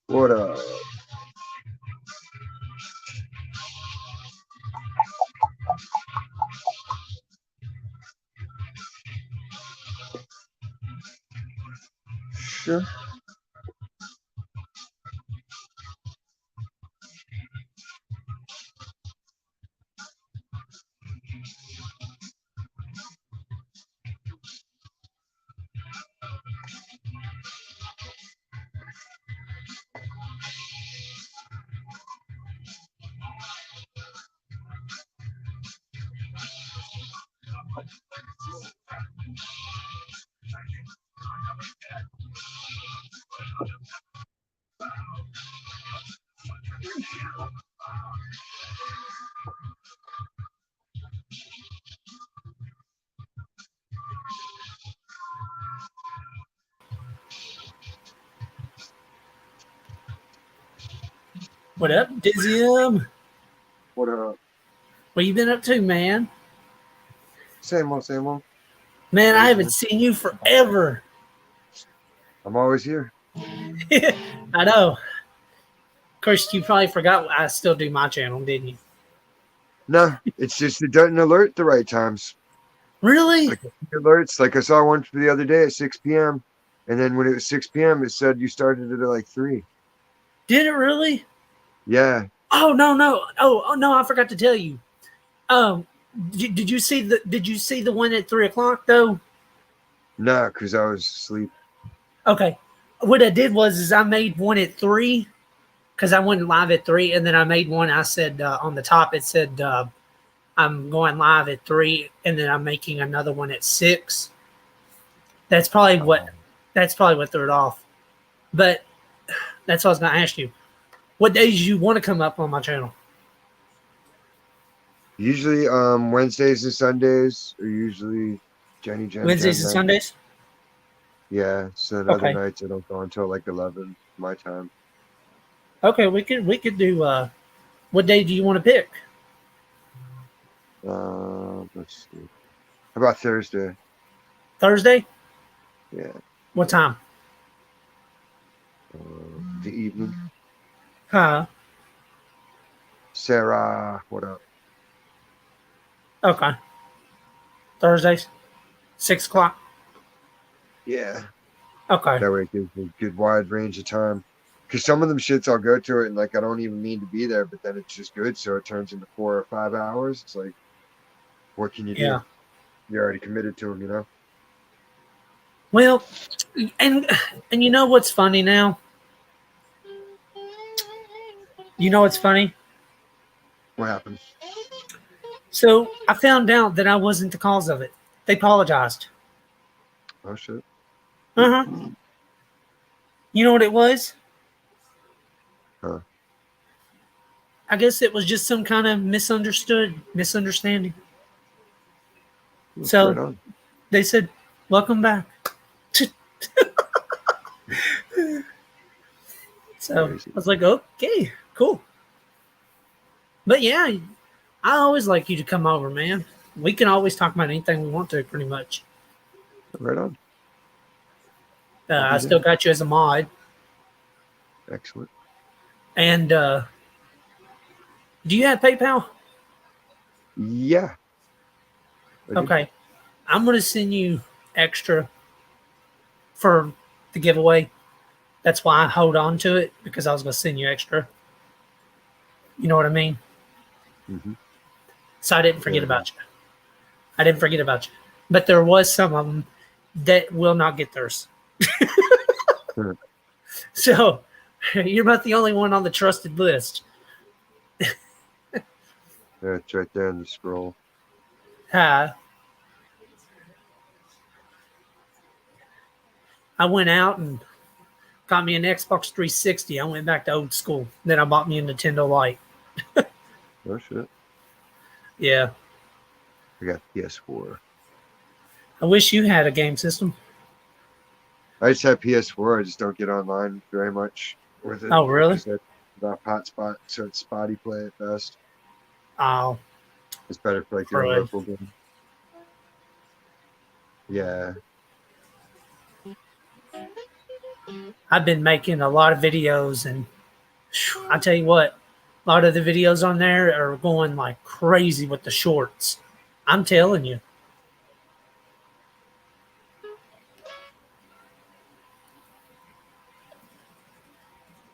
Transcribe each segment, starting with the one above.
What up? Sure. What up, Dizium? What up? What you been up to, man? Same old, same old. Man, I haven't seen you forever. I'm always here. I know. Of course, you probably forgot I still do my channel, didn't you? No, it's just it doesn't alert the right times. Really? Like alerts, like I saw one for the other day at 6 p.m. And then when it was 6 p.m., it said you started it at like 3. Did it really? Yeah. Oh no! Oh no! I forgot to tell you. Did you see the one at 3:00 though? No, because I was asleep. Okay. What I did was I made one at 3 because I went live at 3, and then I made one. I said on the top it said I'm going live at 3, and then I'm making another one at 6. That's probably what threw it off. But that's what I was going to ask you. What days you want to come up on my channel? Usually Wednesdays and Sundays are usually Jenny Jen. Wednesdays and Sundays? Yeah, so the other nights I don't go until like 11 my time. Okay, we could do what day do you want to pick? Let's see. How about Thursday? Thursday? Yeah. What time? The evening. Huh? Sarah, what up? Okay. Thursdays? 6:00? Yeah. Okay. That way it gives me a good wide range of time. Because some of them shits I'll go to it and like I don't even mean to be there, but then it's just good. So it turns into 4 or 5 hours. It's like, what can you do? You're already committed to them, you know? Well, and you know what's funny now? You know what's funny? What happened? So I found out that I wasn't the cause of it. They apologized. Oh shit. Uh-huh. You know what it was? Huh. I guess it was just some kind of misunderstanding. So Right they said, "Welcome back." So I was like, "Okay, cool." But yeah, I always like you to come over, man. We can always talk about anything we want to, pretty much. Right on. I still got you as a mod. Excellent. And do you have PayPal? Yeah. Okay. I'm going to send you extra for the giveaway. That's why I hold on to it, because I was going to send you extra. You know what I mean? Mm-hmm. So I didn't forget about you. I didn't forget about you. But there was some of them that will not get theirs. So you're about the only one on the trusted list. Yeah, it's right there in the scroll. I went out and got me an Xbox 360. I went back to old school. Then I bought me a Nintendo Lite. Oh shit. Yeah. I got PS4. I wish you had a game system. I just have PS4. I just don't get online very much with it. Oh, really? Because that's about hotspot, so it's spotty play at best. Oh, It's better for like doing crud. local games. Yeah. I've been making a lot of videos, and I tell you what, a lot of the videos on there are going like crazy with the shorts. I'm telling you.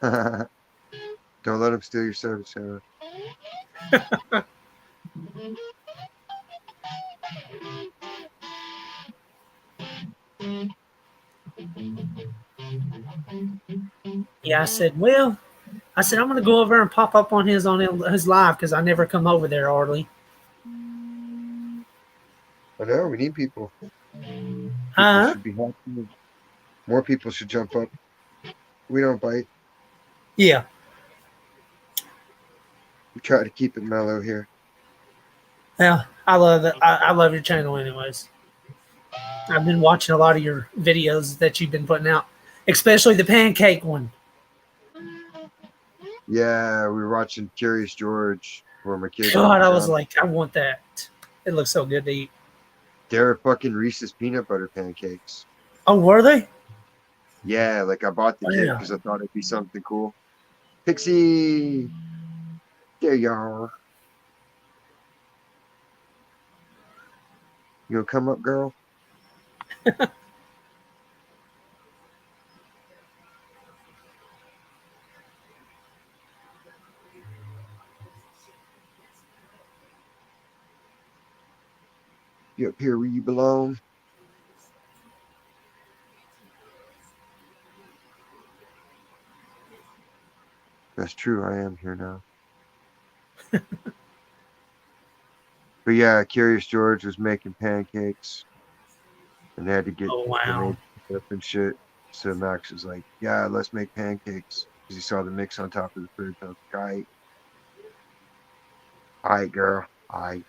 Don't let them steal your service, Sarah. Yeah, I said, I'm gonna go over and pop up on his live because I never come over there hardly. I know, we need people. People Huh? should be happy. More people should jump up. We don't bite. Yeah. We try to keep it mellow here. Yeah, I love it. I love your channel, anyways. I've been watching a lot of your videos that you've been putting out, especially the pancake one. Yeah, we were watching Curious George where my kids. God, I was like, I want that. It looks so good to eat. They're fucking Reese's peanut butter pancakes. Oh, were they? Yeah, like I bought the kit because I thought it'd be something cool. Pixie, there you are. You gonna come up, girl? You up here where you belong? That's true. I am here now. But yeah, Curious George was making pancakes, and they had to get wow up and shit. So Max was like, "Yeah, let's make pancakes." Because he saw the mix on top of the fridge. I was like, "All right, girl, all right."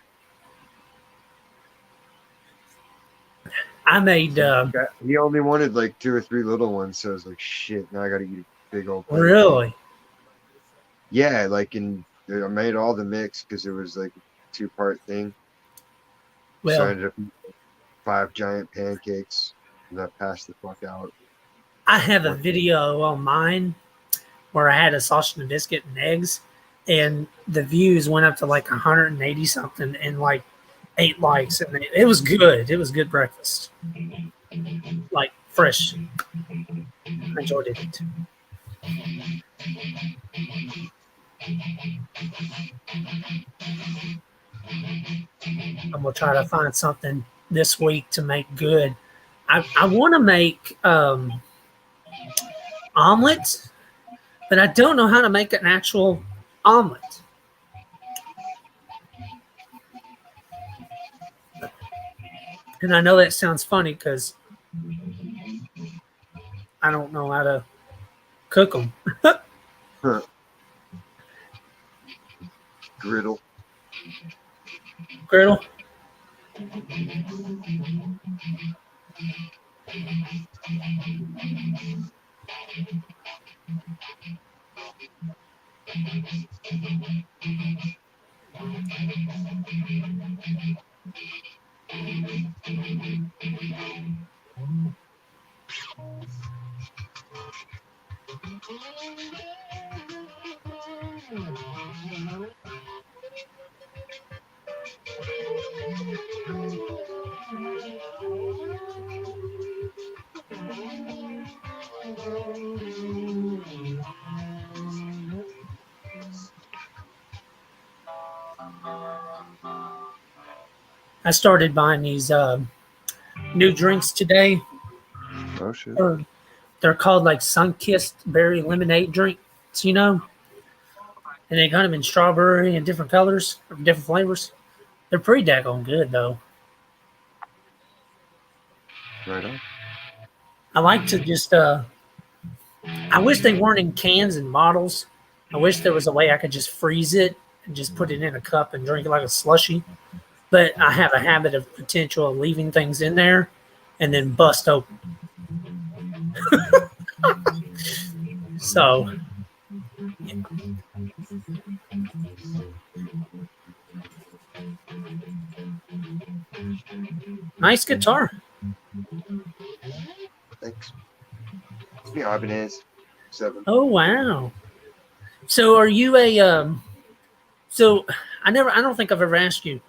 I made. He only wanted like 2 or 3 little ones, so I was like, "Shit, now I got to eat a big old." Pancake. Really? Yeah, like I made all the mix because it was like a 2-part thing. Well, so I ended up eating 5 giant pancakes, and I passed the fuck out. I have a video on mine where I had a sausage and biscuit and eggs, and the views went up to like 180 something and like 8 likes, and it was good. It was good breakfast, like fresh. I enjoyed it. I'm gonna try to find something this week to make good. I want to make omelets, but I don't know how to make an actual omelet. And I know that sounds funny because I don't know how to cook them. Griddle. Griddle. I started buying these new drinks today. Oh shit. They're called like sun-kissed berry lemonade drinks, and they got them in strawberry and different colors, different flavors. They're pretty daggone good though. Right on. I like to just I wish they weren't in cans and bottles. I wish there was a way I could just freeze it and just put it in a cup and drink it like a slushy. But I have a habit of potential of leaving things in there and then bust open. So, yeah. Nice guitar. Thanks. Yeah, Ibanez 7. Oh wow. So are you a so I don't think I've ever asked you.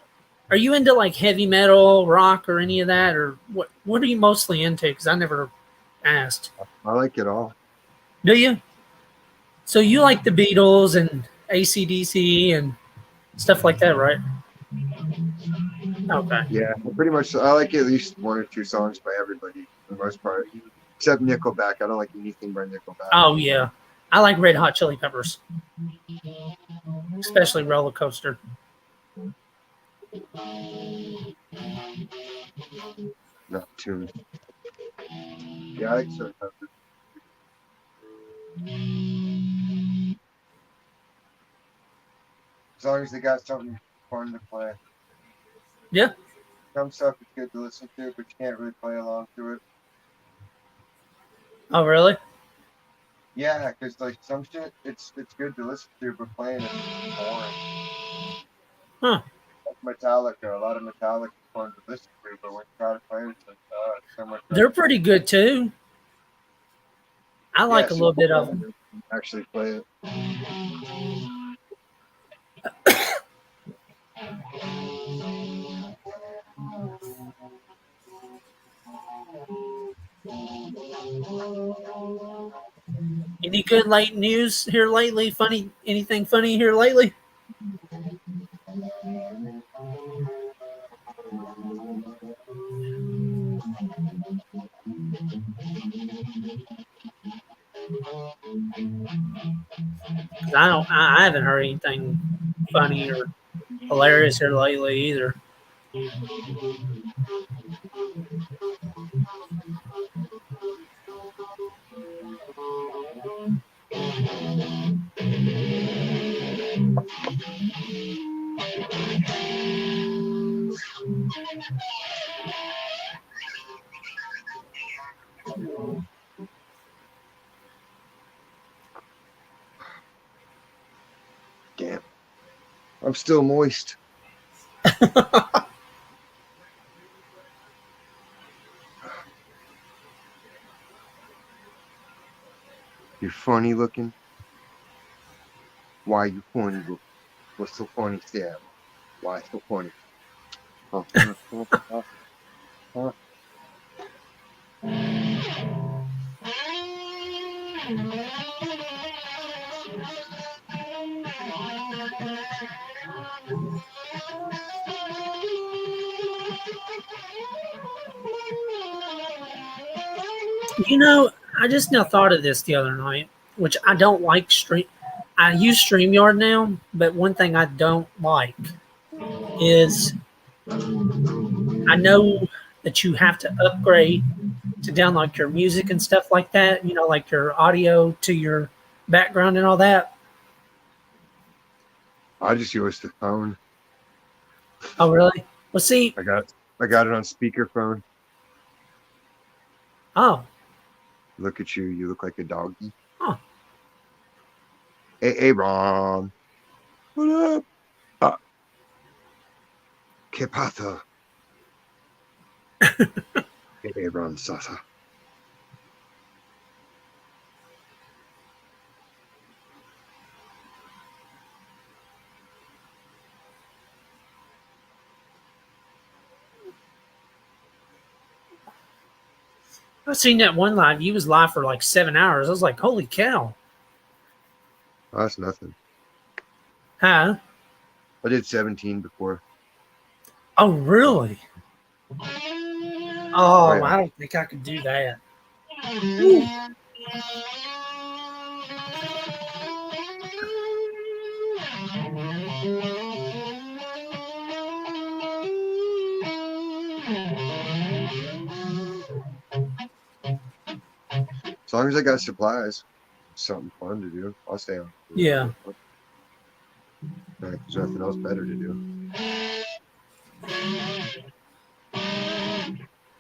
Are you into like heavy metal, rock, or any of that, or what are you mostly into? Because I never asked. I like it all. Do you? So you like the Beatles and AC/DC and stuff like that, right? Okay. Yeah, pretty much. I like at least 1 or 2 songs by everybody for the most part, except Nickelback. I don't like anything by Nickelback. Oh yeah, I like Red Hot Chili Peppers, especially Roller Coaster. Not tuned. Yeah, I like certain peppers. As long as they got something fun to play. Yeah. Some stuff is good to listen to, but you can't really play along to it. Oh really? Yeah, because like some shit, it's good to listen to, but playing it is boring. Huh. Like Metallica, a lot of Metallica is fun to listen to, but when you try to play it, it's like, so much. They're pretty good too. I like a little bit of them. Actually play it. Any good late news here lately? Funny? Anything funny here lately? I haven't heard anything funny or hilarious here lately either. Damn. I'm still moist. You're funny looking. Why you funny looking? What's so funny, Sam? Why so funny? I just now thought of this the other night, which I don't like stream. I use StreamYard now, but one thing I don't like is I know that you have to upgrade to download your music and stuff like that, like your audio to your background and all that. I just use the phone. Oh, really? Well, see, I got it on speakerphone. Oh. Look at you. You look like a doggy. Huh. Hey, Ron. What up? ¿Qué pasa? Hey, Ron Sasa. I seen that one live. You was live for like 7 hours. I was like, holy cow. Oh, that's nothing. Huh? I did 17 before. Oh, really? Oh, yeah. I don't think I could do that. Ooh. As long as I got supplies, it's something fun to do. I'll stay on. Yeah. There's nothing else better to do.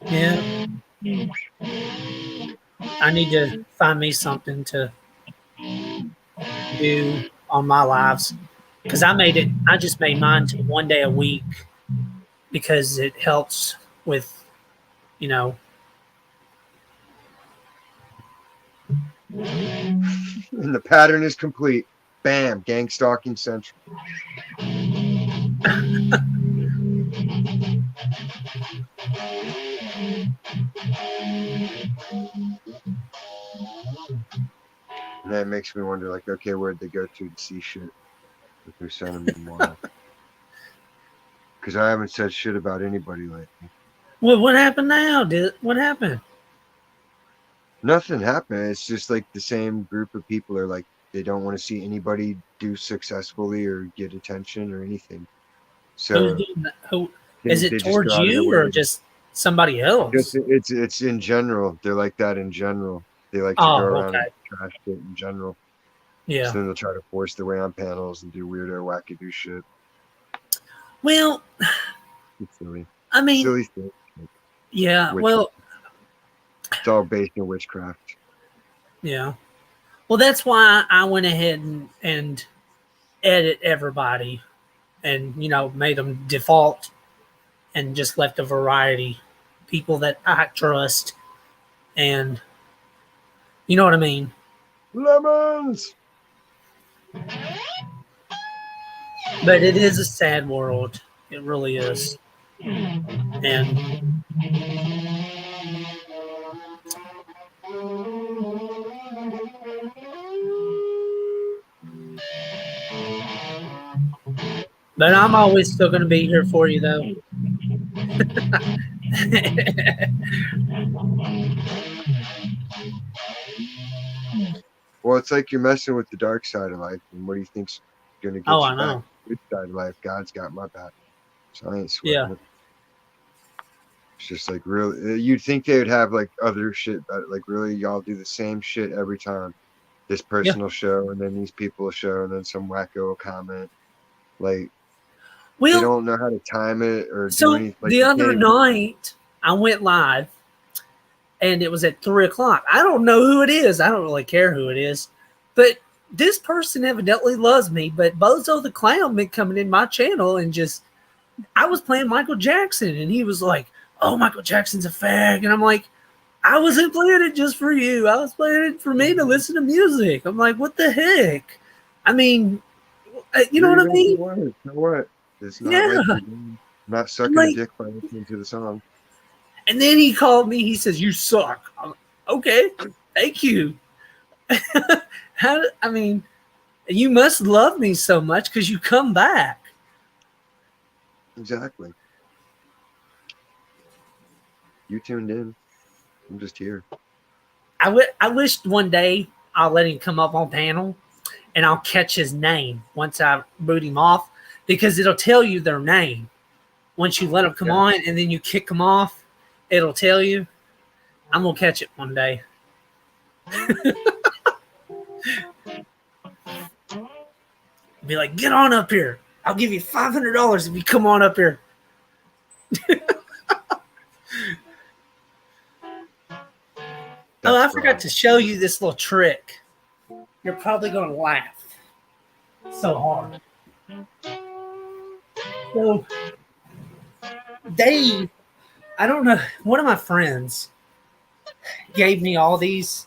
Yeah. I need to find me something to do on my lives because I just made mine to 1 day a week because it helps with, you know. And the pattern is complete. Bam, gang stalking central. And that makes me wonder, like, okay, where'd they go to see shit? If they're sending me more. Because I haven't said shit about anybody lately. Well, what happened now? What happened? Nothing happened. It's just like the same group of people are like, they don't want to see anybody do successfully or get attention or anything. So Who is it they towards you or just somebody else? It's in general. They're like that in general. They like to go around and trash shit in general. Yeah. So then they'll try to force their way on panels and do weirdo, wackadoo shit. Well, it's silly. I mean, silly stuff. Yeah. Well, it's all based in witchcraft. Yeah. Well, that's why I went ahead and edit everybody and, made them default and just left a variety. People that I trust. And you know what I mean? Lemons! But it is a sad world. It really is. And but I'm always still going to be here for you, though. Well, it's like you're messing with the dark side of life. And what do you think's going to get you back? Good side of life. God's got my back. So I ain't sweating it. It's just like really, you'd think they would have like other shit, but like really, y'all do the same shit every time. This person will show, and then these people will show, and then some wacko will comment. Like, they don't know how to time it or do anything. Like, the other night, I went live, and it was at 3:00. I don't know who it is. I don't really care who it is, but this person evidently loves me. But Bozo the Clown been coming in my channel and I was playing Michael Jackson, and he was like, "Oh, Michael Jackson's a fag," and I'm like, "I wasn't playing it just for you. I was playing it for me to listen to music." I'm like, "What the heck?" I mean, you know what I mean? So what? It's not like you're not sucking a dick by listening to the song. And then he called me. He says, "You suck." I'm like, okay, thank you. I mean, you must love me so much because you come back. Exactly. You tuned in. I'm just here. I wished one day I'll let him come up on panel and I'll catch his name once I boot him off, because it'll tell you their name. Once you let them come on and then you kick them off, it'll tell you. I'm going to catch it one day. Be like, "Get on up here. I'll give you $500 if you come on up here." I forgot to show you this little trick. You're probably going to laugh so hard. So, Dave, I don't know, one of my friends gave me all these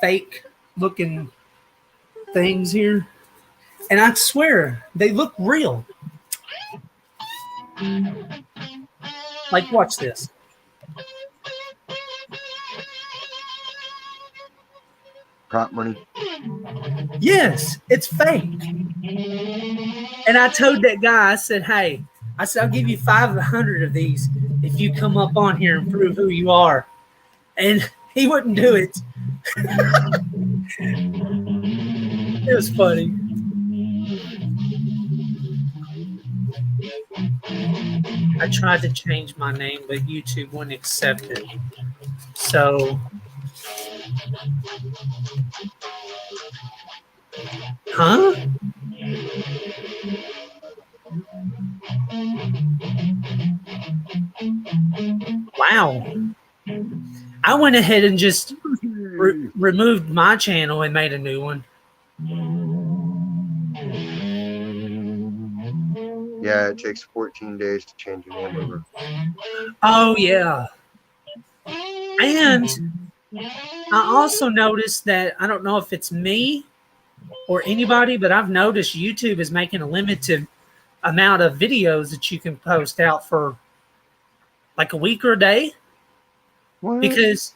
fake looking things here, and I swear they look real. Like, watch this. Prop money. Yes, it's fake. And I told that guy, I said, "Hey," I said, "I'll give you 500 of these if you come up on here and prove who you are." And he wouldn't do it. It was funny. I tried to change my name, but YouTube wouldn't accept it. So, huh? Wow. I went ahead and just removed my channel and made a new one. Yeah, it takes 14 days to change your name over. Oh, yeah. And I also noticed that, I don't know if it's me or anybody, but I've noticed YouTube is making a limited amount of videos that you can post out for like a week or a day. What? Because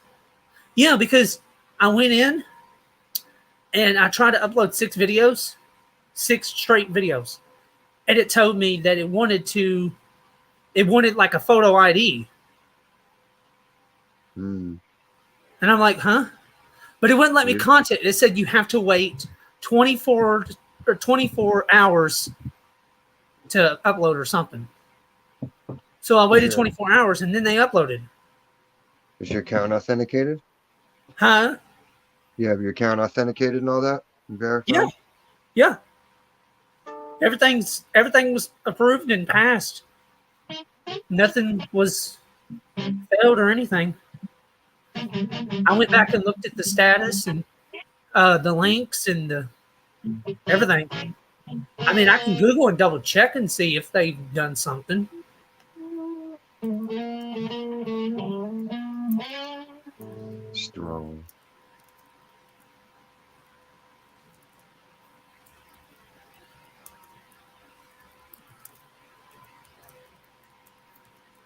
I went in and I tried to upload 6 straight videos, and it told me that it wanted like a photo ID. Hmm. And I'm like, huh? But it wouldn't let me content. It said you have to wait 24 hours to upload or something. So I waited 24 hours and then they uploaded. Is your account authenticated? Huh? You have your account authenticated and all that? And verified? Yeah. Yeah. Everything was approved and passed. Nothing was failed or anything. I went back and looked at the status and the links and everything. I mean, I can Google and double check and see if they've done something. Strong.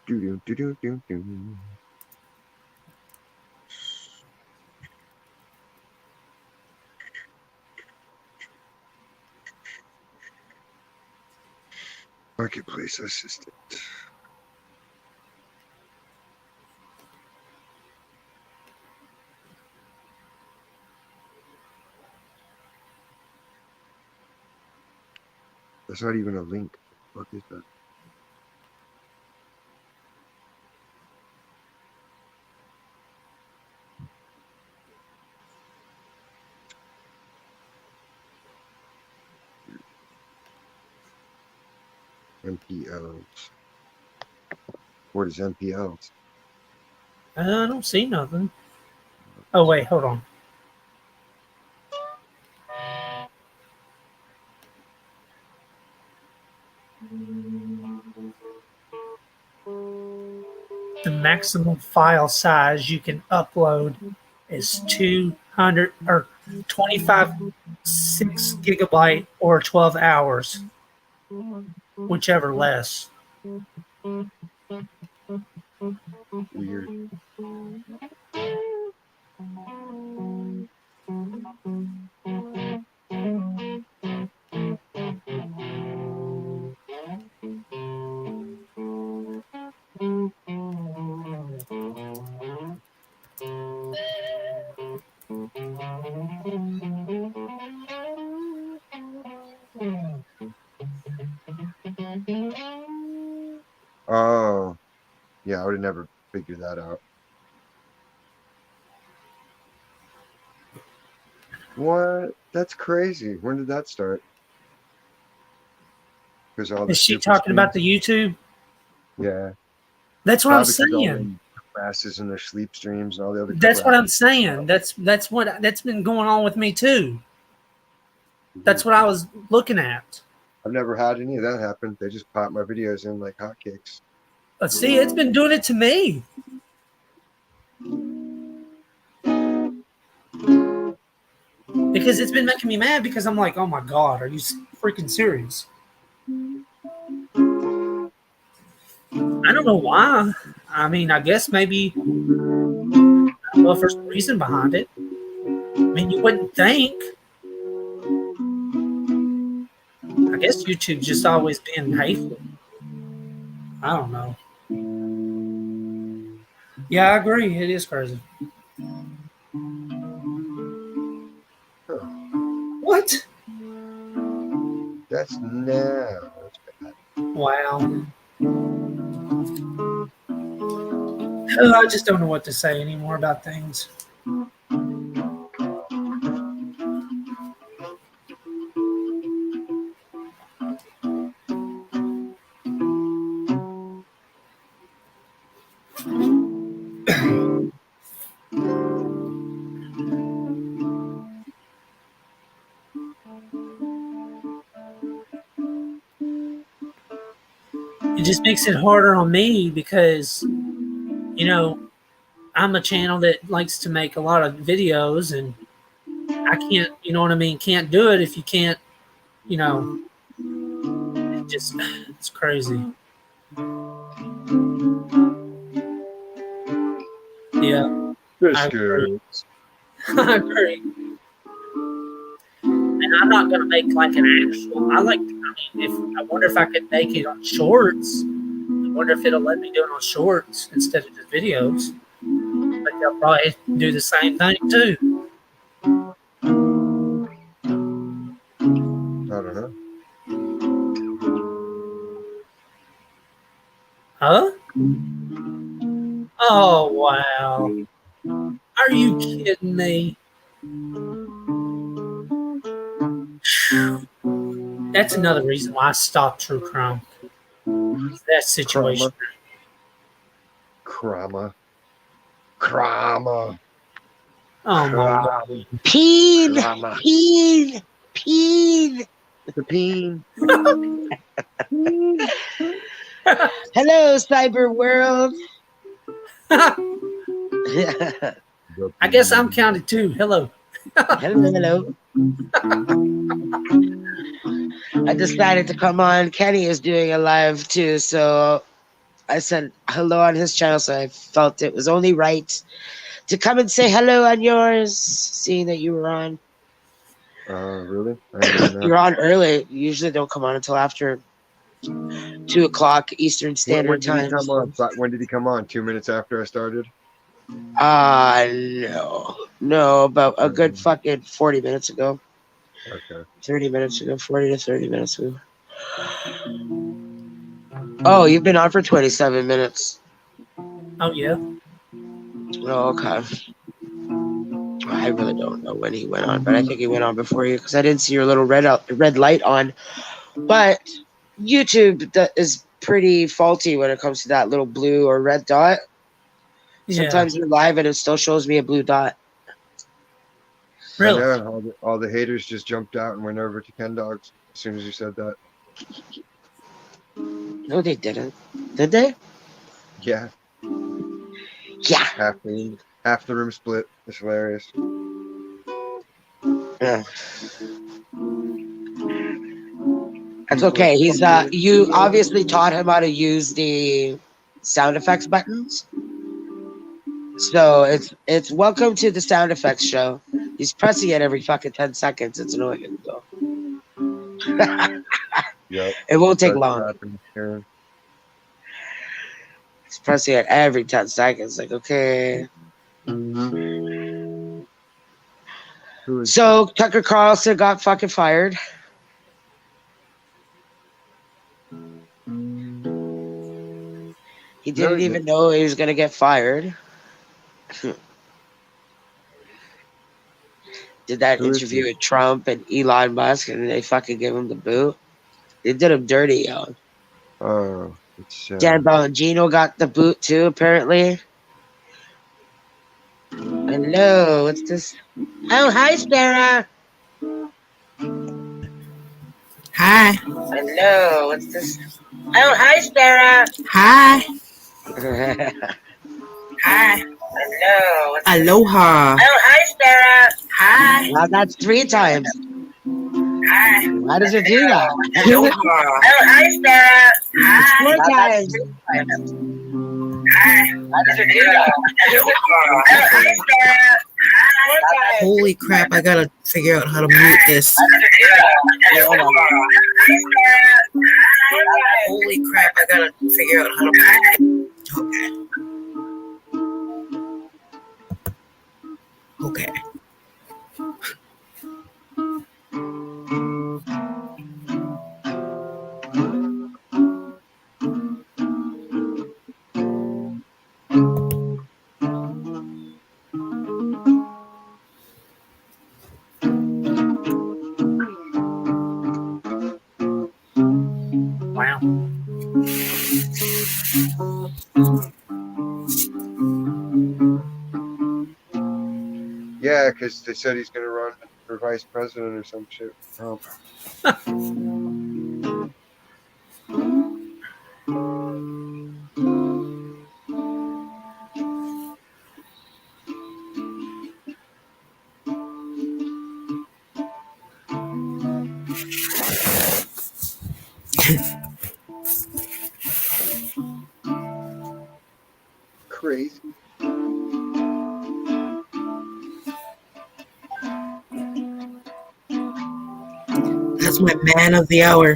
Do do do do do do. Marketplace assistant. That's not even a link. What is that? MPLs. What is MPLs? I don't see nothing. Oh, wait, hold on. The maximum file size you can upload is 200 or 25 6 GB or 12 hours, whichever less. Weird. Oh, yeah, I would have never figured that out. What? That's crazy. When did that start? Because all the Is she stupid talking about the streams? YouTube? Yeah, That's what I'm probably because all saying. them classes and their sleep streams and all the other That's crap. what I'm saying. That's been going on with me too. That's what I was looking at. I've never had any of that happen. They just pop my videos in like hotcakes. But see, it's been doing it to me. Because it's been making me mad because I'm like, oh my God, are you freaking serious? I don't know why. I mean, I guess maybe, I don't know if there's a reason behind it. I mean, you wouldn't think. I guess YouTube's just always been hateful. I don't know. Yeah, I agree. It is crazy. Huh. What? That's bad. Wow. I just don't know what to say anymore about things. It just makes it harder on me because, you know, I'm a channel that likes to make a lot of videos, and I can't, you know what I mean, can't do it if you can't, you know, it's crazy. Yeah, I agree. I agree. And I'm not going to make like an actual, I wonder if I could make it on shorts. I wonder if it'll let me do it on shorts instead of just videos. But they'll probably do the same thing too. I don't know. Huh? Oh, wow. Are you kidding me? That's another reason why I stopped true crime. That situation. Krama. Oh my God. Peen. The peen. Hello, cyber world. I guess I'm counted too. Hello. Hello. I decided to come on. Kenny is doing a live too, so I said hello on his channel, so I felt it was only right to come and say hello on yours, seeing that you were on. Really? You're on early. You usually don't come on until after 2 o'clock Eastern Standard Time. When did he come on? 2 minutes after I started? No, about a good fucking 40 minutes ago. Okay. 30 minutes ago, 40 to 30 minutes ago. Oh, you've been on for 27 minutes. Oh, yeah. Oh, okay. I really don't know when he went on, but I think he went on before you because I didn't see your little red light on. But YouTube is pretty faulty when it comes to that little blue or red dot. Yeah. Sometimes you're live and it still shows me a blue dot. Really? I know, all the haters just jumped out and went over to Ken Dogs as soon as you said that. No, they didn't. Did they? Yeah. Yeah. Half the room split. It's hilarious. Yeah. That's okay. He's you obviously taught him how to use the sound effects buttons. So it's welcome to the sound effects show. He's pressing it every fucking 10 seconds. It's annoying though. Yep. It won't take long. He's pressing it every 10 seconds. Like, okay. So Tucker Carlson got fucking fired. He didn't even know he was gonna get fired. Did that interview with Trump and Elon Musk, and they fucking gave him the boot. They did him dirty, yo. Oh, Dan Bongino got the boot too, apparently. Hello, what's this? Oh, hi, Sarah. Hi. Hello, what's this? Oh, hi, Sarah. Hi. Hi. Hello. Aloha. Oh, hi, Sarah. Hi. Well, that's 3 times. Hi. Why does it do that? Aloha. Oh, hi, Sarah. Hi. 4 times. Hi. Why does it do that? Oh, hi, Sarah. Hi. Holy crap, I gotta figure out how to mute this. Holy crap, I gotta figure out how to mute it. Okay. because they said he's going to run for vice president or some shit. Oh. Crazy. That's my man of the hour.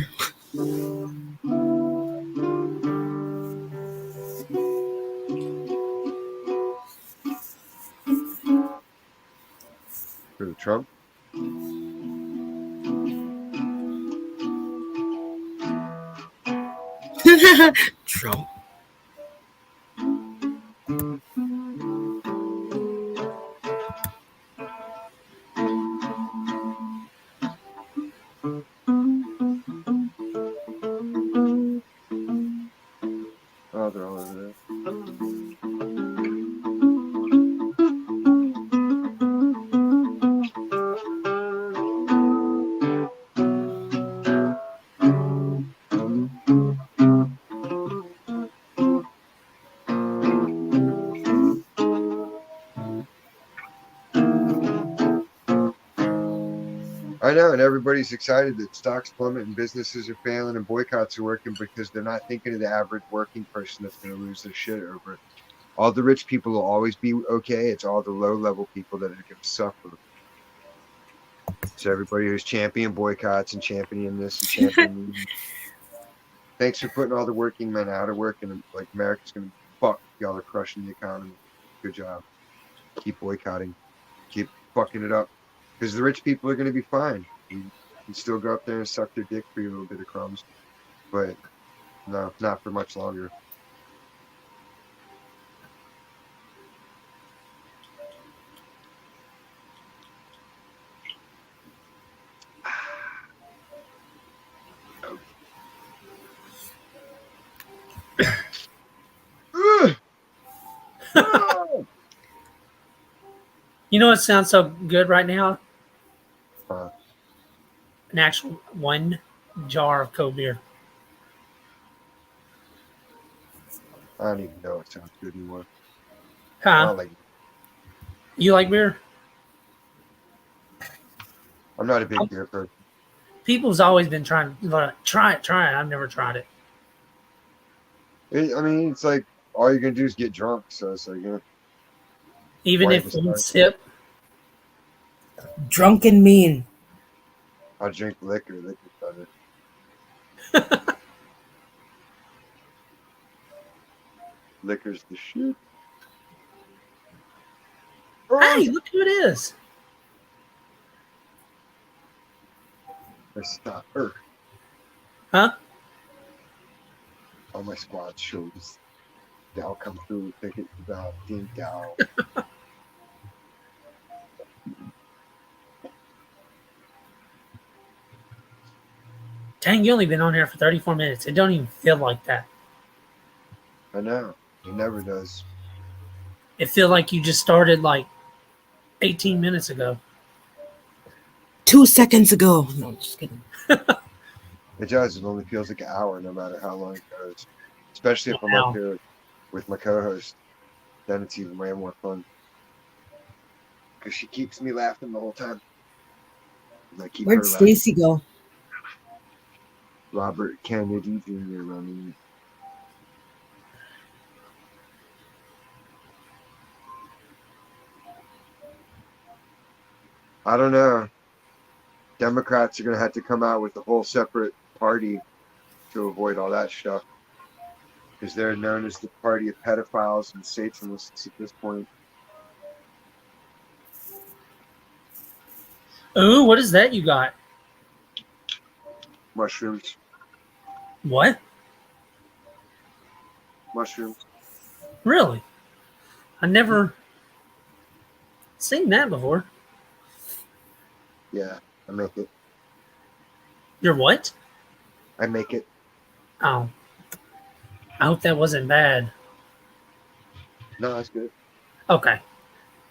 For the Trump? Trump. Oh, they're all over there. I know, and everybody's excited that stocks plummet and businesses are failing and boycotts are working because they're not thinking of the average working person that's going to lose their shit over it. All the rich people will always be okay. It's all the low-level people that are going to suffer. So everybody who's championing boycotts and championing this and championing thanks for putting all the working men out of work, and like America's going to fuck. Y'all are crushing the economy. Good job. Keep boycotting. Keep fucking it up. Because the rich people are going to be fine. You can still go up there and suck their dick for your little bit of crumbs. But no, not for much longer. You know what sounds so good right now? Huh. An actual one jar of cold beer. I don't even know it sounds good anymore. I Huh? don't like it. You like beer? I'm not a big beer person. People's always been trying to try it. I've never tried it. I mean, it's like all you're going to do is get drunk. So it's like, Even Why if even one start? sip. Drunk and mean. I'll drink liquor. Liquor's better. Liquor's the shit. Hey, look who it is. Stop. Huh? All my squad shows. They'll come through with tickets about Ding Dow. Dang, you only been on here for 34 minutes. It don't even feel like that. I know. It never does. It feel like you just started like 18 minutes ago. 2 seconds ago. No, just kidding. It does. It only feels like an hour no matter how long it goes. Especially if I'm up here with my co-host. Then it's even way more fun. Because she keeps me laughing the whole time. And I keep Where'd her laughing. Stacy go? Robert Kennedy Jr. running. I don't know. Democrats are going to have to come out with a whole separate party to avoid all that stuff. Because they're known as the party of pedophiles and Satanists at this point. Ooh, what is that you got? Mushrooms. What? Mushrooms. Really? I never seen that before. Yeah, I make it. You're what? I make it. Oh. I hope that wasn't bad. No, that's good. Okay.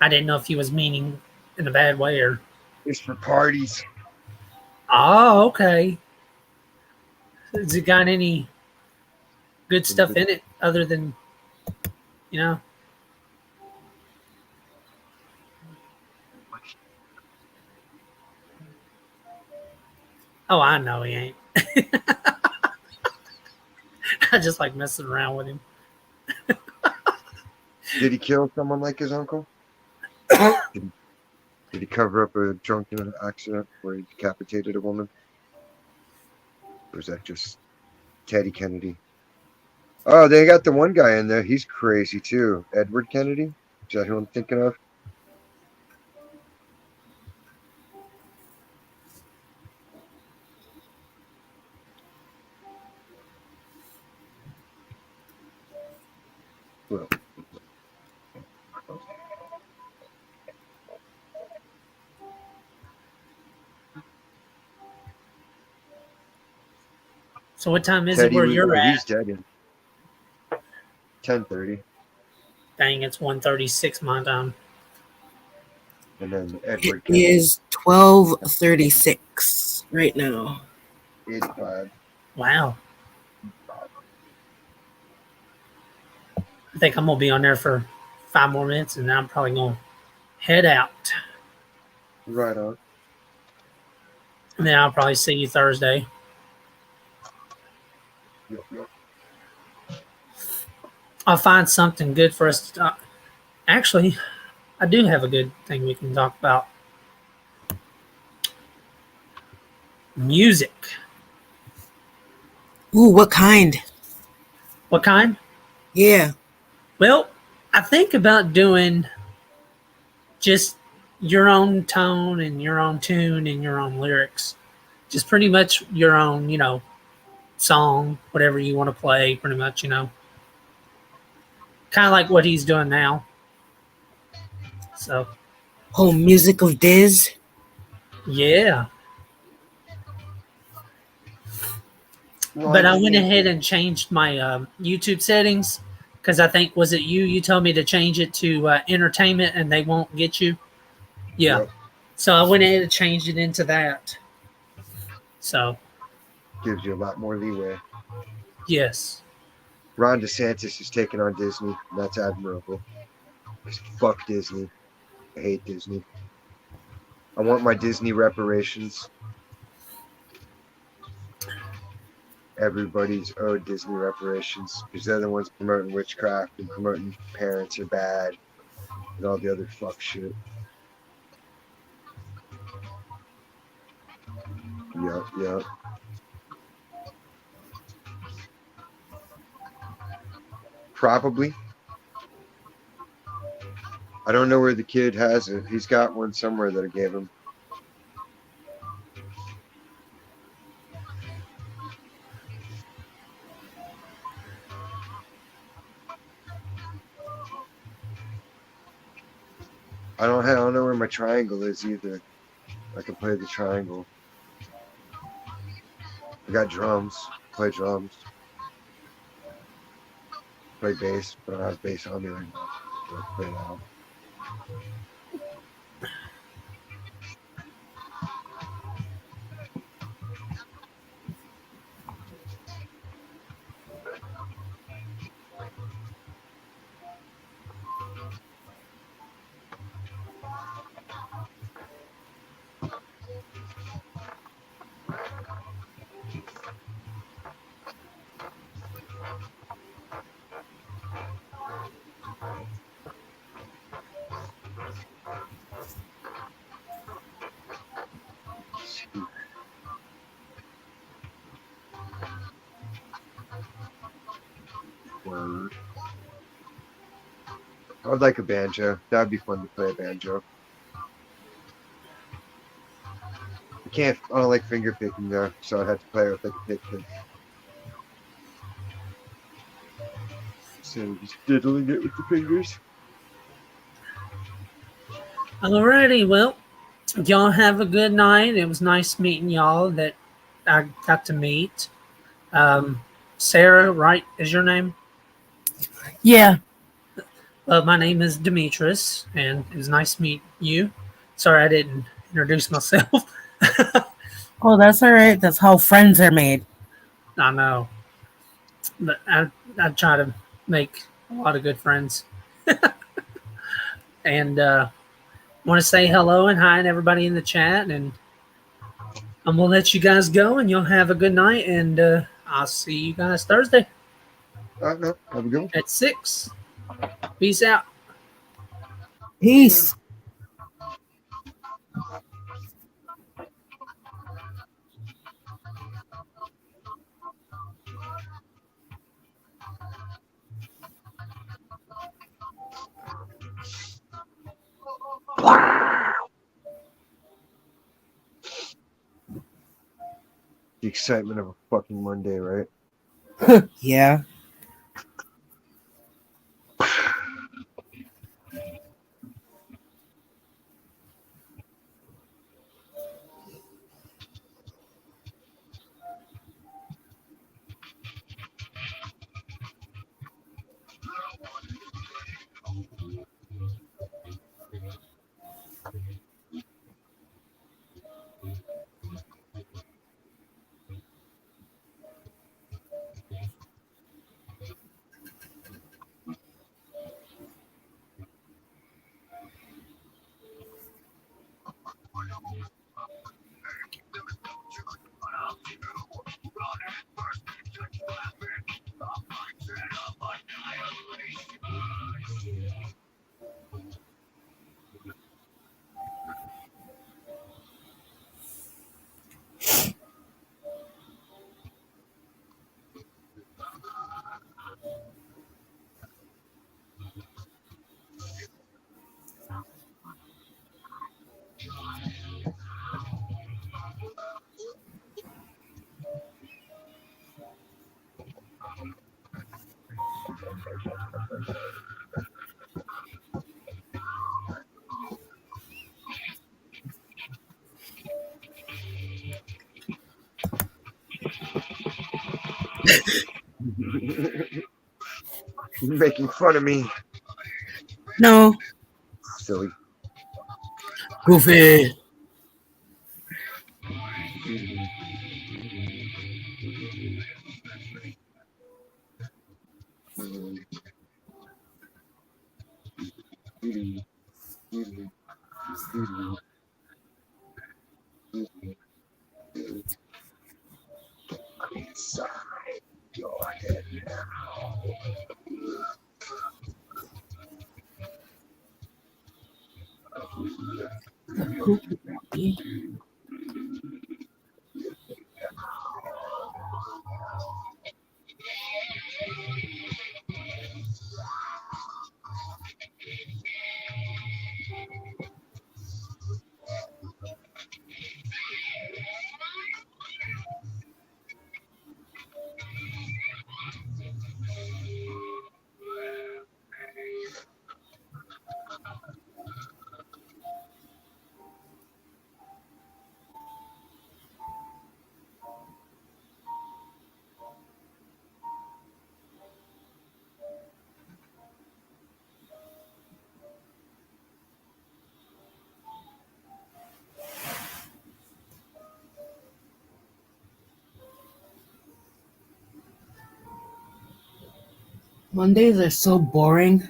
I didn't know if he was meaning in a bad way, or? It's for parties. Oh, okay. Has it got any good stuff in it other than, you know? Oh, I know he ain't. I just like messing around with him. Did he kill someone like his uncle? Did he cover up a drunken accident where he decapitated a woman? Or is that just Teddy Kennedy? Oh, they got the one guy in there. He's crazy too. Edward Kennedy? Is that who I'm thinking of? Well, So what time is Teddy it where was, you're at? he's dead in 10:30. Dang, it's 1:36 my time. And then It Edward Kennedy, is 12:36 right now. 85. Wow. I think I'm gonna be on there for 5 more minutes, and then I'm probably gonna head out. Right on. And then I'll probably see you Thursday. Yep, yep. I'll find something good for us to talk. Actually, I do have a good thing we can talk about. Music. Ooh, what kind? What kind? Yeah. Well, I think about doing just your own tone and your own tune and your own lyrics. Just pretty much your own, song, whatever you want to play, pretty much, Kind of like what he's doing now. So, Oh, music of Diz. yeah. But I went ahead and changed my YouTube settings because I think, was it you? You told me to change it to entertainment and they won't get you. Yeah. Yep. So I went ahead and changed it into that. So, Gives you a lot more leeway. yes. Ron DeSantis is taking on Disney. And that's admirable. Because fuck Disney. I hate Disney. I want my Disney reparations. Everybody's owed Disney reparations because they're the ones promoting witchcraft and promoting parents are bad and all the other fuck shit. Yup, yup. Probably. I don't know where the kid has it. He's got one somewhere that I gave him. I don't know where my triangle is either. I can play the triangle. I got drums. Play drums. Play bass, but I don't have bass on me right now. So I play loud. Word. I would like a banjo. That would be fun to play a banjo. I don't like finger picking though, so I'd have to play with like a pick. So just diddling it with the fingers. Alrighty, well, y'all have a good night. It was nice meeting y'all that I got to meet. Sarah, right, is your name? Yeah. My name is Demetrius, and it was nice to meet you. Sorry, I didn't introduce myself. Oh, that's all right. That's how friends are made. I know, but I try to make a lot of good friends, and want to say hello and hi to everybody in the chat. And I'm gonna let you guys go, and you'll have a good night. And I'll see you guys Thursday No, have a good one. at 6. Peace out. Peace. The excitement of a fucking Monday, right? Yeah. You're making fun of me, No. silly. Goofy. Mondays are so boring.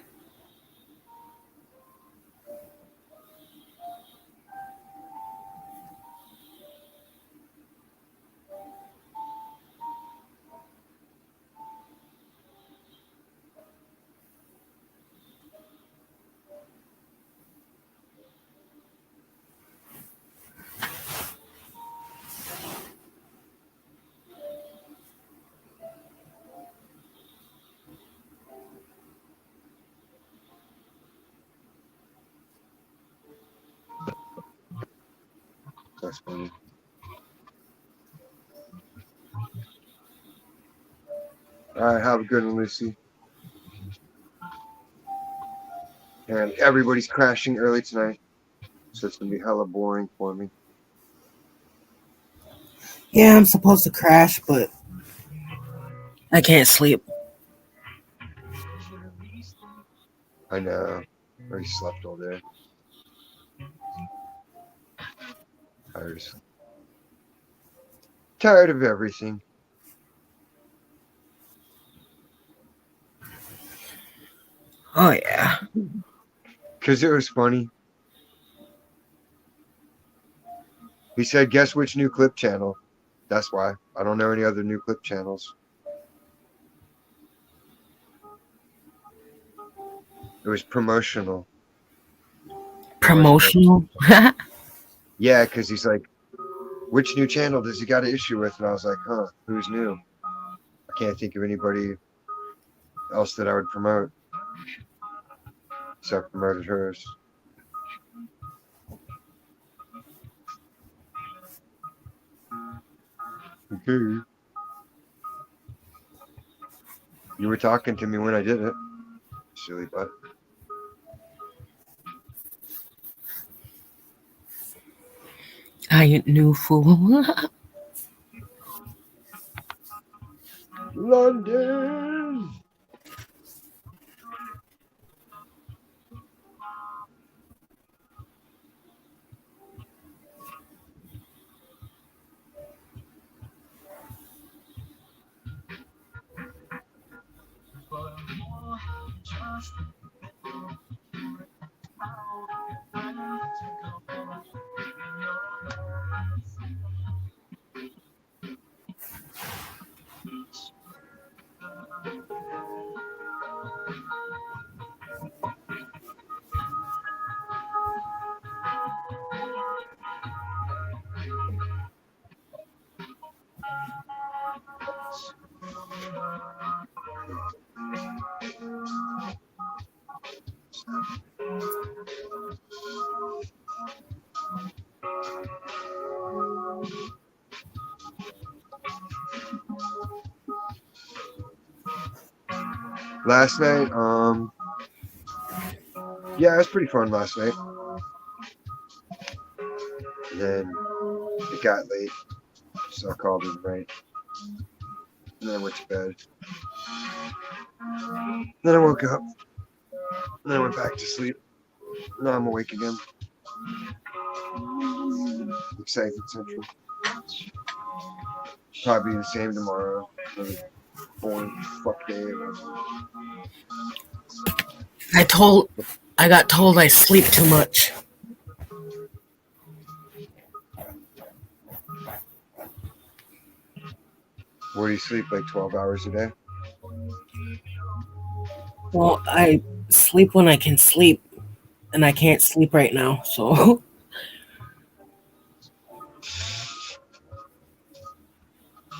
That's funny. All right, have a good one, Lucy. And everybody's crashing early tonight, so it's gonna be hella boring for me. Yeah, I'm supposed to crash, but I can't sleep. I know. I already slept all day. Tired of everything. Oh yeah. Because it was funny. He said, guess which new clip channel? That's why. I don't know any other new clip channels. It was promotional. Promotional. Yeah, because he's like, which new channel does he got an issue with? And I was like, huh, who's new? I can't think of anybody else that I would promote. So I promoted hers. Okay. You were talking to me when I did it. Silly butt. I ain't new fool. London. Last night, yeah, it was pretty fun last night. And then it got late, so I called it a night. And then I went to bed. Then I woke up. And then I went back to sleep. Now I'm awake again. Excited Central. Probably the same tomorrow. Another boring fuck day. I got told I sleep too much. Where do you sleep, like 12 hours a day? Well, I sleep when I can sleep, and I can't sleep right now, so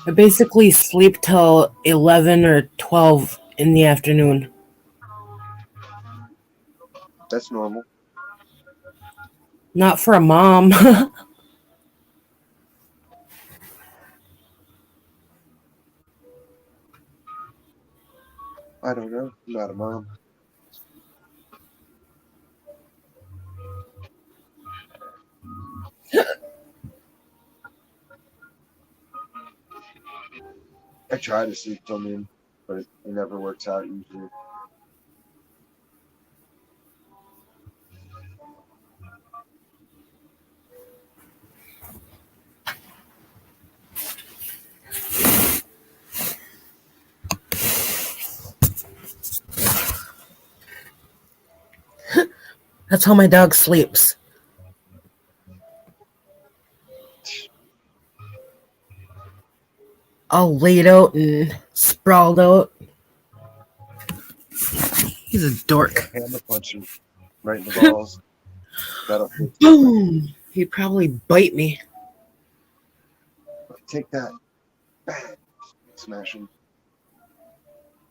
I basically sleep till 11 or 12 in the afternoon. That's normal. Not for a mom. I don't know. I'm not a mom. I try to sleep till noon, but it never works out usually. That's how my dog sleeps. All laid out and sprawled out. He's a dork. Hammer punch him right in the balls. That'll fix it. Boom! He'd probably bite me. Take that. Bang. Smash him.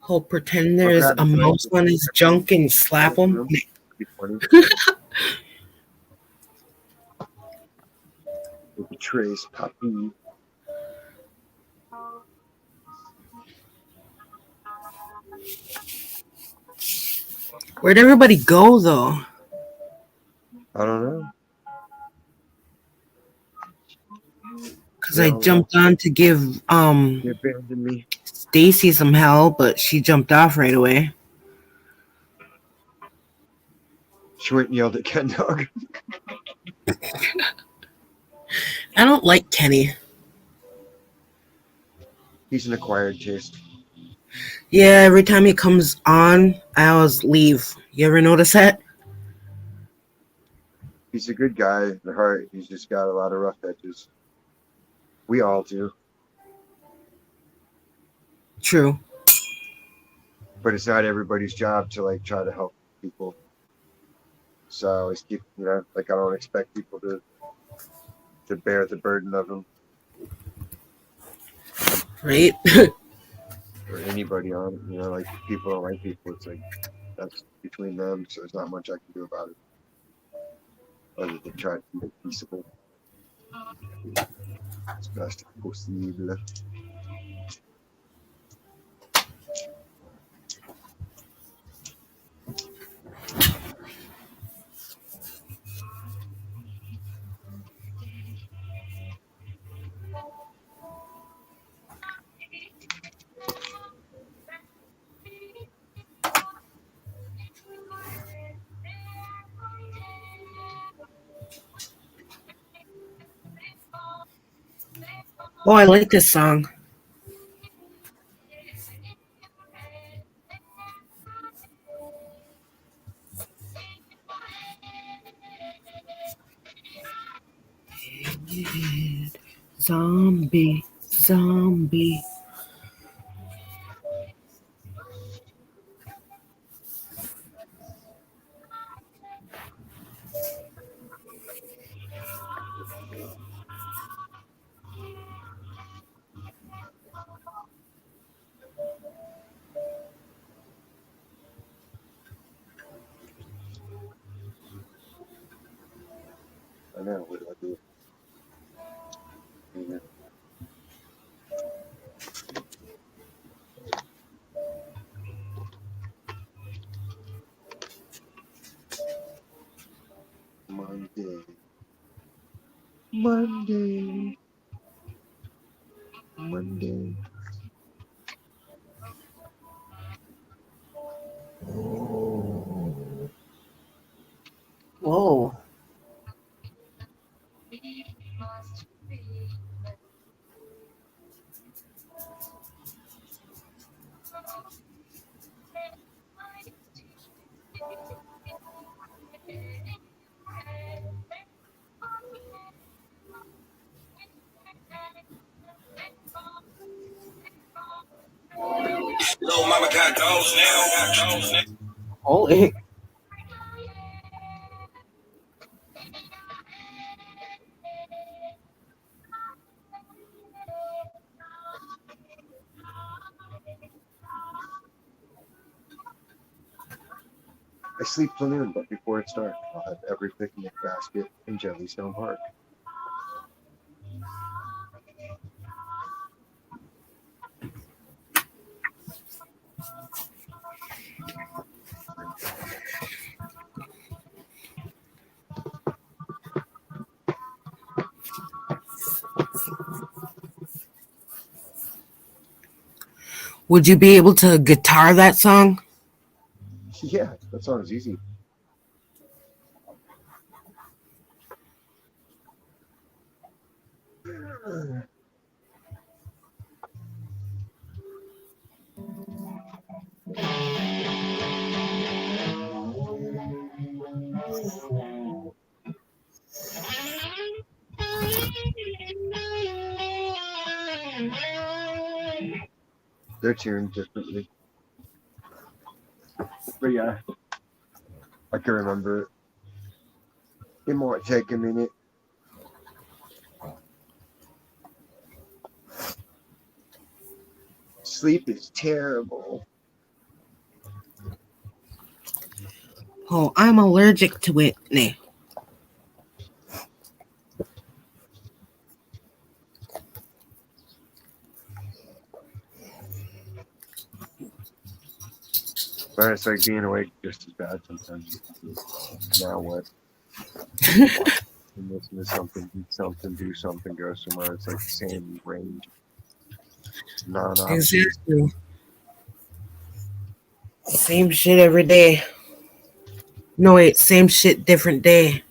He'll pretend there's grab a his mouse leg. on his junk and slap him. Be funny. With the trace, puppy. Where'd everybody go, though? I don't know. Because I jumped on to give You abandoned me. Stacy some help, but she jumped off right away. She went and yelled at Ken Dog. I don't like Kenny. He's an acquired taste. Yeah, every time he comes on, I always leave. You ever notice that? He's a good guy at heart. He's just got a lot of rough edges. We all do. True. But it's not everybody's job to like try to help people. So I always keep, like I don't expect people to bear the burden of them Right? or anybody on it. Like people don't like people. It's like that's between them. So there's not much I can do about it other than try to be peaceable as best as possible. Oh, I like this song. Zombie, zombie. I know. What do I do? Yeah. Monday. Monday. Monday. Whoa. Little mama got goals now. Holy. I sleep till noon, but before it's dark, I'll have every picnic basket in Jellystone Park. Would you be able to guitar that song? Yeah, that song's easy. They're tuned differently. But yeah, I can remember it. It might take a minute. Sleep is terrible. Oh, I'm allergic to it. Nah. But it's like being awake just as bad sometimes. Now what? Listen to something, eat something, do something, go somewhere. It's like the same range. Non-option. Exactly. Same shit every day. No, wait, same shit, different day.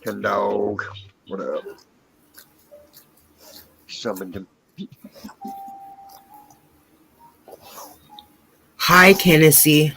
Ken Dog. What up? Summoned him. Hi, Tennessee.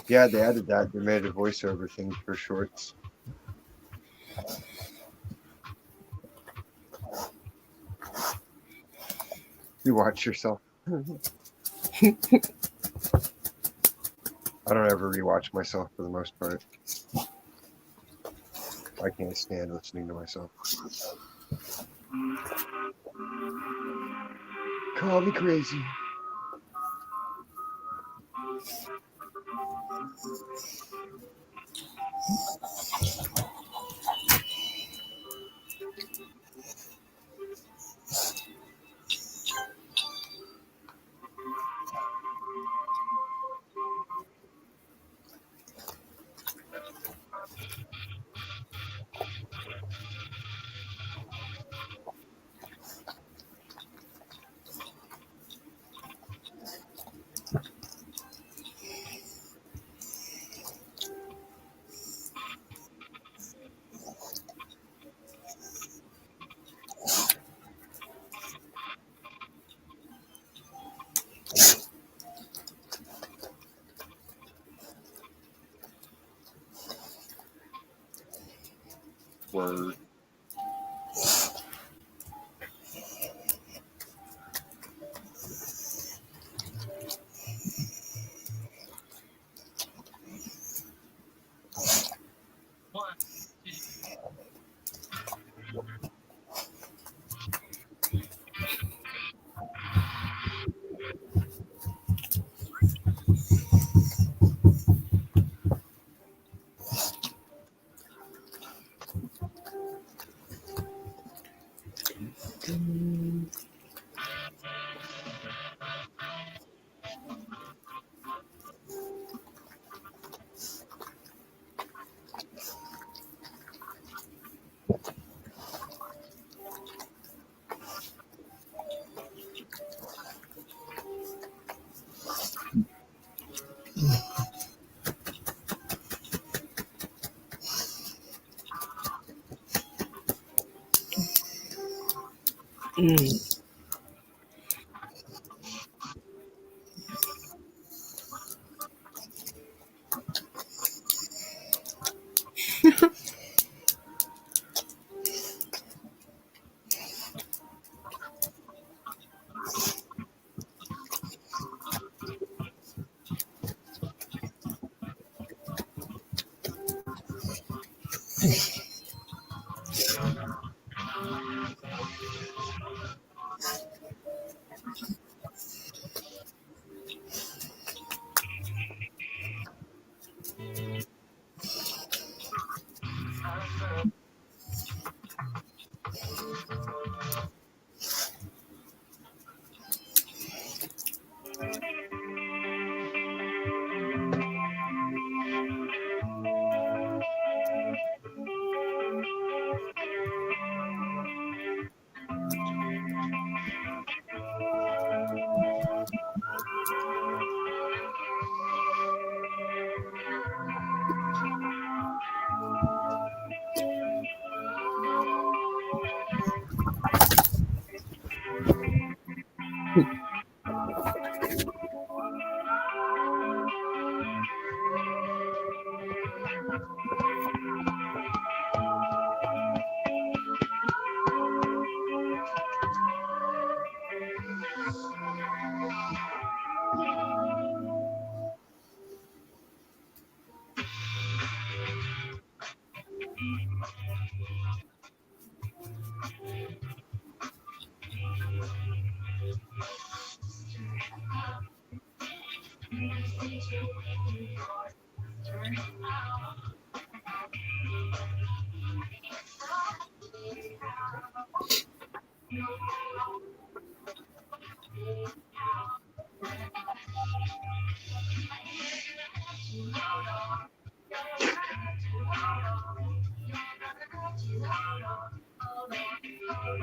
Yeah, they added that. They made a voiceover thing for shorts. You watch yourself. I don't ever rewatch myself for the most part. I can't stand listening to myself. Call me crazy. Word.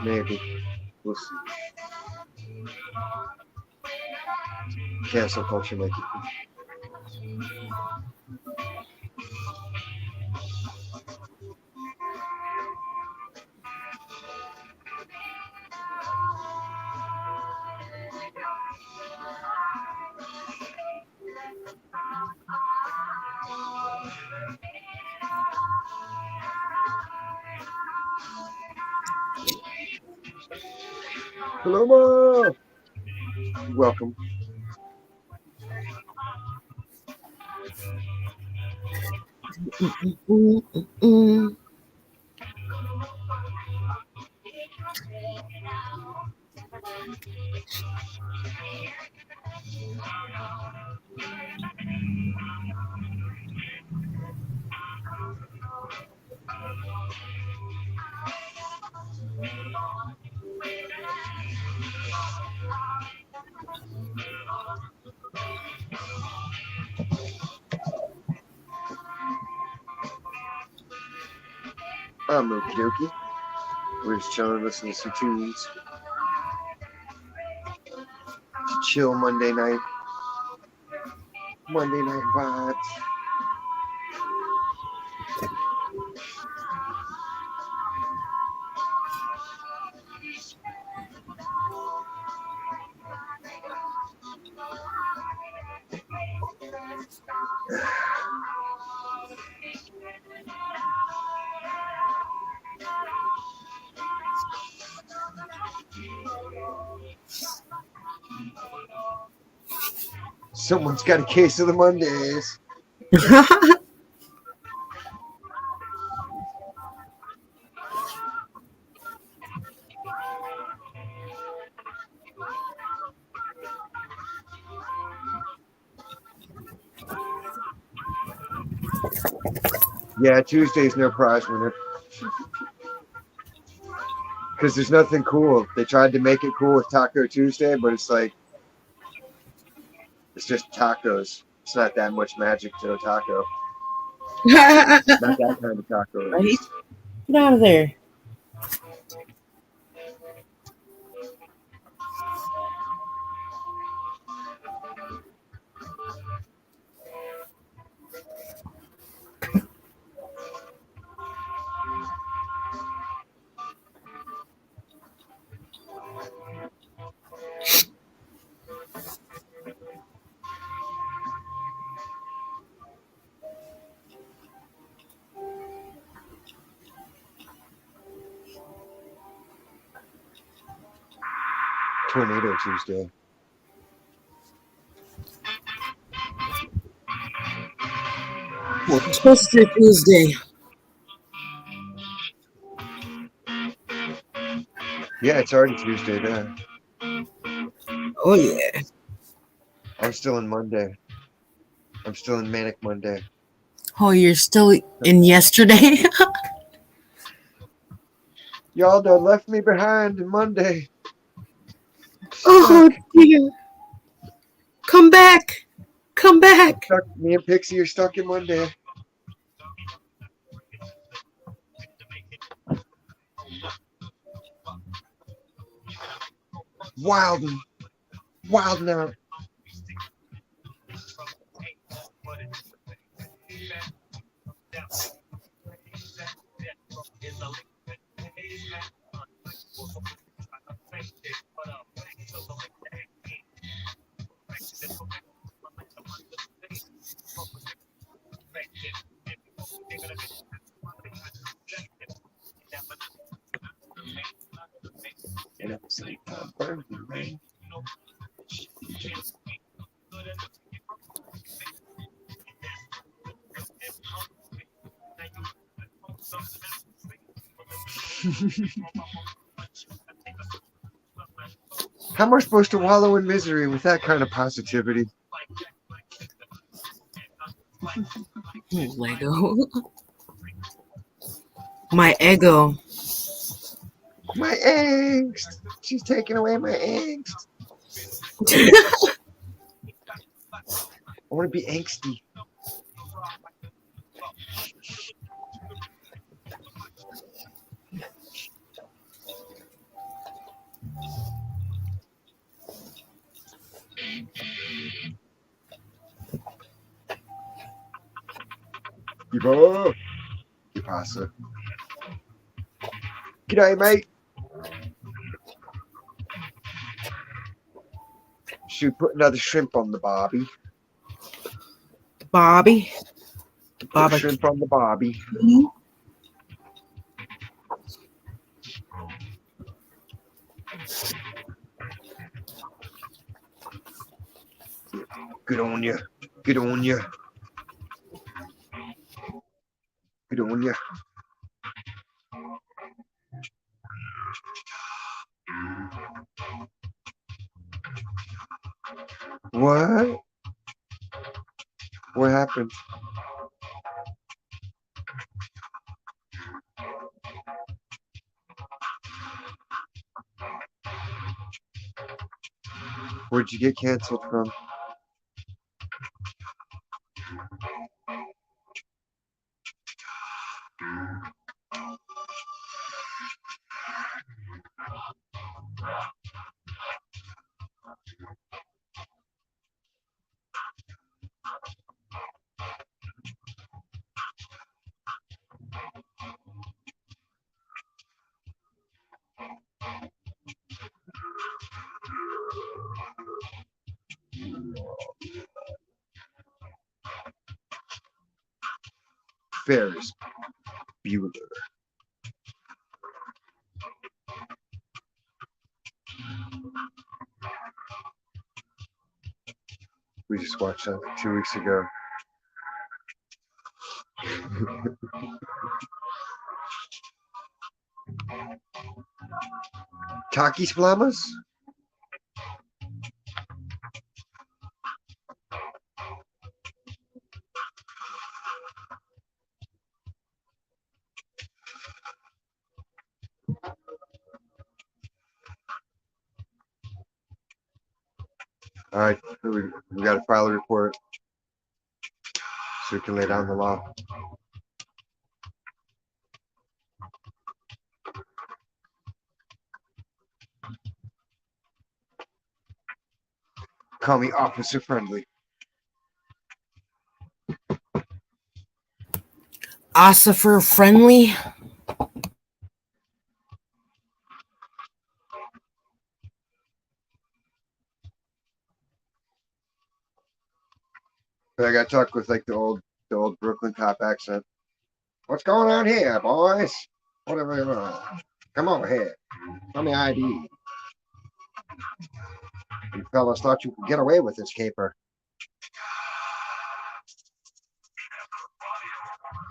Maybe. We'll see. Cancel culture make it. Hello, Ma. Welcome. I'm okie dokie. We're just chilling, listening to some tunes. To chill Monday night. Monday night vibes. Someone's got a case of the Mondays. Yeah, Tuesday's no prize winner. Because there's nothing cool. They tried to make it cool with Taco Tuesday, but it's like, it's just tacos. It's not that much magic to a taco. Not that kind of taco. At least. Get out of there. Tornado Tuesday. Twister Tuesday. Yeah, it's already Tuesday now. Oh yeah. I'm still in Monday. I'm still in Manic Monday. Oh, you're still in yesterday? Y'all done left me behind in Monday. Oh dear. Come back. Come back. Stuck. Me and Pixie are stuck in Monday. Wildin' out. And at the same time, burn me, man. How am I supposed to wallow in misery with that kind of positivity? Lego. My ego. My angst. She's taking away my angst. I want to be angsty. Eva. Que passa? G'day, mate. Should we put another shrimp on the barbie? Bobby. Put Barbecue. shrimp on the barbie. Good on you. Good on you. Good on you. What? What happened? Where'd you get canceled from? Ferris Bueller. We just watched that like 2 weeks ago. Takis Flamas? All right, we got to file a report so we can lay down the law. Call me Officer Friendly. Ossifer friendly. But I got to talk with like the old Brooklyn cop accent. What's going on here, boys? Whatever you want. Come over here. Show me ID. You fellas thought you could get away with this caper.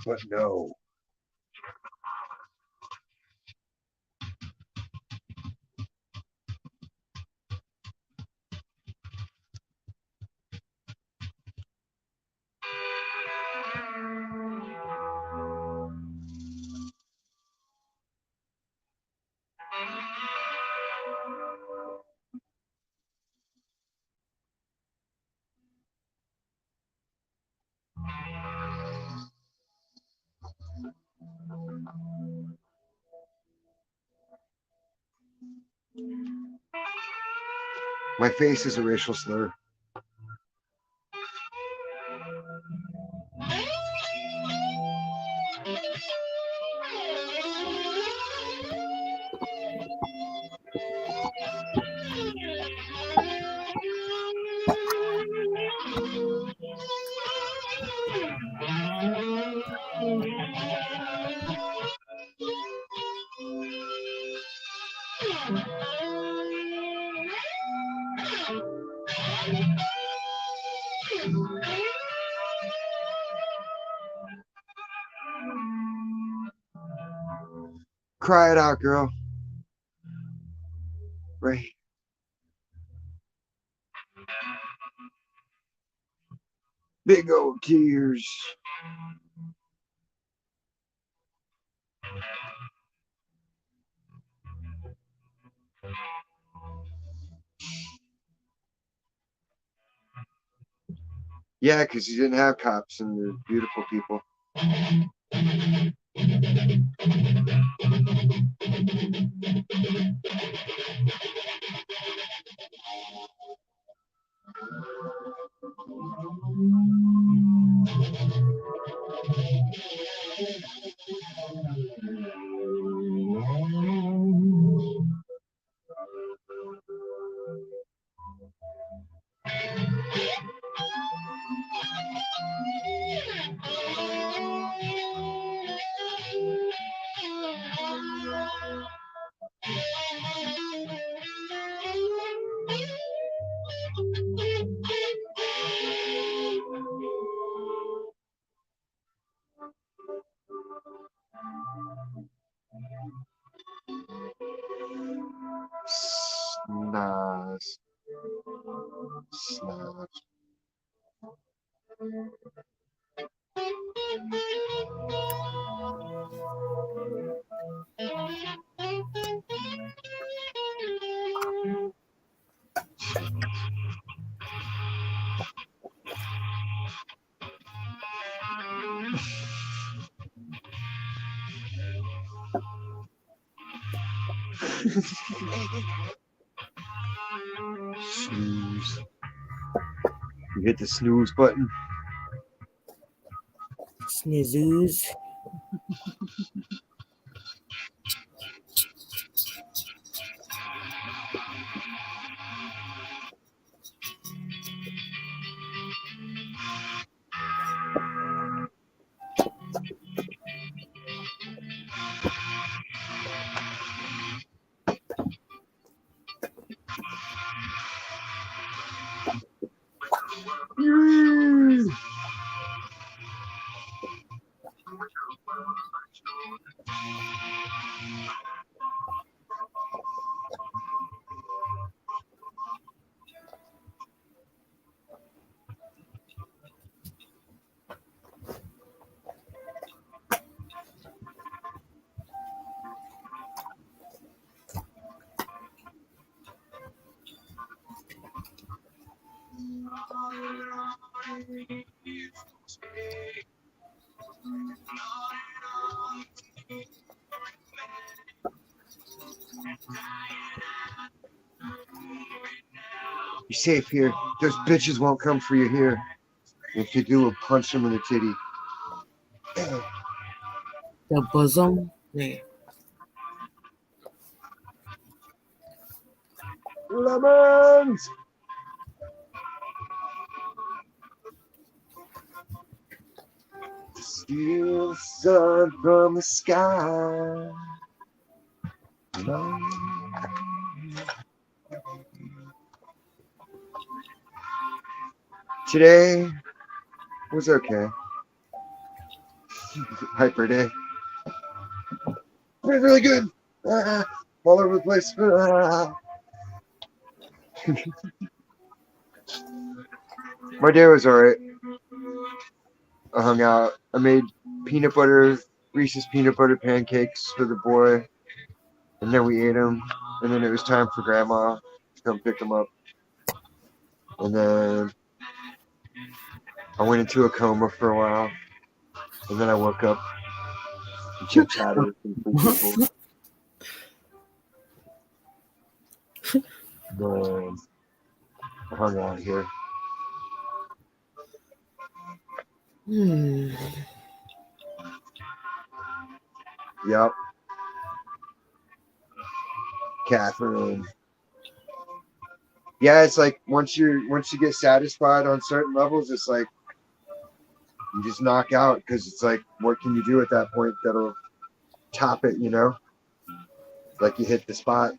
But no. My face is a racial slur. Cry it out, girl. Right. Big old tears. Yeah, because you didn't have cops and the beautiful people. Snaz. Snaz. Snooze. You hit the snooze button. Snizzoos. You're safe here. Those bitches won't come for you here. If they do, we'll punch them in the titty. The bosom. Yeah. Lemons! Steal the sun from the sky. Today was okay. Hyper day. It was really good. All over the place. My day was alright. I hung out. I made Reese's peanut butter pancakes for the boy. And then we ate them. And then it was time for Grandma to come pick them up. And then I went into a coma for a while. And then I woke up and chit-chatted with some cool people. Then I hung out here. Yep. Catherine. Yeah, it's like once you get satisfied on certain levels, it's like you just knock out because it's like, what can you do at that point that'll top it, you know? Like you hit the spot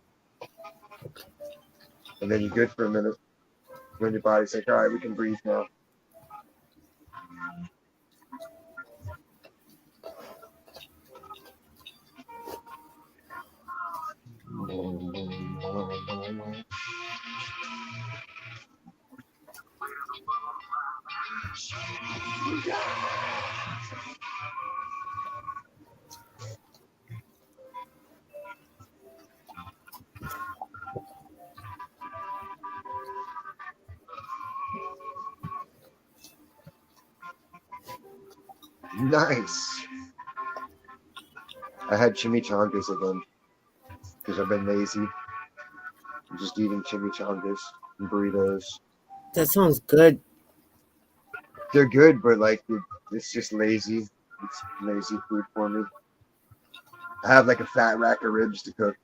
and then you're good for a minute. When your body's like, all right, we can breathe now. Nice. I had chimichangas again because I've been lazy. I'm just eating chimichangas and burritos. That sounds good. They're good, but like it's just lazy. It's lazy food for me. I have like a fat rack of ribs to cook,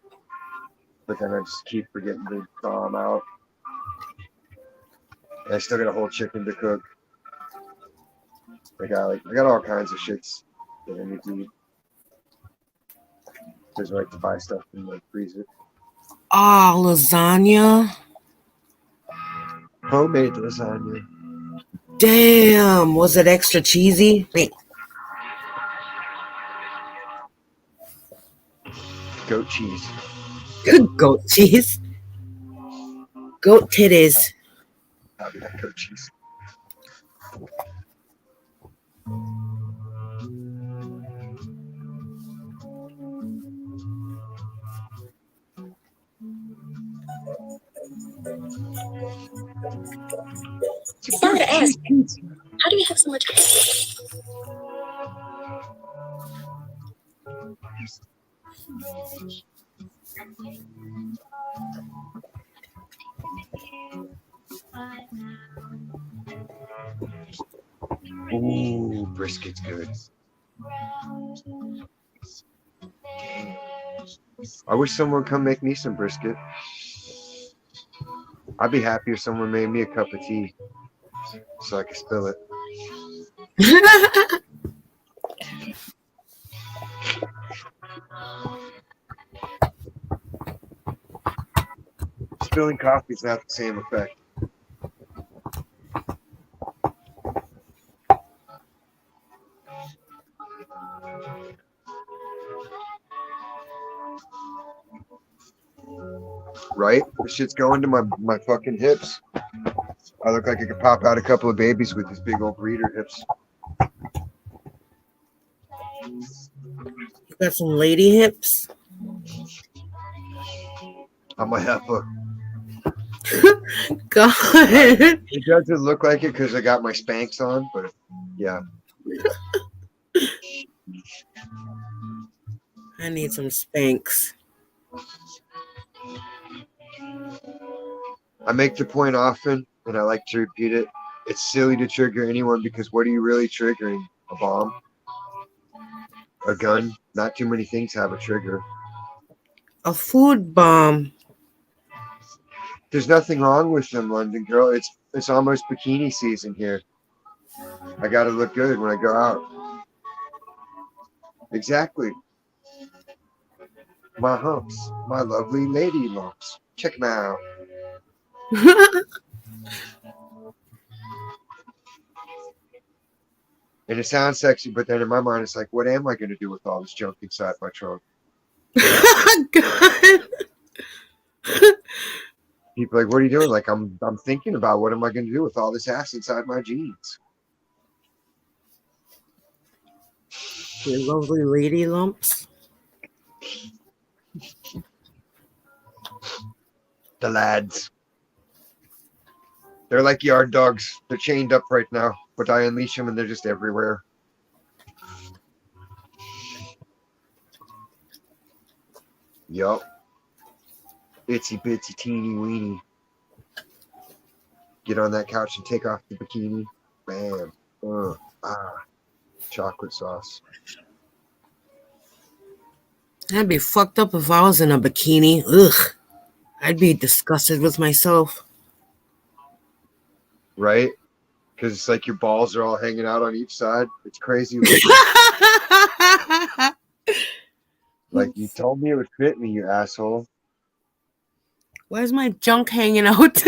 but then I just keep forgetting to thaw them out. And I still got a whole chicken to cook. I got all kinds of shits that I need to eat. Because I like to buy stuff and like freeze it. Ah, lasagna. Homemade lasagna. Damn, was it extra cheesy? Wait, Goat cheese. goat cheese. Goat titties. I'll be that goat cheese. Sorry to ask, how do you have so much? Ooh, brisket's good. I wish someone would come make me some brisket. I'd be happy if someone made me a cup of tea so I could spill it. Spilling coffee's not the same effect. Right? This shit's going to my fucking hips. I look like I could pop out a couple of babies with these big old breeder hips. You got some lady hips? I'm a heifer. God. It doesn't look like it because I got my Spanx on, but yeah. I need some Spanx. I make the point often, and I like to repeat it. It's silly to trigger anyone because what are you really triggering? A bomb? A gun? Not too many things have a trigger. A food bomb. There's nothing wrong with them, London girl. It's almost bikini season here. I gotta look good when I go out. Exactly. My humps. My lovely lady lumps. Check them out. And it sounds sexy, but then in my mind, it's like, what am I going to do with all this junk inside my trunk? God. People are like, what are you doing? Like, I'm thinking about what am I going to do with all this ass inside my jeans? Your lovely lady lumps. The lads. They're like yard dogs. They're chained up right now, but I unleash them and they're just everywhere. Yup. Itsy bitsy teeny weeny. Get on that couch and take off the bikini. Bam. Chocolate sauce. I'd be fucked up if I was in a bikini. Ugh. I'd be disgusted with myself. Right? Because it's like your balls are all hanging out on each side. It's crazy. Like you told me it would fit me, you asshole. Where's my junk hanging out?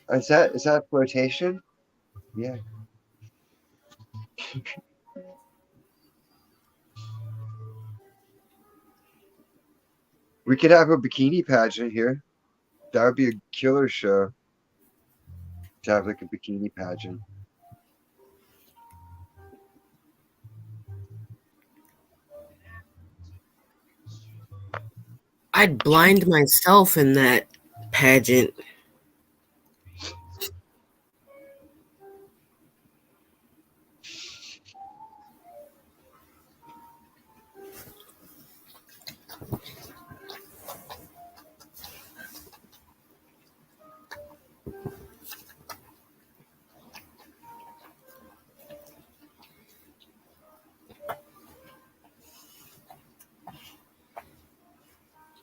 Is that flirtation? Yeah. We could have a bikini pageant here. That would be a killer show. to have like a bikini pageant. I'd blind myself in that pageant.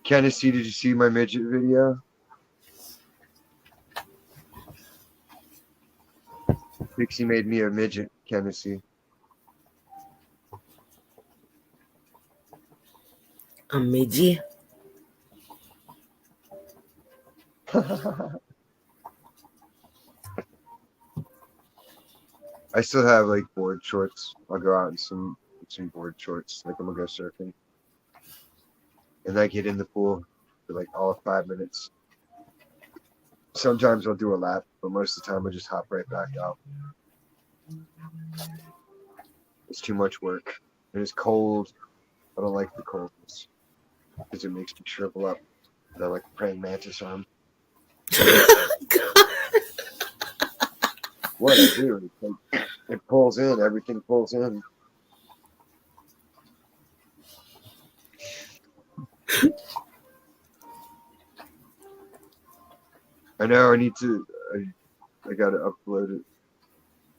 Kennedy, did you see my midget video? Pixie made me a midget, Kennedy. A midget? I still have like board shorts. I'll go out in some board shorts. Like I'm gonna go surfing. And I get in the pool for like all of 5 minutes. Sometimes I'll do a lap, but most of the time I just hop right back out. It's too much work. And it's cold. I don't like the coldness. Because it makes me shrivel up. And I like a praying mantis arm. What I do, it pulls in, everything pulls in. I know I need to, I gotta upload it.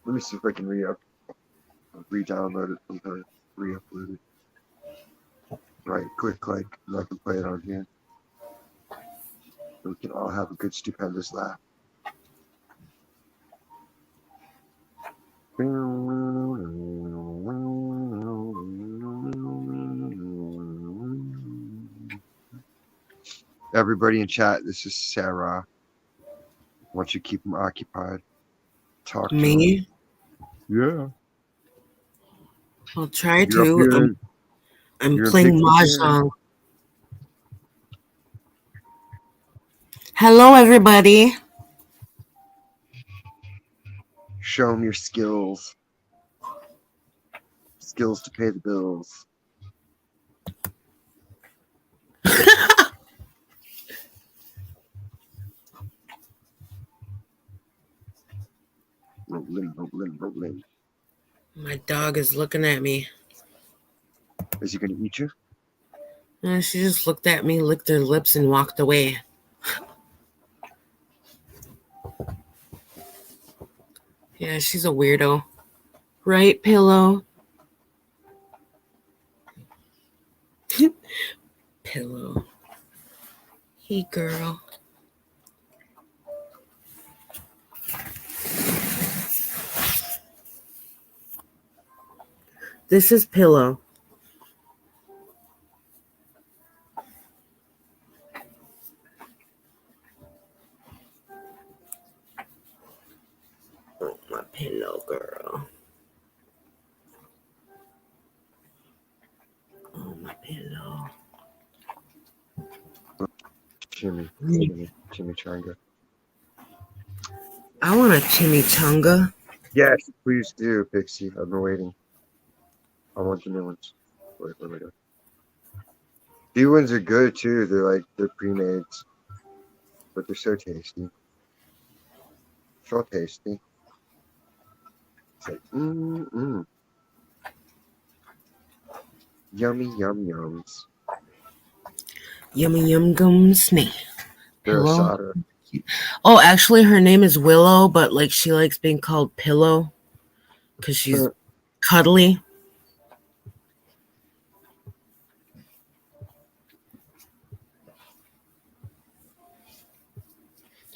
Let me see if I can re-download it sometime, re-upload it. Right, click like, and I can play it on here. We can all have a good stupendous laugh. Everybody in chat, this is Sarah. I want you to keep them occupied. Talk to Me? them. I'll try Yeah. to. I'm playing Mahjong. Hello, everybody. Show them your skills. Skills to pay the bills. Rolling. My dog is looking at me. Is he gonna eat you? She just looked at me, licked her lips, and walked away. Yeah, she's a weirdo. Right, Pillow? Pillow. Hey, girl. This is Pillow. Oh, my pillow, girl. Oh, my pillow. Chimichanga. I want a chimichanga. Yes, please do, Pixie. I've been waiting. I want the new ones. Wait, where am I going? These ones are good too. They're pre-made, but they're so tasty. So tasty. It's like yummy yum yums. Yummy yum gums me. They're a Pillow. solder. Oh, actually, her name is Willow, but like she likes being called Pillow because she's cuddly.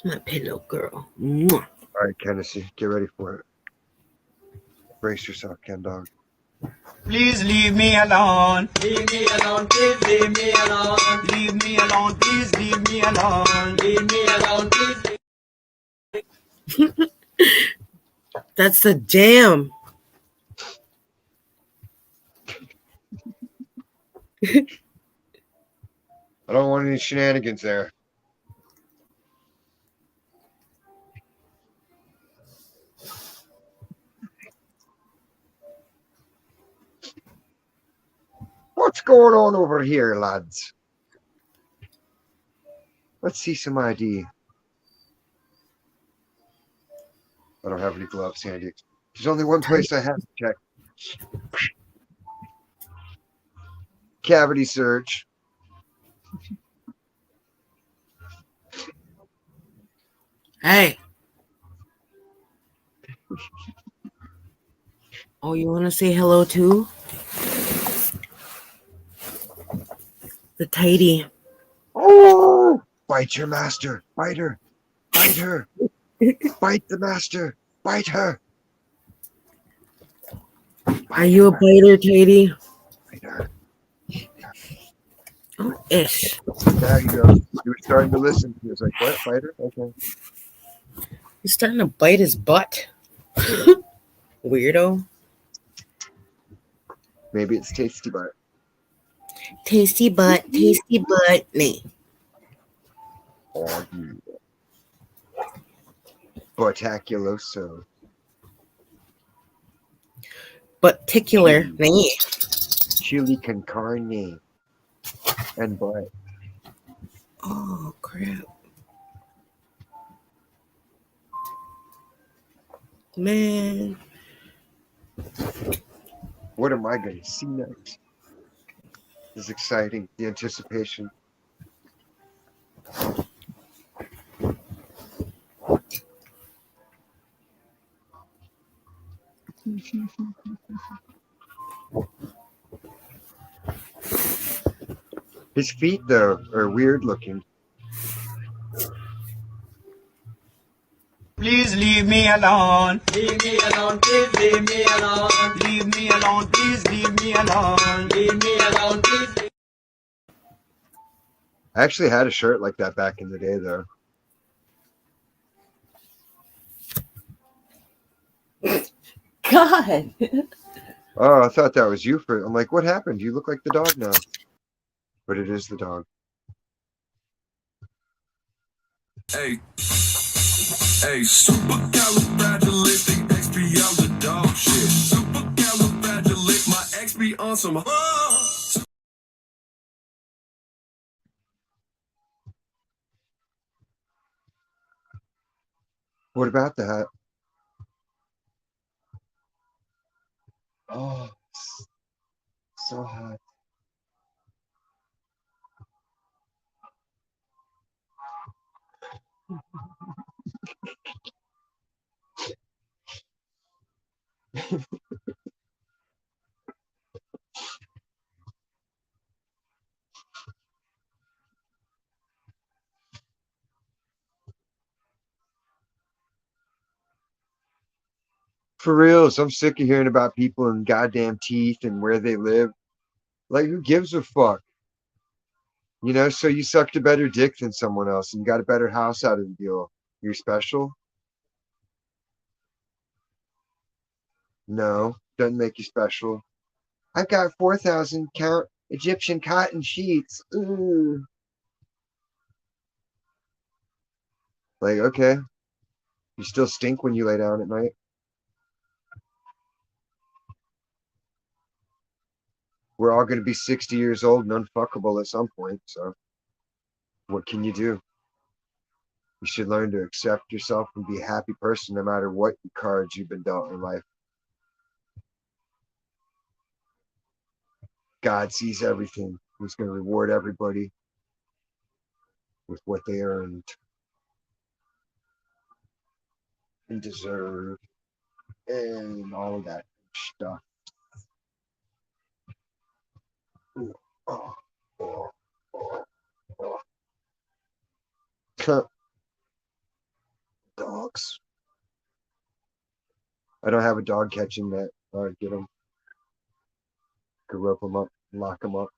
My pillow girl. Mwah. All right, Kennedy, get ready for it. Brace yourself, Ken Dog. Please leave me alone. Leave me alone. Please leave me alone. Leave me alone. Please leave me alone. Leave me alone. Please. That's the jam. I don't want any shenanigans there. going on over here, lads? Let's see some ID. I don't have any gloves handy. There's only one place I have to check. Cavity search. Hey. Oh, you want to say hello too? The tidy. Oh! Bite your master. Bite her. Bite her. Bite the master. Bite her. Are you a biter, Tidy? Bite her. Oh, ish. There you go. He was starting to listen. He was like, what? Bite her? Okay. He's starting to bite his butt. Weirdo. Maybe it's tasty butt. Tasty butt. Me. Oh, yeah. Butaculoso. Particular. Me. Chili con carne. And butt. Oh, crap. Man. What am I going to see next? This is exciting. The anticipation. His feet, though, are weird looking. Please leave me alone. Leave me alone, please leave me alone. Leave me alone, please leave me alone. Leave me alone, please. I actually had a shirt like that back in the day, though. God. Oh, I thought that was you for. I'm like, what happened? You look like the dog now. But it is the dog. Hey, supercalifragilisticexpialidocious dog shit. Supercalifragilistic, my ex be on some. What about that? Oh, so hot. For reals, I'm sick of hearing about people and goddamn teeth and where they live. Like, who gives a fuck? You know, so you sucked a better dick than someone else and you got a better house out of the deal. You're special? No, doesn't make you special. I've got 4,000 count Egyptian cotton sheets. Ooh. Like, okay. You still stink when you lay down at night. We're all going to be 60 years old and unfuckable at some point. So, what can you do? You should learn to accept yourself and be a happy person no matter what cards you've been dealt in life. God sees everything. He's going to reward everybody with what they earned and deserve and all of that stuff. Ooh, oh, oh, oh, oh. Dogs. I don't have a dog catching net. All right, get them. Could rope them up, lock them up.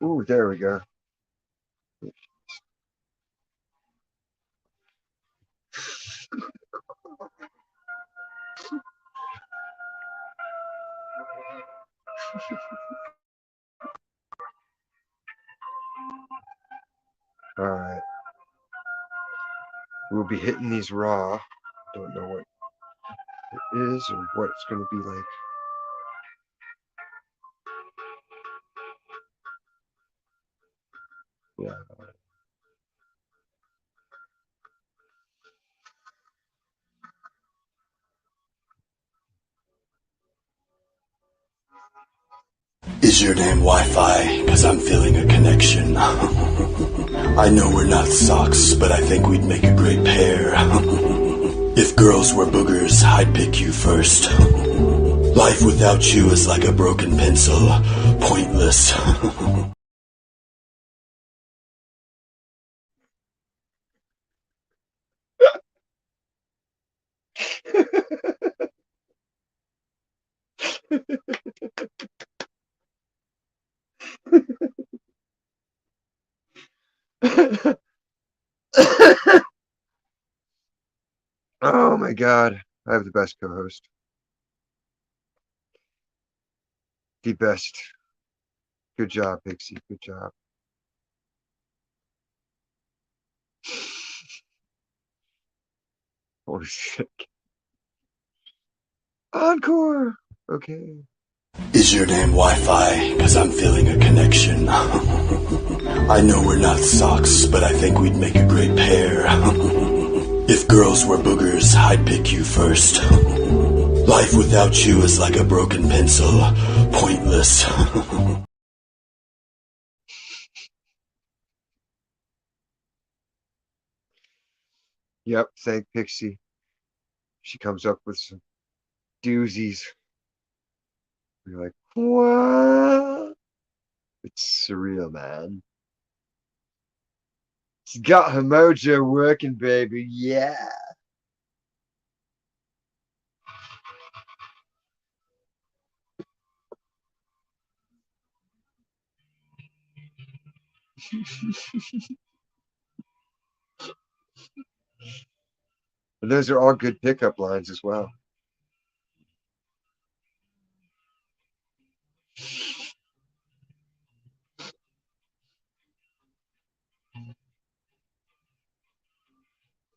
Ooh, there we go. Alright. We'll be hitting these raw. Don't know what it is or what it's going to be like. Yeah. Is your name Wi-Fi? Cause I'm feeling a connection. I know we're not socks, but I think we'd make a great pair. If girls were boogers, I'd pick you first. Life without you is like a broken pencil, pointless. Oh my god. I have the best co-host. The best. Good job, Pixie. Good job. Holy shit. Encore! Okay. Is your name Wi-Fi? Cause I'm feeling a connection. I know we're not socks, but I think we'd make a great pair. If girls were boogers, I'd pick you first. Life without you is like a broken pencil, pointless. Yep, thank Pixie. She comes up with some doozies. You're like, what? It's surreal, man. She's got her mojo working, baby. Yeah. And those are all good pickup lines as well.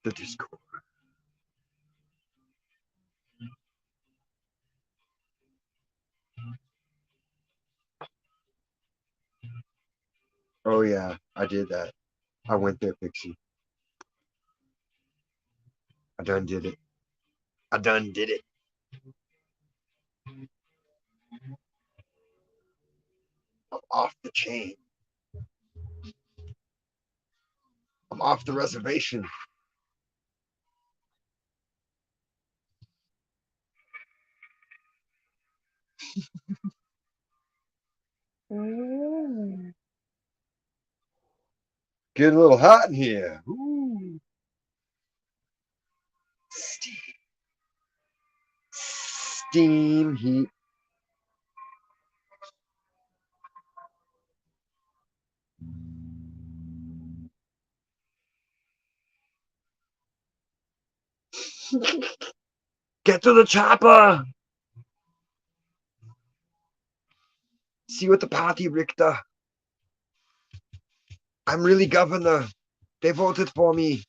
The Discord. Oh yeah, I did that. I went there, Pixie. I done did it. I done did it. I'm off the chain. I'm off the reservation. Getting a little hot in here. Ooh. Steam heat. Get to the chopper. See you at the party, Richter. I'm really governor. They voted for me.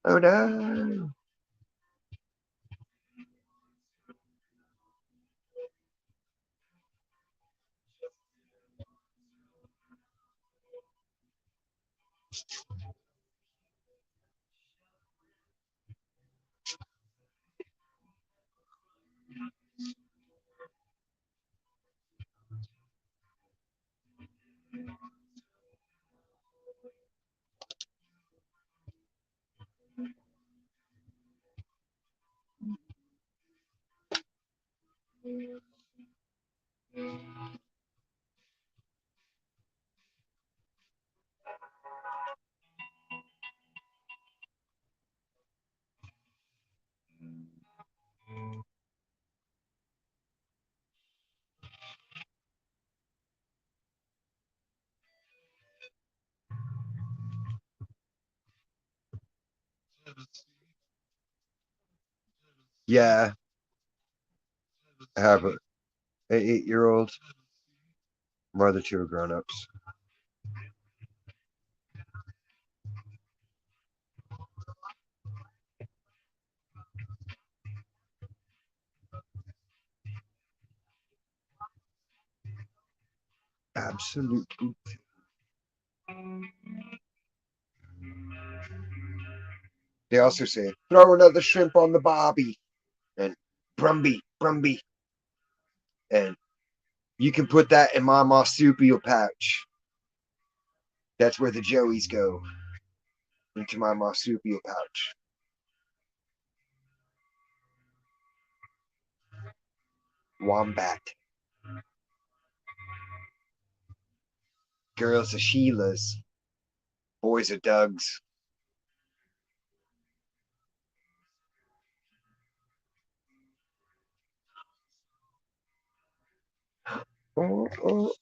Oh no. Yeah, I have an 8-year-old. My other two are grown-ups. Absolutely. They also say, throw another shrimp on the bobby. And Brumby. And you can put that in my marsupial pouch. That's where the joeys go. Into my marsupial pouch. Wombat. Girls are Sheilas. Boys are Dougs. Oh.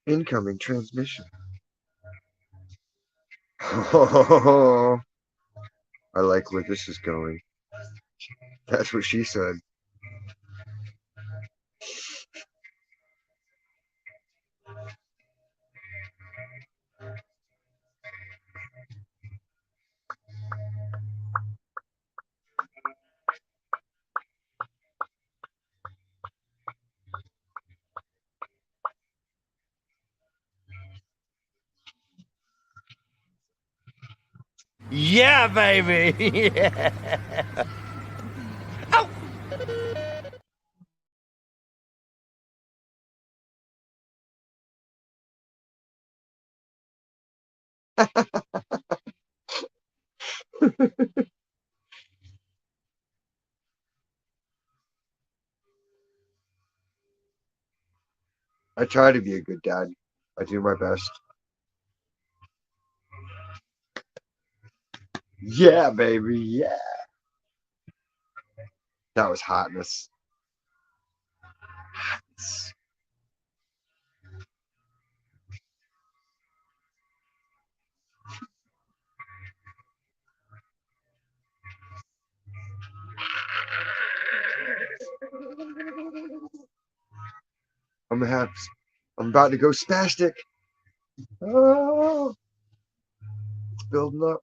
Incoming transmission. Oh, I like where this is going. That's what she said. Yeah, baby. Yeah. I try to be a good dad. I do my best. Yeah, baby. Yeah. That was hotness. I'm about to go spastic. Oh, it's building up.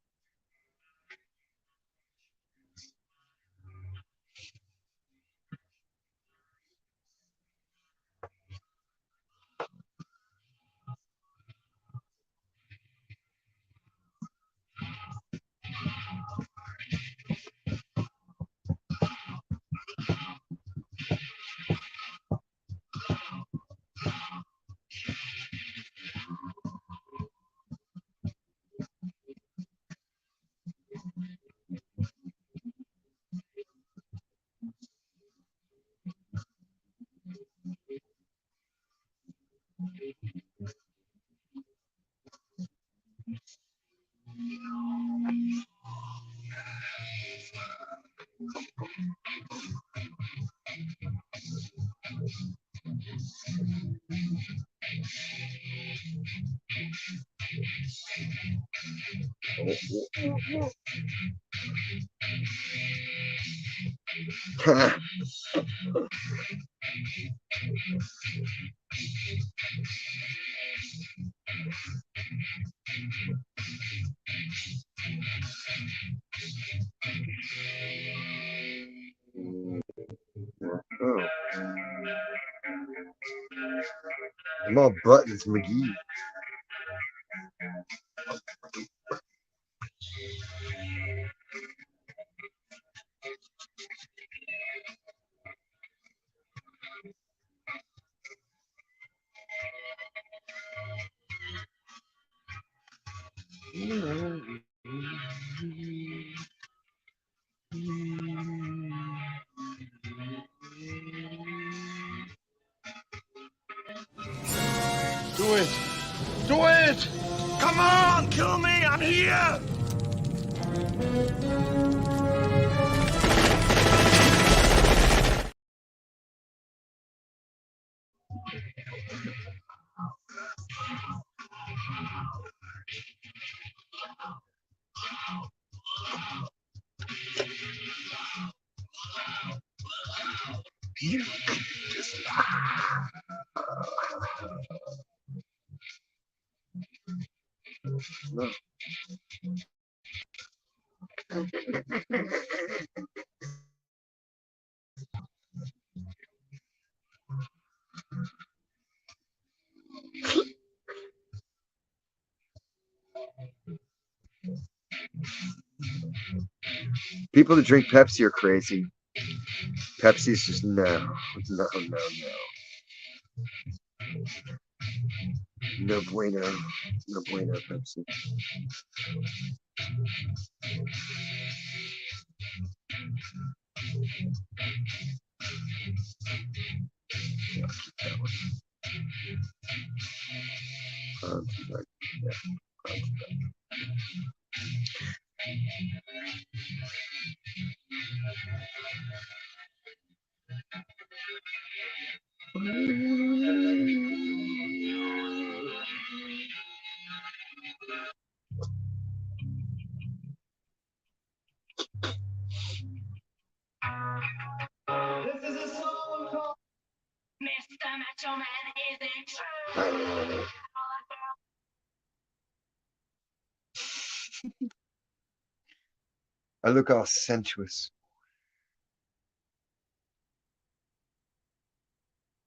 Oh. I'm all buttons, McGee. Do it. Do it. Come on, kill me. I'm here. No. People that drink Pepsi are crazy. Pepsi's just no. No bueno. No bueno, Pepsi. I look all sensuous.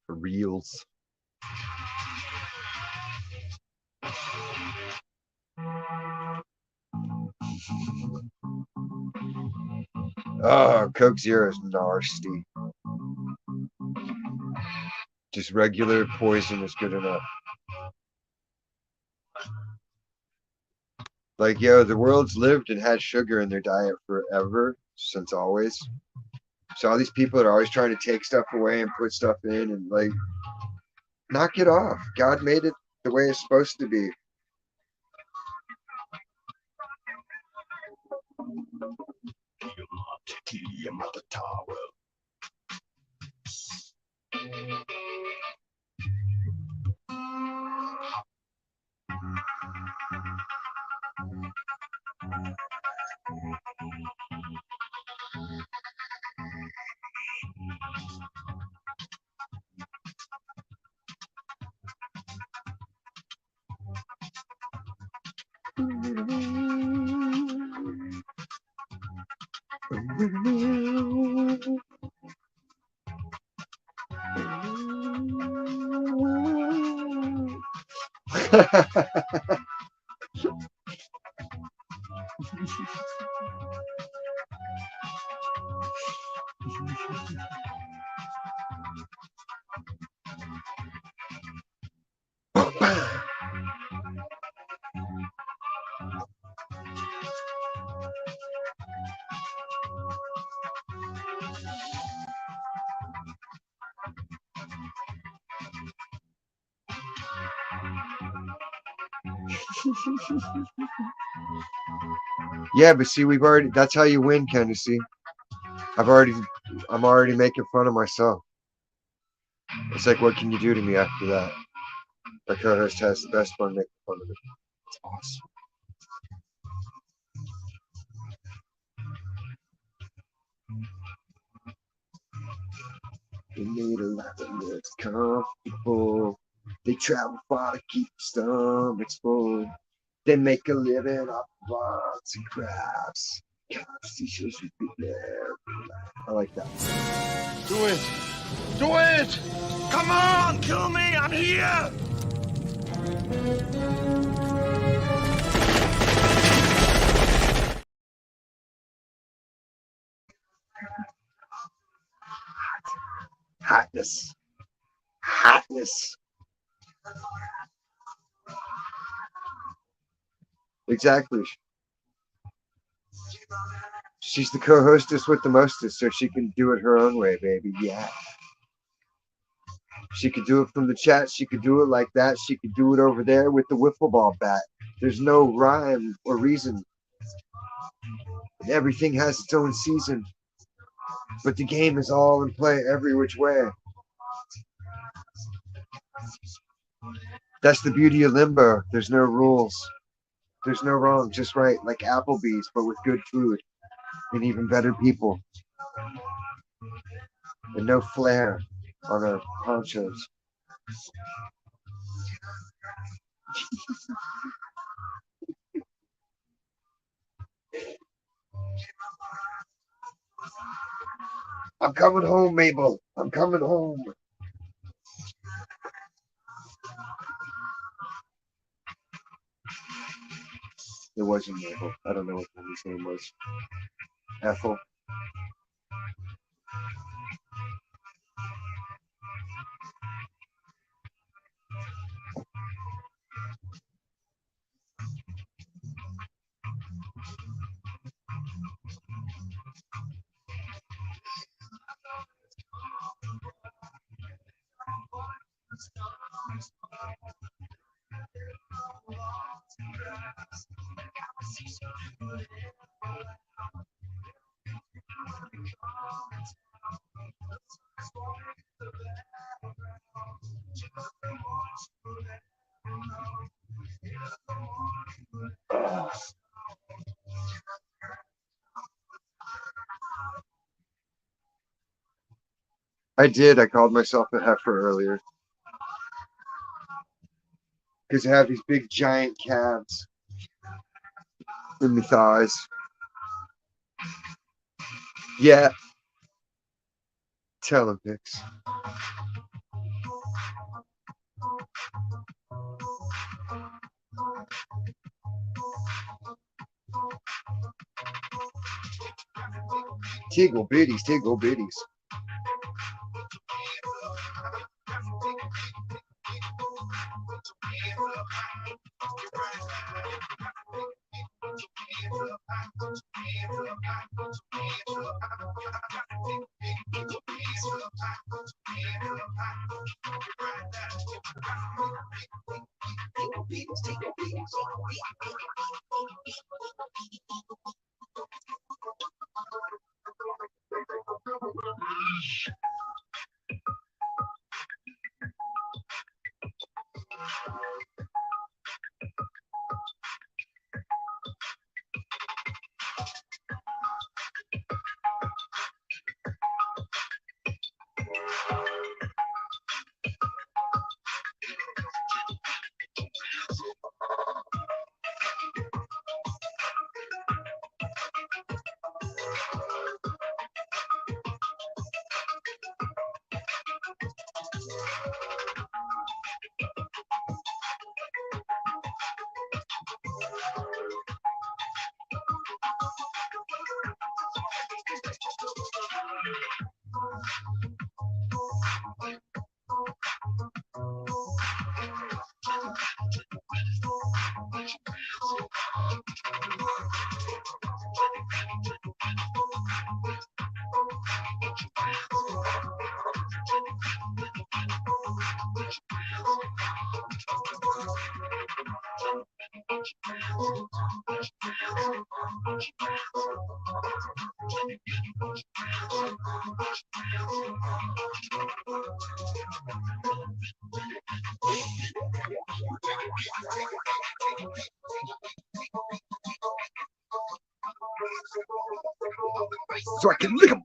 For reals. Oh, Coke Zero is nasty. Just regular poison is good enough. Like, yo, the world's lived and had sugar in their diet forever, since always. So all these people are always trying to take stuff away and put stuff in and, like, knock it off. God made it the way it's supposed to be. Yeah, but see, that's how you win, Candace. I'm already making fun of myself. It's like, what can you do to me after that? My co-host has the best fun making fun of it. It's awesome. They need a life that's comfortable. They travel far to keep stomachs full. They make a living off arts and crafts. Conversations with people. I like that. Do it! Do it! Come on, kill me! I'm here! Hotness. Hotness. Exactly. She's the co-hostess with the mostest, so she can do it her own way, baby. Yeah. She could do it from the chat. She could do it like that. She could do it over there with the wiffle ball bat. There's no rhyme or reason. Everything has its own season. But the game is all in play every which way. That's the beauty of limbo. There's no rules. There's no wrong, just right, like Applebee's, but with good food and even better people. and no flare on our ponchos. I'm coming home, Mabel. I'm coming home. It wasn't Mabel. I don't know what his name was. Ethel. I did. I called myself a heifer earlier. Because I have these big giant calves in my thighs. Yeah. Telepics. Tiggle bitties, tiggle bitties. So I can lick them.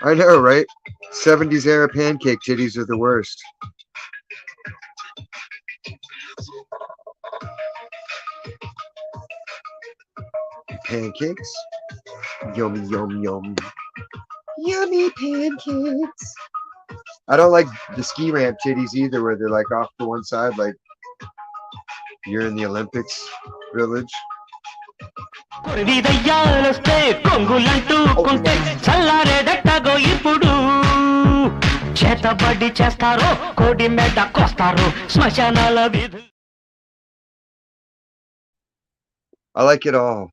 I know, right? 70s era pancake titties are the worst. Pancakes? Yummy, yum, yum. Yummy pancakes. I don't like the ski ramp titties either, where they're like off to one side, like you're in the Olympics village. I like it all.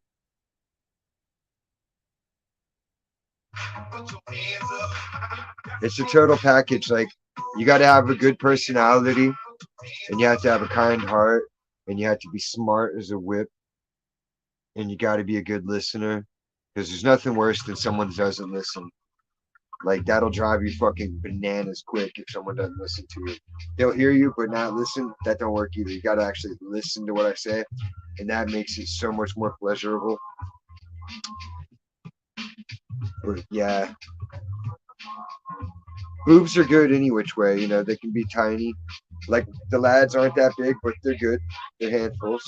It's a total package. Like, you got to have a good personality, and you have to have a kind heart, and you have to be smart as a whip, and you got to be a good listener, because there's nothing worse than someone who doesn't listen. Like that'll drive you fucking bananas quick if someone doesn't listen to you. They'll hear you but not listen. That don't work either. You gotta actually listen to what I say, and that makes it so much more pleasurable. But yeah, boobs are good any which way. You know, they can be tiny. Like the lads aren't that big, but they're good. They're handfuls.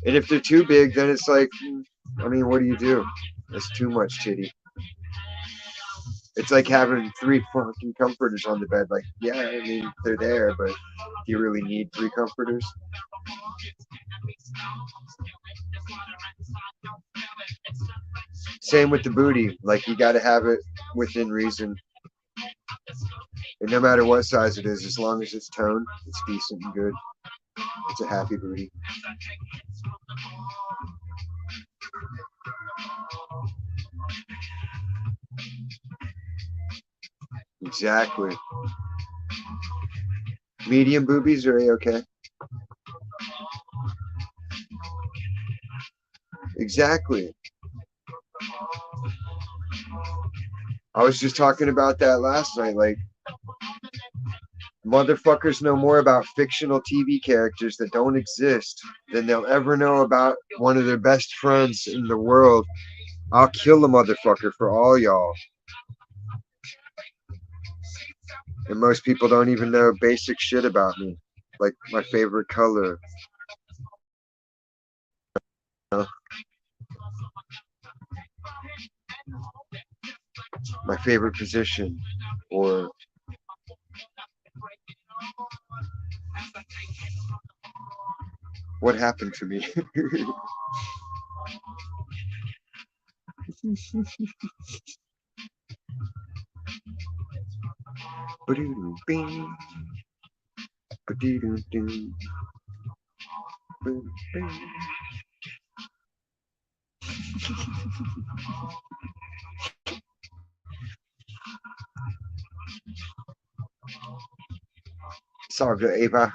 And if they're too big, then it's like, I mean, what do you do? It's too much titty. It's like having 3 fucking comforters on the bed. Like, yeah, I mean, they're there, but do you really need 3 comforters? Same with the booty. Like, you got to have it within reason. And no matter what size it is, as long as it's toned, it's decent and good. It's a happy booty. Exactly. Medium boobies are A-okay. Exactly. I was just talking about that last night. Like, motherfuckers know more about fictional TV characters that don't exist than they'll ever know about one of their best friends in the world. I'll kill a motherfucker for all y'all. And most people don't even know basic shit about me. Like my favorite color. My favorite position. Or what happened to me. It's all good, Ava.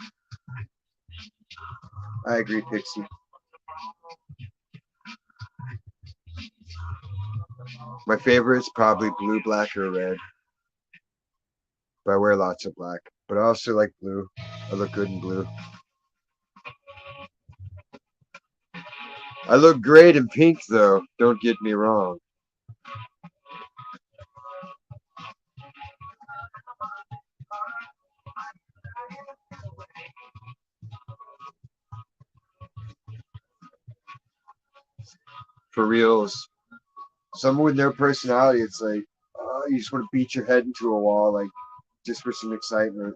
I agree, Pixie. My favorite is probably blue, black, or red. But I wear lots of black. But I also like blue. I look good in blue. I look great in pink, though. Don't get me wrong. For reals. Someone with no personality, it's like, you just want to beat your head into a wall, like, just for some excitement.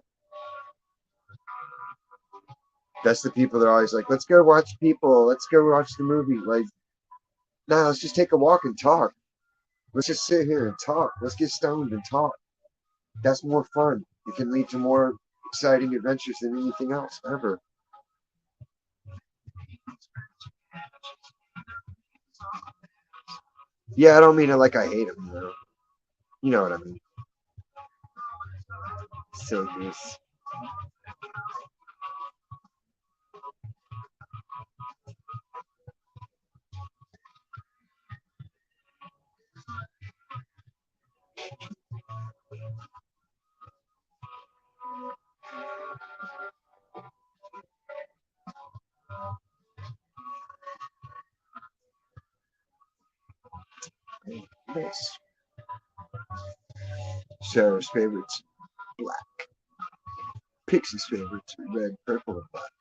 That's the people that are always like, let's go watch people. Let's go watch the movie. Like, nah, let's just take a walk and talk. Let's just sit here and talk. Let's get stoned and talk. That's more fun. It can lead to more exciting adventures than anything else ever. Yeah, I don't mean it like I hate him, though. You know what I mean. So goose. Nice. Sarah's favorites, black. Pixie's favorites, red, purple, and black.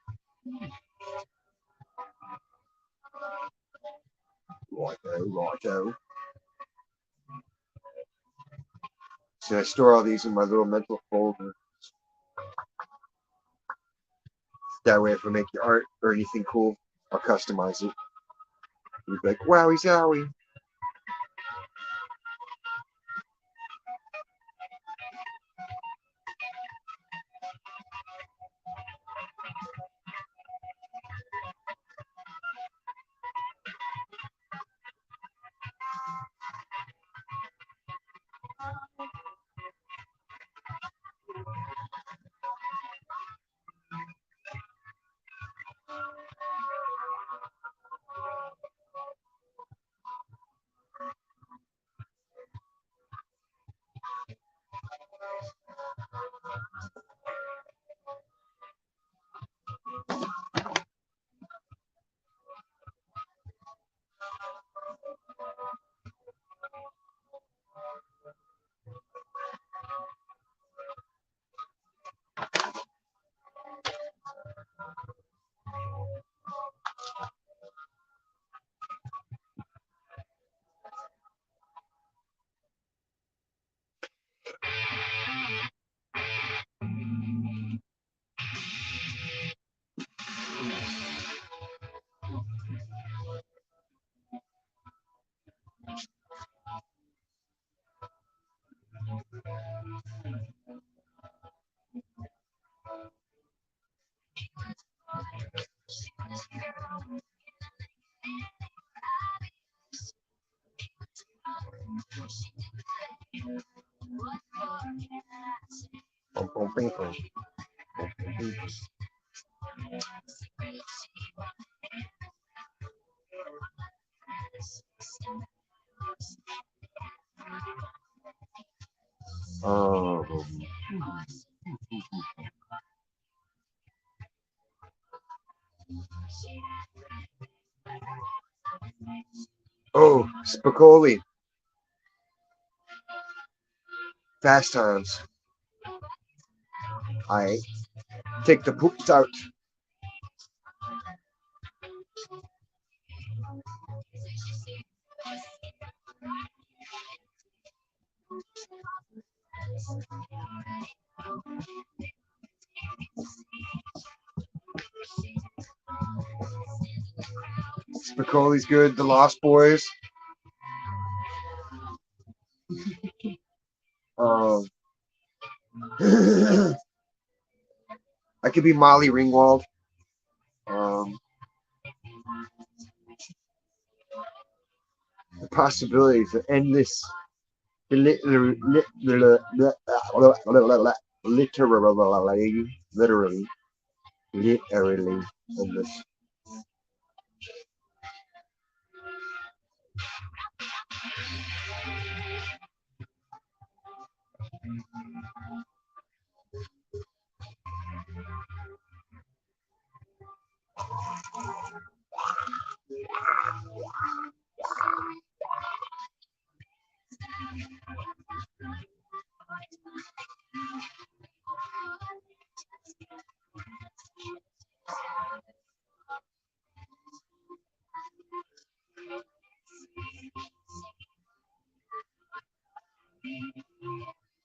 Righto. So I store all these in my little mental folder. That way, if I make art or anything cool, I'll customize it. You'd be like, wowie zowie. Oh, Spicoli. Fast times. I take the poops out. Spicoli's good. The Lost Boys. I could be Molly Ringwald. The possibilities are endless. Literally, endless.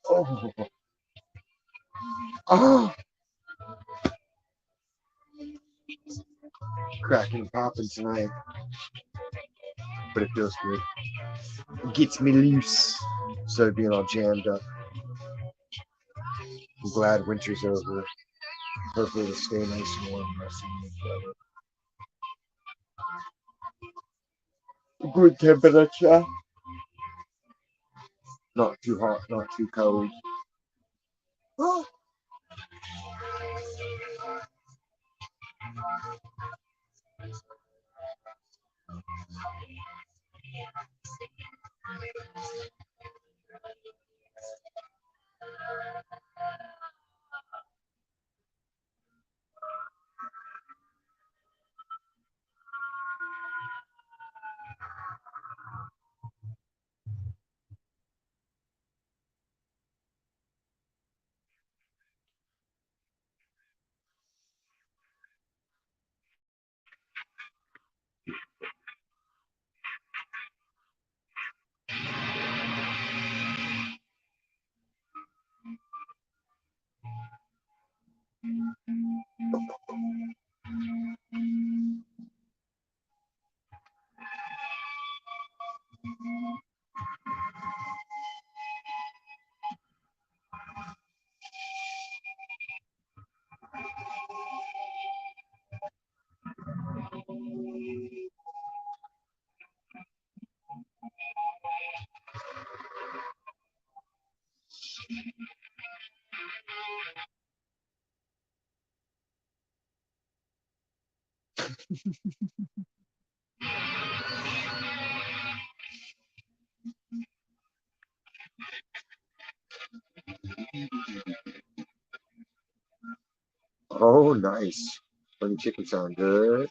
Oh, oh, cracking popping tonight, but it feels good. It gets me loose instead of being all jammed up. I'm glad winter's over. Hopefully it'll stay nice and warm the rest of the week. Good temperature. Not too hot, not too cold. Oh. Oh, nice. Spring chicken sound good.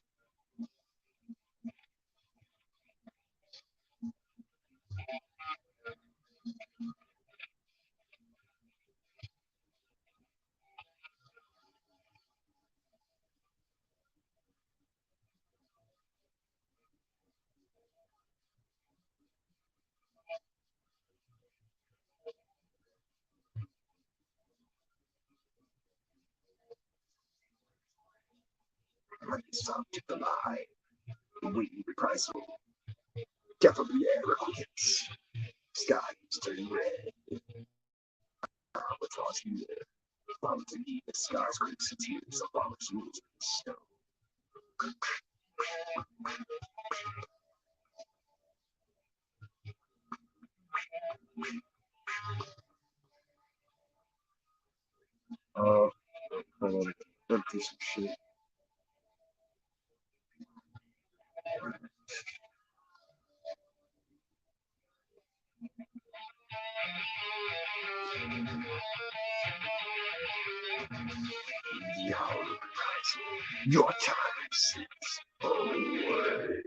Stop to the line. We reprisal. Definitely arrogance. Sky is turning red. What's lost here? Oh, hold on. Empty some shit. Your time slips away.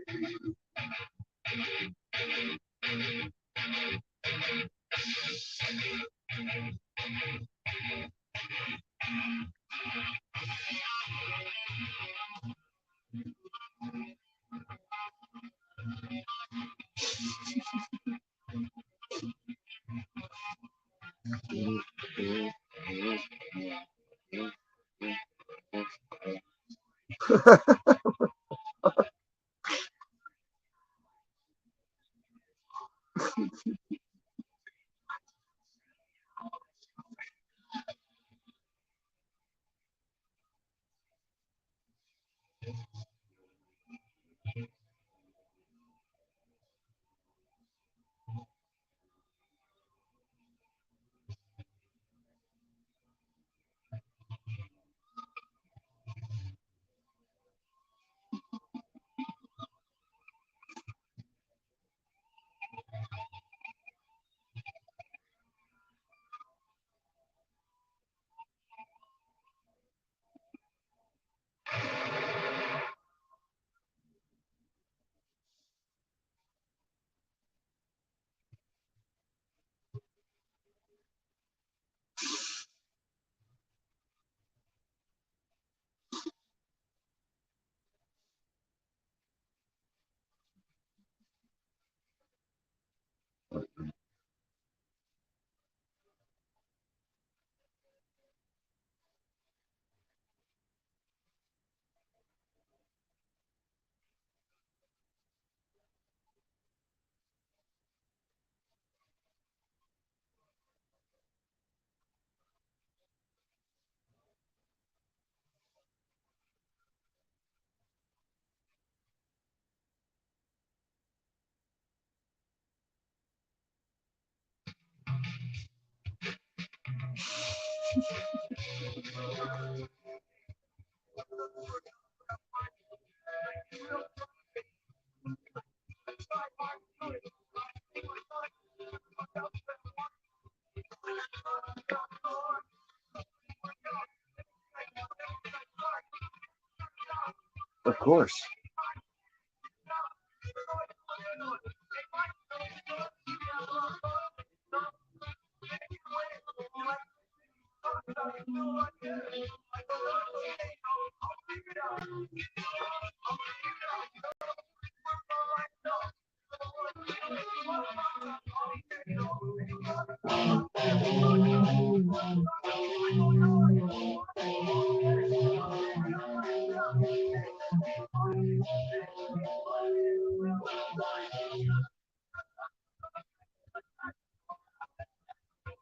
Of course.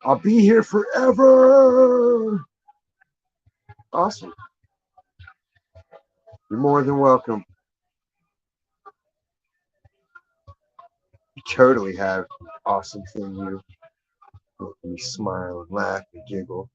I'll be here forever. Awesome. You're more than welcome. You totally have awesome thing you make me smile and laugh and giggle.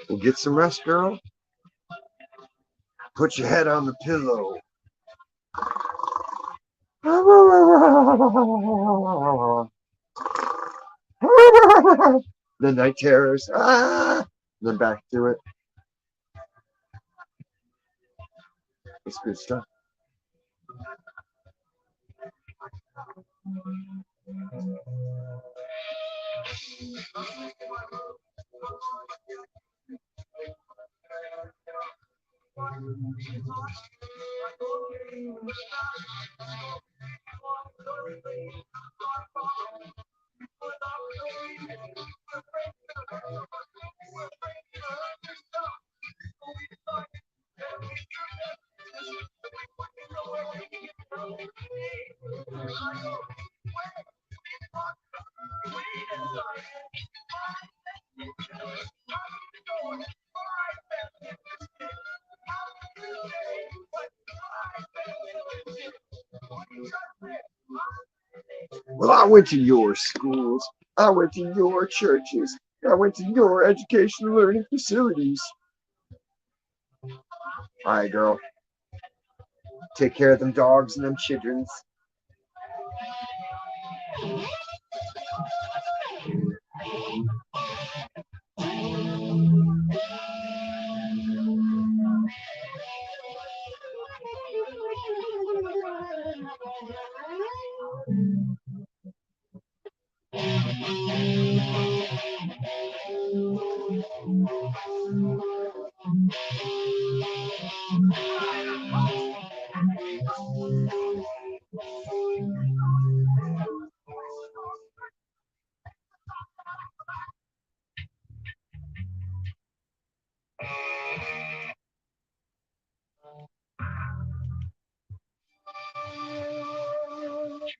Well, get some rest, girl. Put your head on the pillow. The night terrors. Ah! Then back to it. It's good stuff. Well, I went to your schools. I went to your churches. I went to your educational learning facilities. All right, girl. Take care of them dogs and them childrens.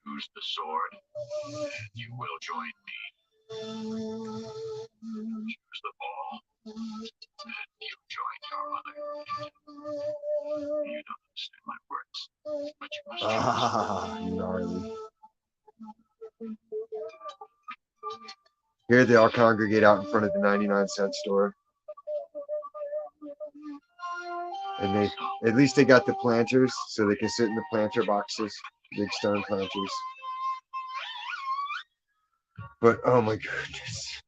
Choose the sword, and you will join me. Choose the ball, and you join your mother. You don't understand my words, but you must choose. Gnarly. Here they all congregate out in front of the 99-cent store. And they, at least they got the planters, so they can sit in the planter boxes, big stone planters. But oh my goodness.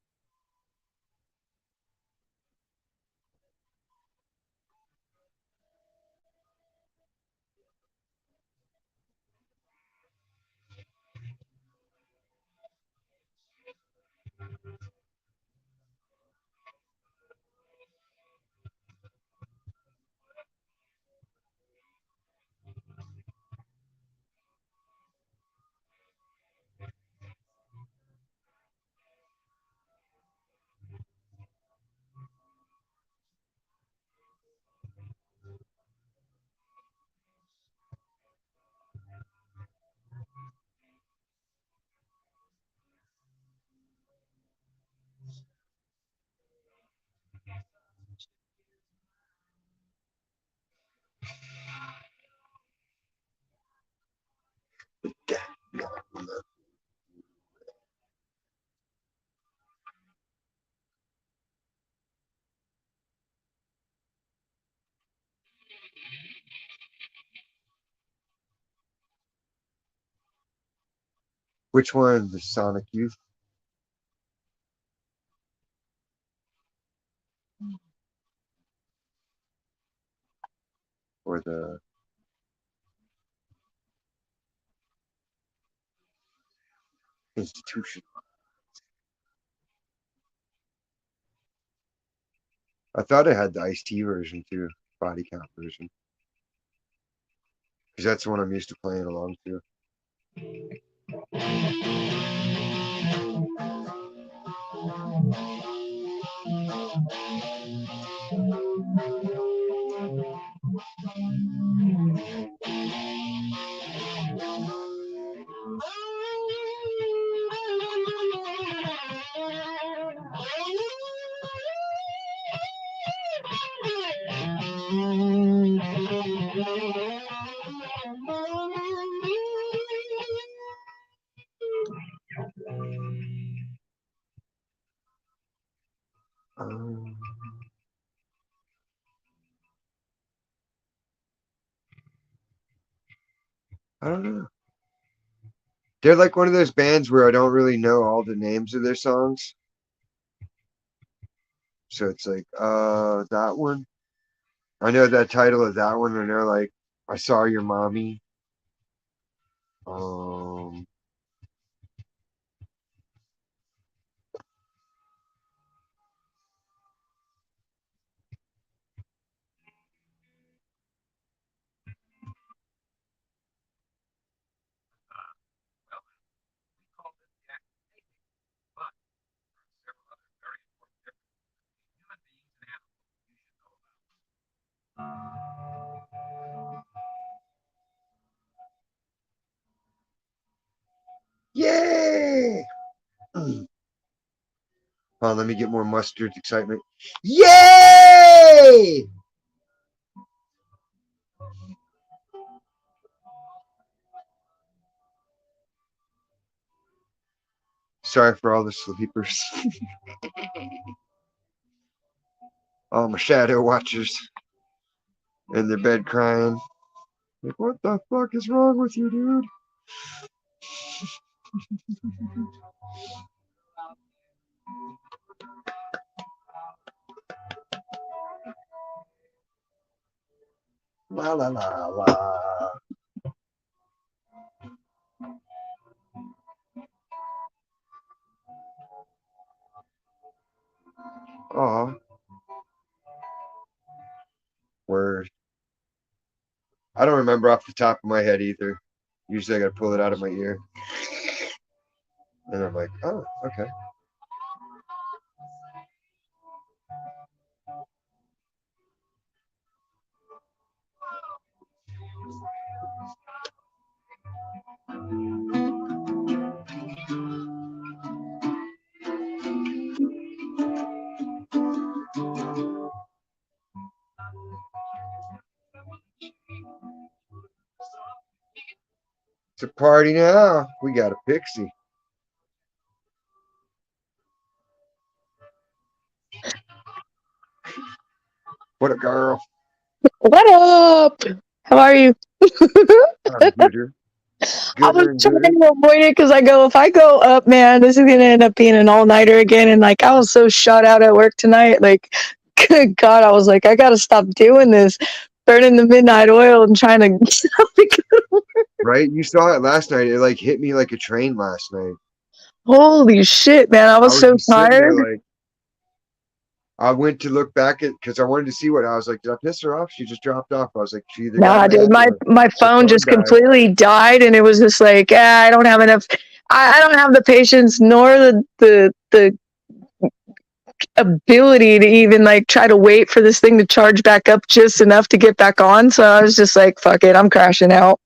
Which one? The Sonic Youth? Or the Institution? I thought it had the Ice-T version too, body count version. Because that's the one I'm used to playing along to. I don't know. They're like one of those bands where I don't really know all the names of their songs. So it's like, that one. I know that title of that one, and they're like, I saw your mommy. Well, we call this the act of mating, but there are several other very important differences between human beings and animals you should know about. Yay! Let me get more mustard excitement. Yay! Sorry for all the sleepers. All my shadow watchers in their bed crying. Like, what the fuck is wrong with you, dude? La la la la. Aw. Word. I don't remember off the top of my head either. Usually I gotta pull it out of my ear. And I'm like, oh, okay. It's a party now. We got a pixie. What a girl. What up? How are you? I'm gooder. I was Gooder and trying gooder. to avoid it because I go, if I go up, man, this is gonna end up being an all-nighter again. And like, I was so shut out at work tonight. Like, good God, I was like, I gotta stop doing this, burning the midnight oil and trying to. Right? You saw it last night. It like hit me like a train last night. Holy shit, man! I I was was so just sitting there tired. like, I went to look back at because I wanted to see what I was like. Did I piss her off? She just dropped off. I was like, she either got Nah, dude, mad my or my her phone phone just died. completely died, and it was just like, I don't have enough. I don't have the patience nor the ability to even like try to wait for this thing to charge back up just enough to get back on. So I was just like, fuck it, I'm crashing out.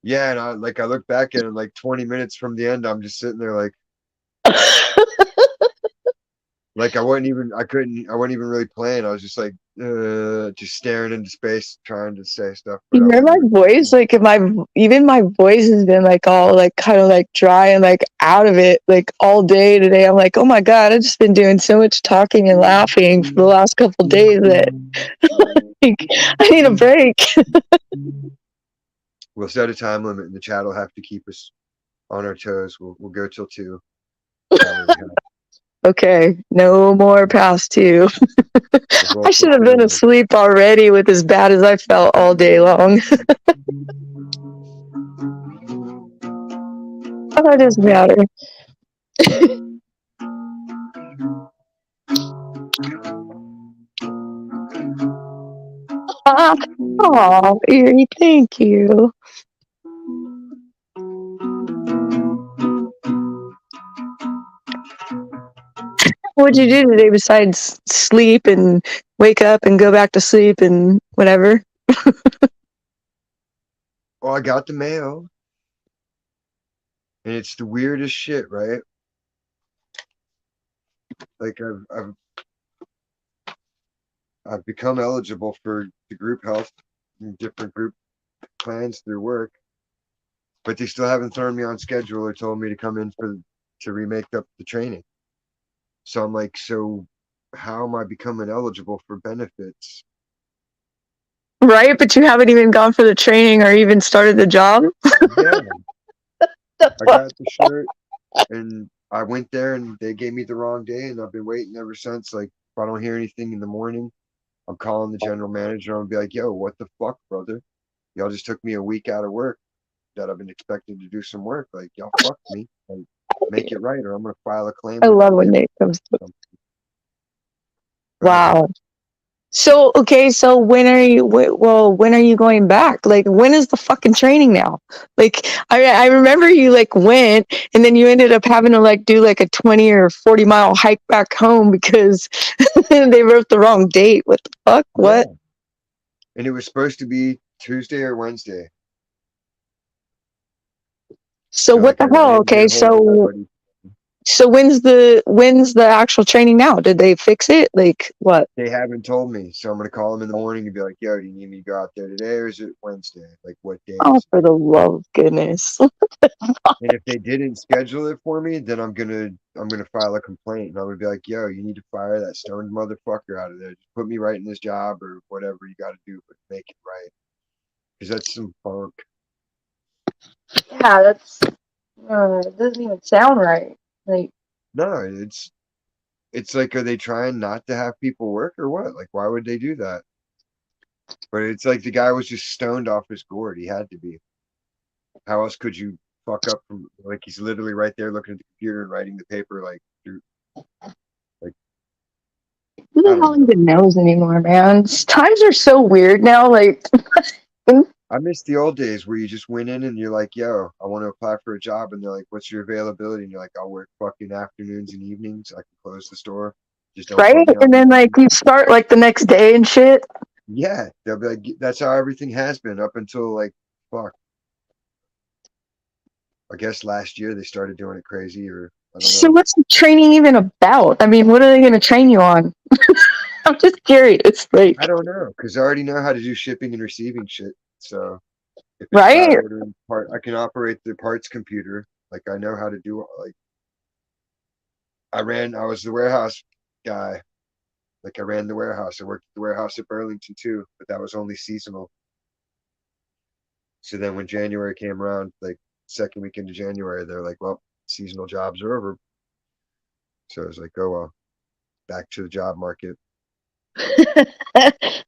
Yeah, and I look back at it like 20 minutes from the end. I'm just sitting there like I wasn't even really playing. I was just like just staring into space trying to say stuff, but You I hear wasn't my even voice? Like if my voice has been like all like kind of like dry and like out of it like all day today. I'm like, oh my God, I've just been doing so much talking and laughing for the last couple days that like, I need a break. we'll set a time limit and the chat will have to keep us on our toes. We'll go till 2. That way we have Okay, no more past 2. we'll roll I till should have been 2. asleep already with as bad as I felt all day long. What does matter? Oh, Erie, thank you. What'd you do today besides sleep and wake up and go back to sleep and whatever? Oh, I got the mail. And it's the weirdest shit, right? Like I've become eligible for the group health and different group plans through work, but they still haven't thrown me on schedule or told me to come in to remake up the training. So I'm like, so how am I becoming eligible for benefits? Right, but you haven't even gone for the training or even started the job. Yeah, The I fuck? got the shirt and I went there and they gave me the wrong day and I've been waiting ever since. Like if I don't hear anything in the morning, I'm calling the general manager and be like, yo, what the fuck, brother? Y'all just took me a week out of work that I've been expected to do some work. Like, y'all fucked me. Like, make it right, or I'm gonna file a claim I with love the when pay. Nate comes to. But Wow. So okay, so when are you? When are you going back? Like, when is the fucking training now? Like, I remember you like went, and then you ended up having to like do like a 20 or 40 mile hike back home because they wrote the wrong date. What the fuck? yeah, What? and it was supposed to be Tuesday or Wednesday. So So what like, the I hell? didn't get Okay, a hold of so everybody. when's the actual training now? Did they fix it? Like what? They haven't told me, so I'm gonna call them in the morning and be like, "Yo, do you need me to go out there today, or is it Wednesday? Like, what day Oh, is it?" for the love of goodness! And if they didn't schedule it for me, then I'm gonna file a complaint, and I'm gonna be like, "Yo, you need to fire that stoned motherfucker out of there. Just put me right in this job, or whatever you got to do, but make it right, because that's some funk." Yeah, that's it doesn't even sound right. Like, No, it's like, are they trying not to have people work or what? Like, why would they do that? But it's like the guy was just stoned off his gourd. He had to be. How else could you fuck up from, like, he's literally right there looking at the computer and writing the paper, like, like, who I the don't hell know. even knows anymore, man? Times are so weird now. Like, I miss the old days where you just went in and you're like, "Yo, I want to apply for a job," and they're like, "What's your availability?" And you're like, "I'll work fucking afternoons and evenings. I can close the store. Just don't right? put me on And then like weekends." you start like the next day and shit. Yeah, they'll be like, "That's how everything has been up until like fuck." I guess last year they started doing it crazy, or I don't So know. what's the training even about? I mean, what are they going to train you on? I'm just curious. Like, I don't know because I already know how to do shipping and receiving shit. So if it's about right? ordering part, I can operate the parts computer. Like, I know how to do, like, I was the warehouse guy. Like, I ran the warehouse. I worked at the warehouse at Burlington too, but that was only seasonal. So then when January came around, like second weekend of January, they're like, "Well, seasonal jobs are over." So I was like, "Oh well, back to the job market."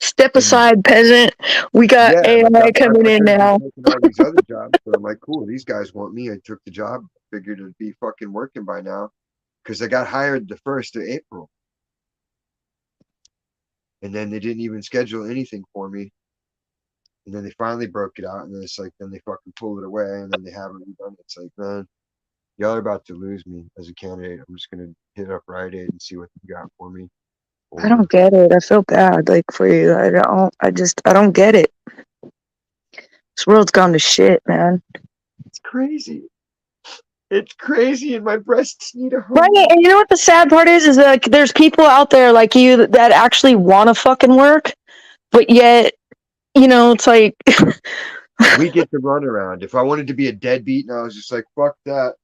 Step And aside, peasant. We got yeah, like, AI I coming in could have been now. taking all these other jobs, but I'm like, cool, these guys want me. I took the job, figured it'd be fucking working by now, because I got hired the 1st of April, and then they didn't even schedule anything for me. And then they finally broke it out, and then it's like, then they fucking pulled it away, and then they haven't redone it. It's like, man, y'all are about to lose me as a candidate. I'm just gonna hit up Rite Aid and see what you got for me. I don't Or get it. I feel bad, like for you. I don't get it. This world's gone to shit, man. it's crazy. It's crazy, and my breasts need a Right, home. and you know what the sad part is that like, there's people out there like you that actually want to fucking work, but yet, it's like, We get the runaround. If I wanted to be a deadbeat, and I was just like, fuck that.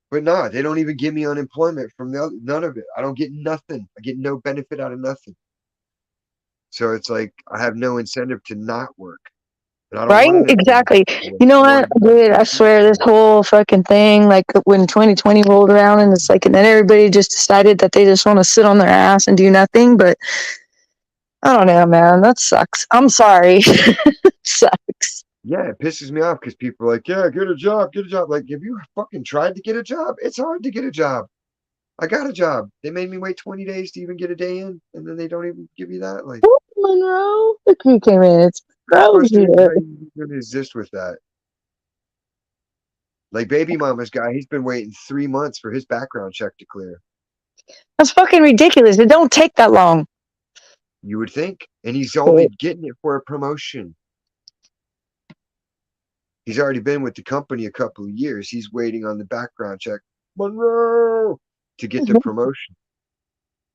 But nah, they don't even give me unemployment from the other, none of it. I don't get nothing. I get no benefit out of nothing. So it's like I have no incentive to not work. And I don't right? want unemployment. Exactly. You know I want what, to be on dude? I social swear, this security. whole fucking thing, like when 2020 rolled around, and it's like, and then everybody just decided that they just want to sit on their ass and do nothing. But I don't know, man. That sucks. I'm sorry. It sucks. Yeah, it pisses me off because people are like, "Yeah, get a job, get a job." Like, have you fucking tried to get a job? It's hard to get a job. I got a job. They made me wait 20 days to even get a day in, and then they don't even give you that. Like, Monroe, look who came in. It's how you Rose supposed to, here. how you going to exist with that? Like, baby mama's guy, he's been waiting 3 months for his background check to clear. That's fucking ridiculous. It don't take that long. You would think. And he's only getting it for a promotion. He's already been with the company a couple of years. He's waiting on the background check, Monroe, to get the promotion.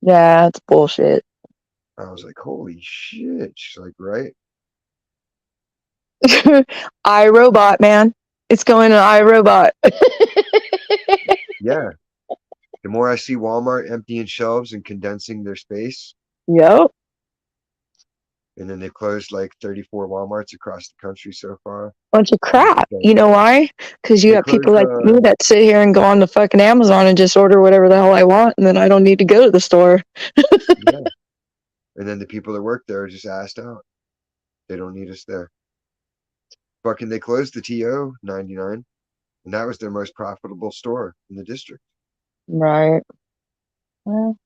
Yeah, it's bullshit. I was like, holy shit. She's like, right? iRobot, man. It's going to iRobot. Yeah. The more I see Walmart emptying shelves and condensing their space, Yep. and then they've closed like 34 Walmarts across the country so far. Bunch of And crap. You know why? Because you they got people closed, like me that sit here and go on to fucking Amazon and just order whatever the hell I want, and then I don't need to go to the store. yeah. And then the people that work there are just asked out. They don't need us there. fucking they closed the TO 99, and that was their most profitable store in the district. Right. Well,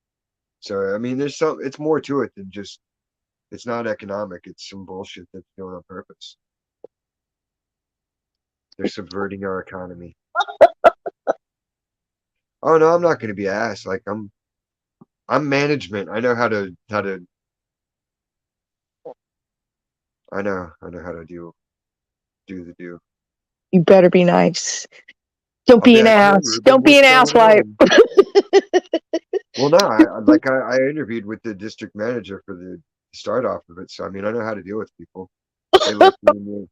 So I mean, it's more to it than just. It's not economic. It's some bullshit that's done on purpose. They're subverting our economy. Oh no, I'm not going to be ass. Like I'm management. I know how to. I know how to do the do. you better be nice. Don't I'll be an ask you, ass. Ruben, Don't be an what's asswipe. going on? Well, no, I interviewed with the district manager for the start off of it, so I mean I know how to deal with people. They looked at me.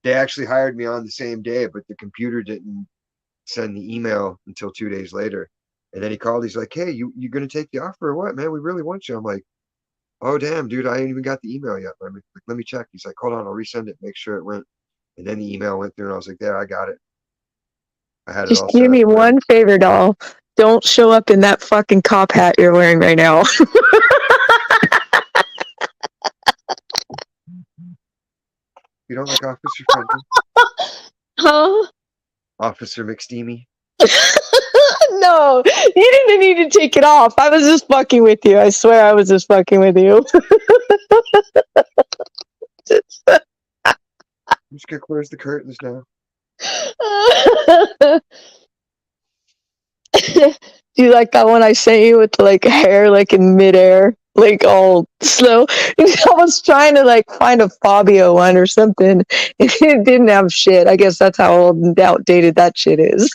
They actually hired me on the same day, but the computer didn't send the email until 2 days later. And then he called. He's like, "Hey, you gonna take the offer or what, man? We really want you." I'm like, "Oh damn, dude, I ain't even got the email yet. Let me check." He's like, "Hold on, I'll resend it, make sure it went." And then the email went through, and I was like, "There, I got it. I had it Just all do set me up." one favor, doll. Don't show up in that fucking cop hat you're wearing right now. You don't like Officer Fenton? Huh? Officer McSteamy? No, you didn't need to take it off. I was just fucking with you. I swear I was just fucking with you. I'm just gonna close the curtains now. Do you like that one I sent you with like hair like in midair, like all slow? I was trying to like find a Fabio one or something. It didn't have shit. I guess that's how old and outdated that shit is.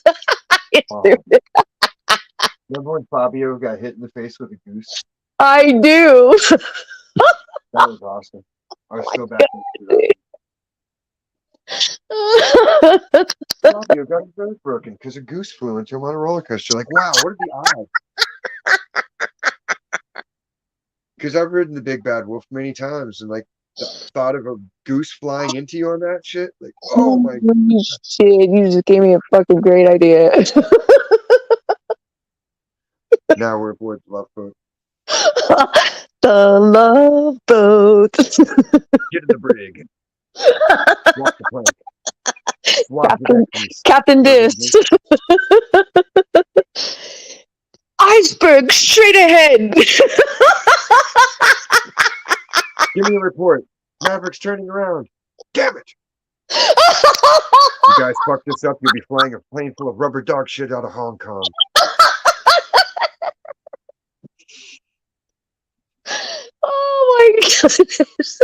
Oh. Remember when Fabio got hit in the face with a goose? I do. That was awesome. I was so bad. Fabio got his nose broken because a goose flew into him on a roller coaster. Like, wow, what are the odds? Because I've ridden the Big Bad Wolf many times, and like the thought of a goose flying into you on that shit, like, oh my shit! You just gave me a fucking great idea. Now we're aboard the love boat. The love boat. Get in the brig. Walk the plank. Captain Dis. Iceberg straight ahead. Give me a report. Maverick's turning around. Damn it. You guys fuck this up, you'll be flying a plane full of rubber dog shit out of Hong Kong. Oh my goodness.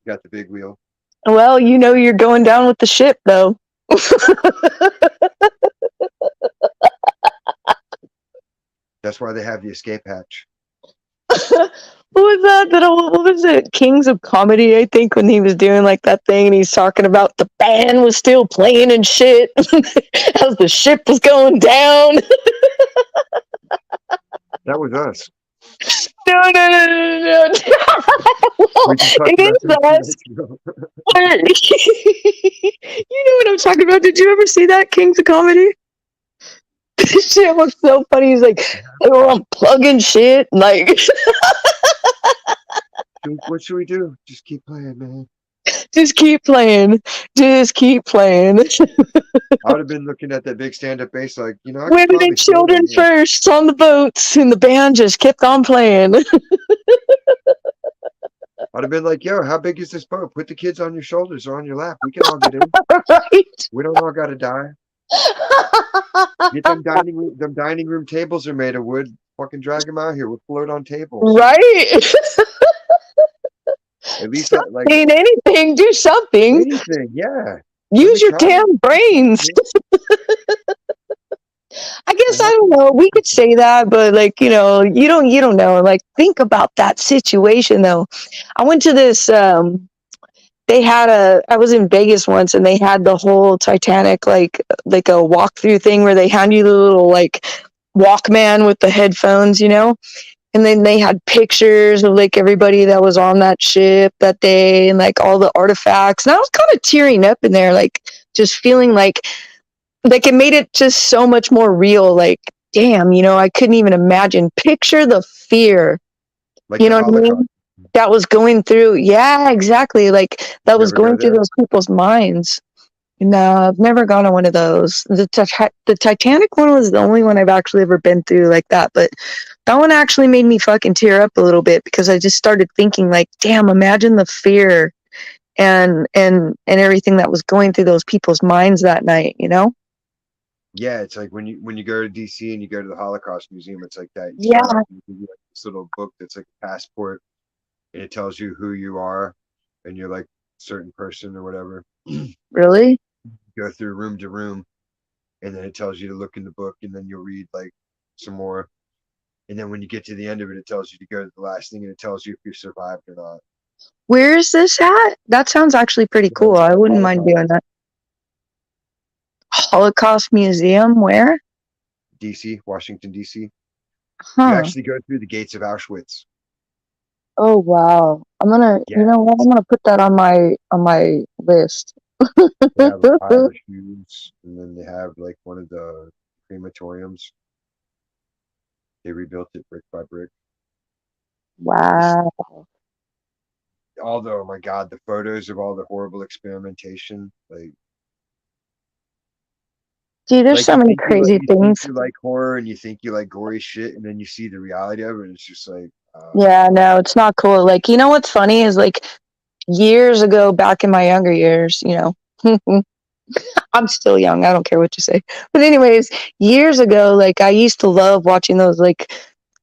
Got the big wheel. Well, you know you're going down with the ship, though. That's why they have the escape hatch. What was that? What was it? Kings of Comedy, I think, when he was doing like that thing and he's talking about the band was still playing and shit as the ship was going down. That was us. No. Well, it is us. You know what I'm talking about? Did you ever see that Kings of Comedy? This shit was so funny. He's like, they were unplugging shit. Like, what should we do? Just keep playing, man. Just keep playing. Just keep playing. I would have been looking at that big stand-up bass like, you know, I Women and children first on the boats, and the band just kept on playing. I'd have been like, yo, how big is this boat? Put the kids on your shoulders or on your lap. We can all get in. Right? We don't all got to die. Get them dining room tables are made of wood. Fucking drag them out here. We'll float on tables. Right? At least like anything, do something. Anything, yeah. Use your damn brains. I guess I don't know. We could say that, but like, you don't know. Like, think about that situation though. I went to this I was in Vegas once and they had the whole Titanic like a walkthrough thing where they hand you the little like Walkman with the headphones, and then they had pictures of like everybody that was on that ship that day and like all the artifacts. And I was kind of tearing up in there, like just feeling like it made it just so much more real. Like, damn, I couldn't even imagine. Picture the fear. Like you know what I mean? that was going through. Yeah, exactly. Like that was Never go going through there? those people's minds. No, I've never gone on one of those. The Titanic one was the only one I've actually ever been through like that. But that one actually made me fucking tear up a little bit because I just started thinking like, damn, imagine the fear and everything that was going through those people's minds that night, you know? Yeah, it's like when you go to DC and you go to the Holocaust Museum, it's like that. You Yeah, sign up and they give you like this little book that's like a passport, and it tells you who you are, and you're like a certain person or whatever. really? Go through room to room, and then it tells you to look in the book, and then you'll read like some more, and then when you get to the end of it, it tells you to go to the last thing, and it tells you if you survived or not. Where is this at? That sounds actually pretty cool. I wouldn't mind doing that. Holocaust Museum, where? DC, Washington DC. You Huh. actually go through the gates of Auschwitz. Oh wow. You Yeah, know what? I'm gonna put that on my list. they have a pile of shoes, and then they have like one of the crematoriums. They rebuilt it brick by brick. Wow. Although, oh my God, the photos of all the horrible experimentation, Dude, there's like so many crazy you think things. you like horror and you think you like gory shit, and then you see the reality of it, and it's just like, Yeah, no, it's not cool. Like, you know what's funny is like years ago, back in my younger years, you know, I'm still young. I don't care what you say. But anyways, years ago, like I used to love watching those like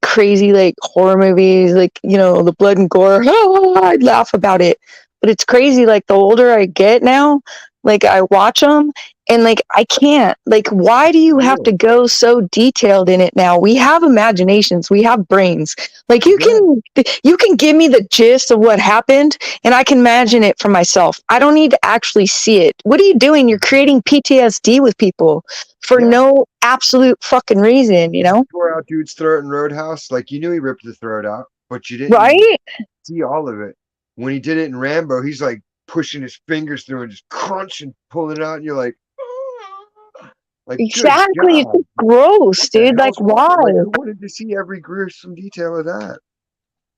crazy like horror movies, like you know the blood and gore. I'd laugh about it. But it's crazy. Like the older I get now, like I watch them and like I can't. Like, why do you have real. to go so detailed in it now? We have imaginations. We have brains. Like Yeah, you can give me the gist of what happened and I can imagine it for myself. I don't need to actually see it. What are you doing? You're creating PTSD with people for yeah. no absolute fucking reason, you know? Tore out dude's throat in Roadhouse. Like you knew he ripped the throat out, but you didn't Right? see all of it. When he did it in Rambo, he's like pushing his fingers through and just crunching, pulling it out, and you're like, good Exactly. It's God, just gross, what the dude. Like, hell's wrong? why? Like, who wanted to see every gruesome detail of that?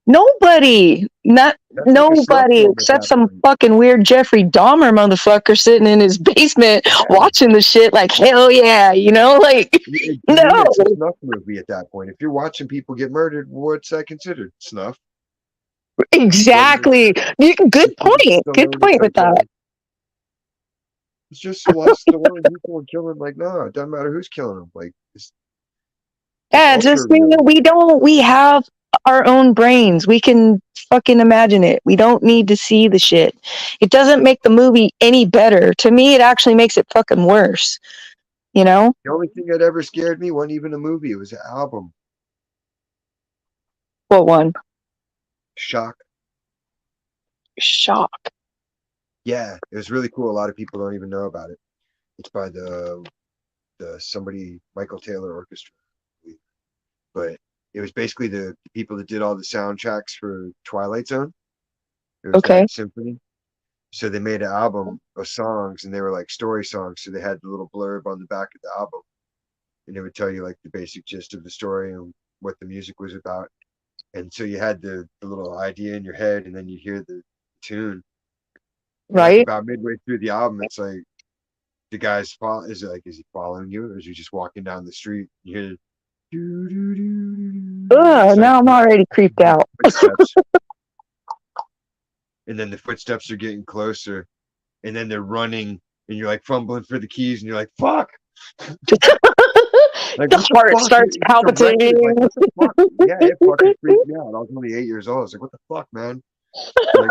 Nobody. Not That's like a snuff nobody film at except that some point. fucking weird Jeffrey Dahmer motherfucker sitting in his basement Yeah, watching the shit like hell yeah, you know? Like to me, no. it's a snuff movie at that point. If you're watching people get murdered, what's that considered? Snuff. Whether Exactly. Good point. Good Stallone, it's point with like, that. it's just Stallone people and killing. Like, no, it doesn't matter who's killing them. Like, it's Yeah, ultra just mean real. that we have our own brains. We can fucking imagine it. We don't need to see the shit. It doesn't make the movie any better. To me, it actually makes it fucking worse. You know? The only thing that ever scared me wasn't even a movie; it was an album. What one? Shock. Shock. Yeah, it was really cool. A lot of people don't even know about it. It's by the somebody Michael Taylor Orchestra, but it was basically the people that did all the soundtracks for Twilight Zone. It was Okay. that symphony. So they made an album of songs, and they were like story songs. So they had the little blurb on the back of the album, and it would tell you like the basic gist of the story and what the music was about. And so you had the little idea in your head, and then you hear the tune. And like Right? about midway through the album, it's like the guy's is it like, is he following you, or is he just walking down the street? You hear doo, doo, doo, doo, doo. It's Ugh, like now I'm already creeped out. footsteps, and then the footsteps are getting closer, and then they're running, and you're like fumbling for the keys, and you're like, "Fuck!" Like, The what the heart fuck? starts It's a palpitating. record. Like, what the fuck? Yeah, it fucking freaked me out. I was only 8 years old. I was like, what the fuck, man? Like,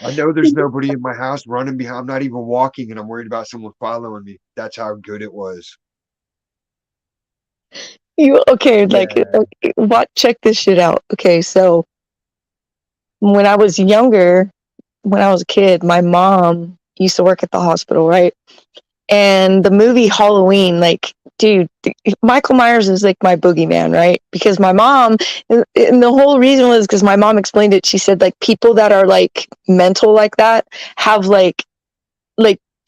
I know there's nobody in my house running behind. I'm not even walking, and I'm worried about someone following me. That's how good it was. You okay? Like, Yeah. okay, what? Check this shit out. Okay, so when I was younger, when I was a kid, my mom used to work at the hospital, right? And the movie Halloween, like, dude, Michael Myers is like my boogeyman, right? Because my mom, and the whole reason was because my mom explained it. She said, like, people that are like mental like that have like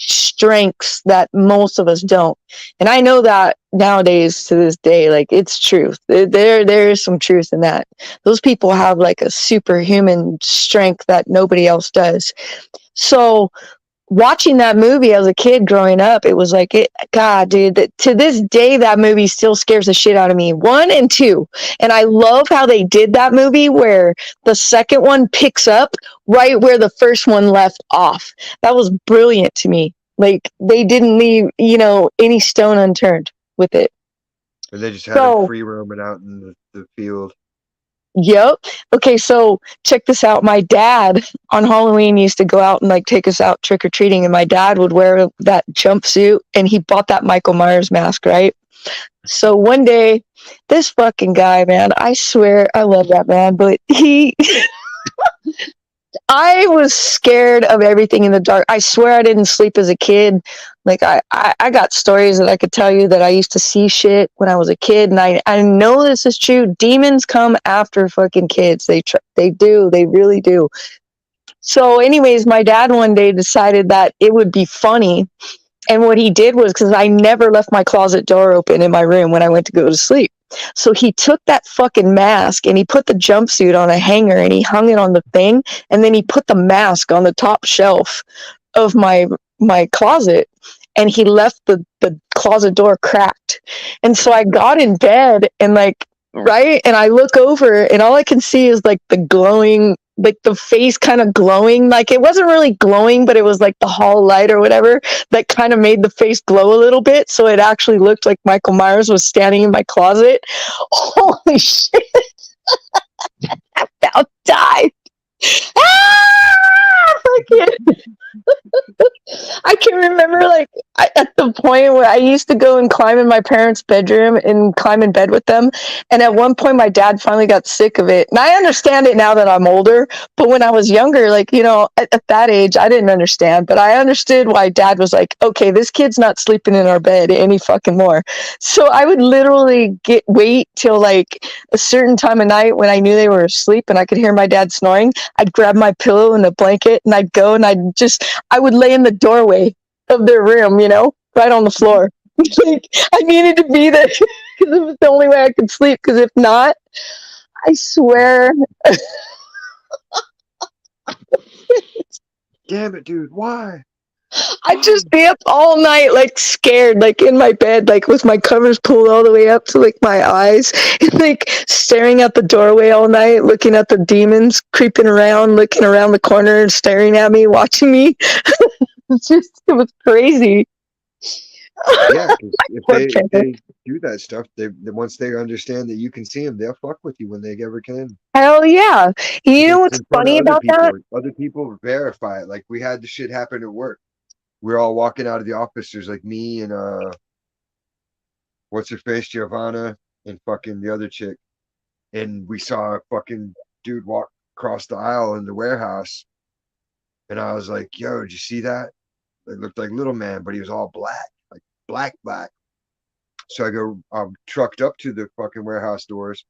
strengths that most of us don't. And I know that nowadays to this day, like it's truth. There is some truth in that. Those people have like a superhuman strength that nobody else does. So watching that movie as a kid growing up, it was like, God, dude, to this day, that movie still scares the shit out of me. 1 and 2. And I love how they did that movie where the second one picks up right where the first one left off. That was brilliant to me. Like, they didn't leave, any stone unturned with it. And they just had him free roaming out in the field. Yep. Okay, so check this out. My dad on Halloween used to go out and like take us out trick or treating, and my dad would wear that jumpsuit, and he bought that Michael Myers mask, right? So one day, this fucking guy, man, I swear I love that man, but I was scared of everything in the dark. I swear I didn't sleep as a kid. Like I got stories that I could tell you that I used to see shit when I was a kid, and I know this is true. Demons come after fucking kids. They do. They really do. So anyways, my dad one day decided that it would be funny. And what he did was, because I never left my closet door open in my room when I went to go to sleep. So he took that fucking mask and he put the jumpsuit on a hanger and he hung it on the thing. And then he put the mask on the top shelf of my closet. And he left the closet door cracked. And so I got in bed and right? And I look over and all I can see is like the glowing, like the face kind of glowing. Like it wasn't really glowing, but it was like the hall light or whatever that kind of made the face glow a little bit. So it actually looked like Michael Myers was standing in my closet. Holy shit. I about died. I can remember at the point where I used to go and climb in my parents' bedroom and climb in bed with them. And at one point my dad finally got sick of it. And I understand it now that I'm older, but when I was younger, at that age, I didn't understand, but I understood why dad was like, okay, this kid's not sleeping in our bed any fucking more. So I would literally wait till like a certain time of night when I knew they were asleep and I could hear my dad snoring. I'd grab my pillow and a blanket and I'd go and I would lay in the doorway of their room, right on the floor. I needed to be there because it was the only way I could sleep, because if not, I swear. Damn it, dude, why? I'd just be up all night, scared, in my bed, with my covers pulled all the way up to, my eyes, and, staring at the doorway all night, looking at the demons creeping around, looking around the corner and staring at me, watching me. It was crazy. Yeah, if they do that stuff, once they understand that you can see them, they'll fuck with you when they ever can. Hell yeah. You know what's funny about that? Other people verify it. Like, we had the shit happen at work. We're all walking out of the office. There's me and what's her face, Giovanna, and fucking the other chick. And we saw a fucking dude walk across the aisle in the warehouse. And I was like, yo, did you see that? It looked like Little Man, but he was all black, black. So I go, trucked up to the fucking warehouse doors.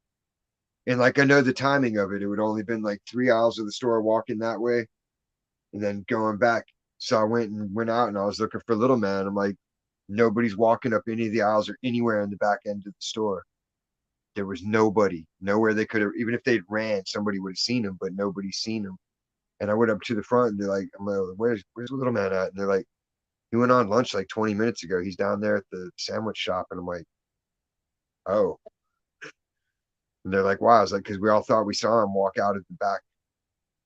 And I know the timing of it. It would only been 3 aisles of the store walking that way and then going back. So I went out and I was looking for Little Man. I'm like, nobody's walking up any of the aisles or anywhere in the back end of the store. There was nobody, nowhere they could have, even if they'd ran, somebody would have seen him, but nobody's seen him. And I went up to the front and they're like, I'm like, where's Little Man at? And they're like, he went on lunch 20 minutes ago. He's down there at the sandwich shop. And I'm like, oh. And they're like, why? I was like, because we all thought we saw him walk out at the back,